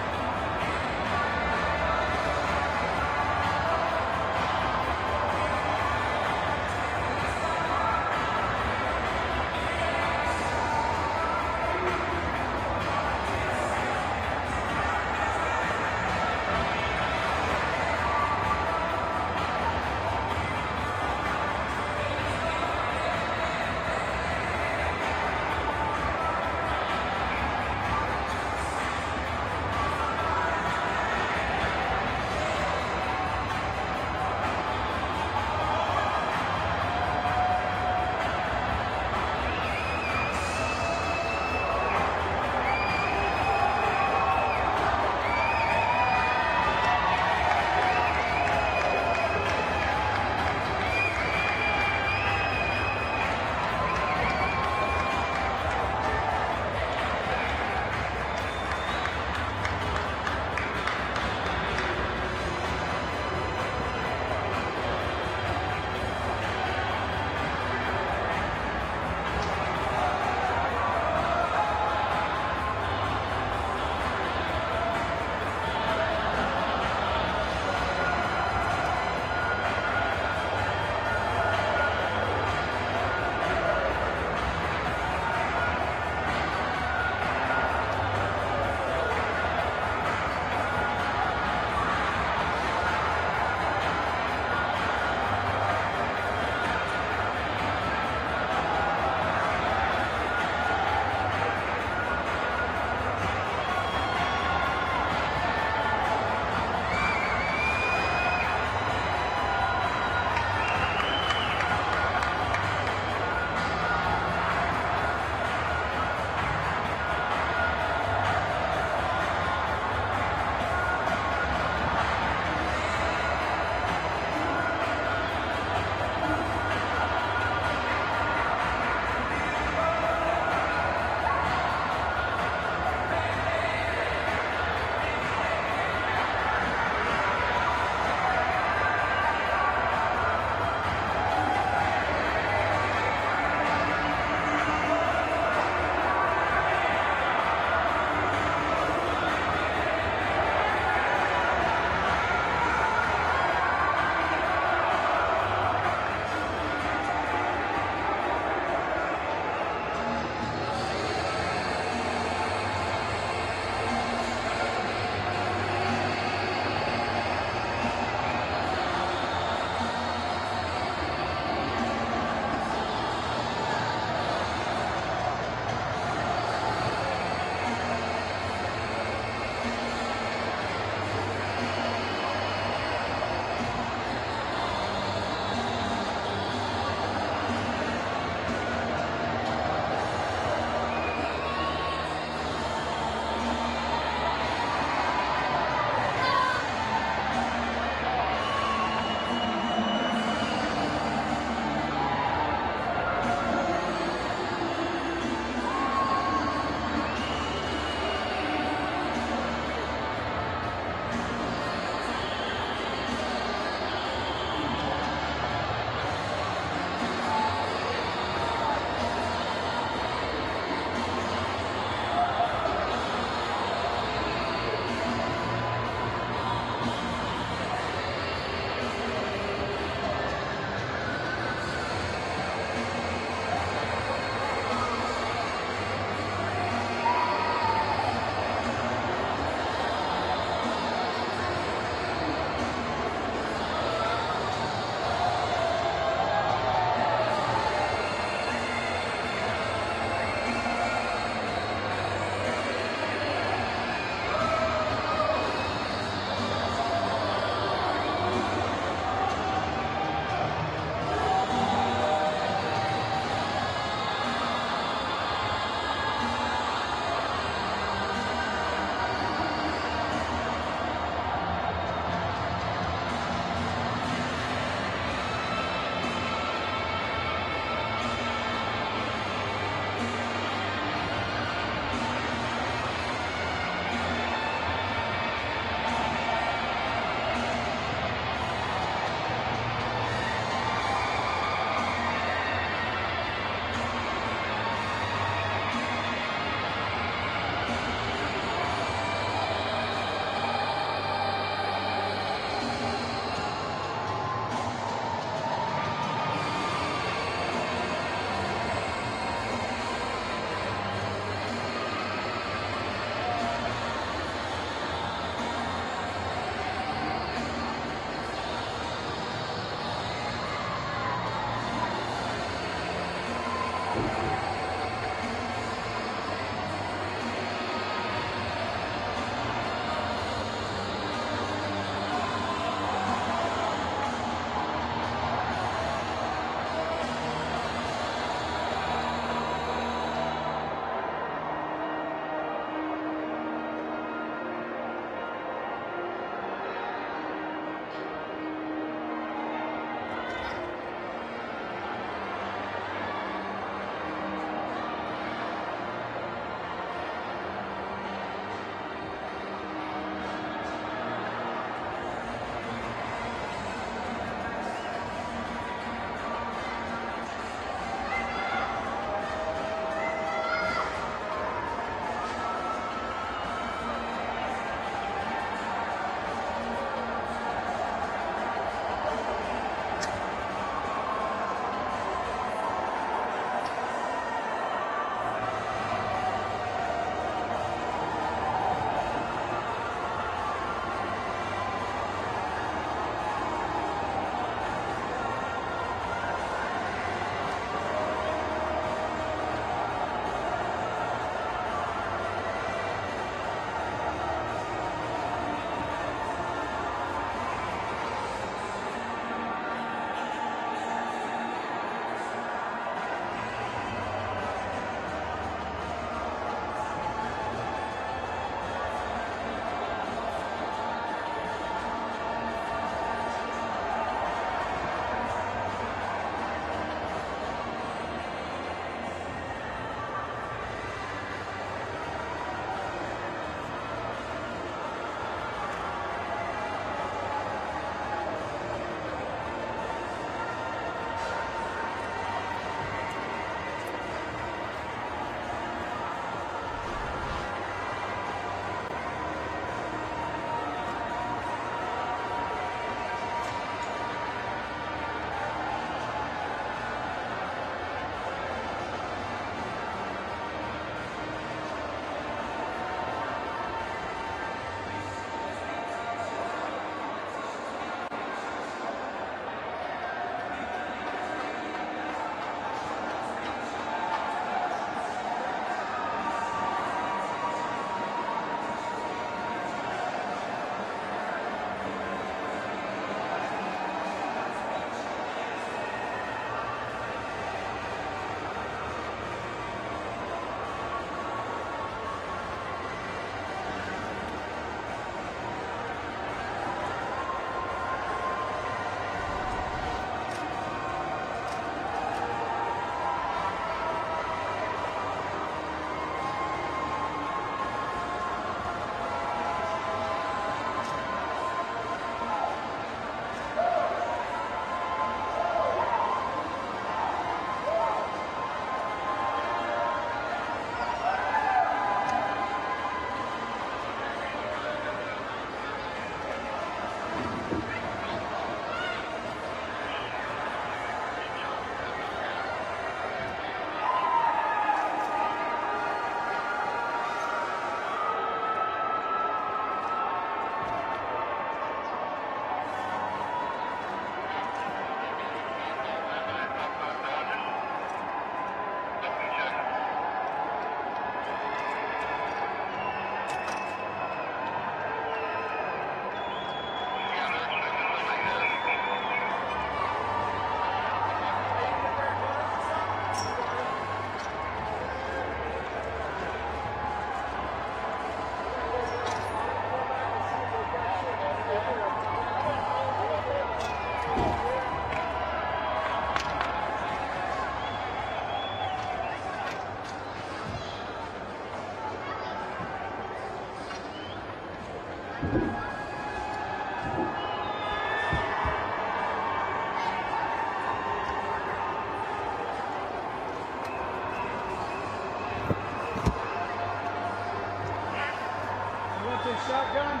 Shotgun.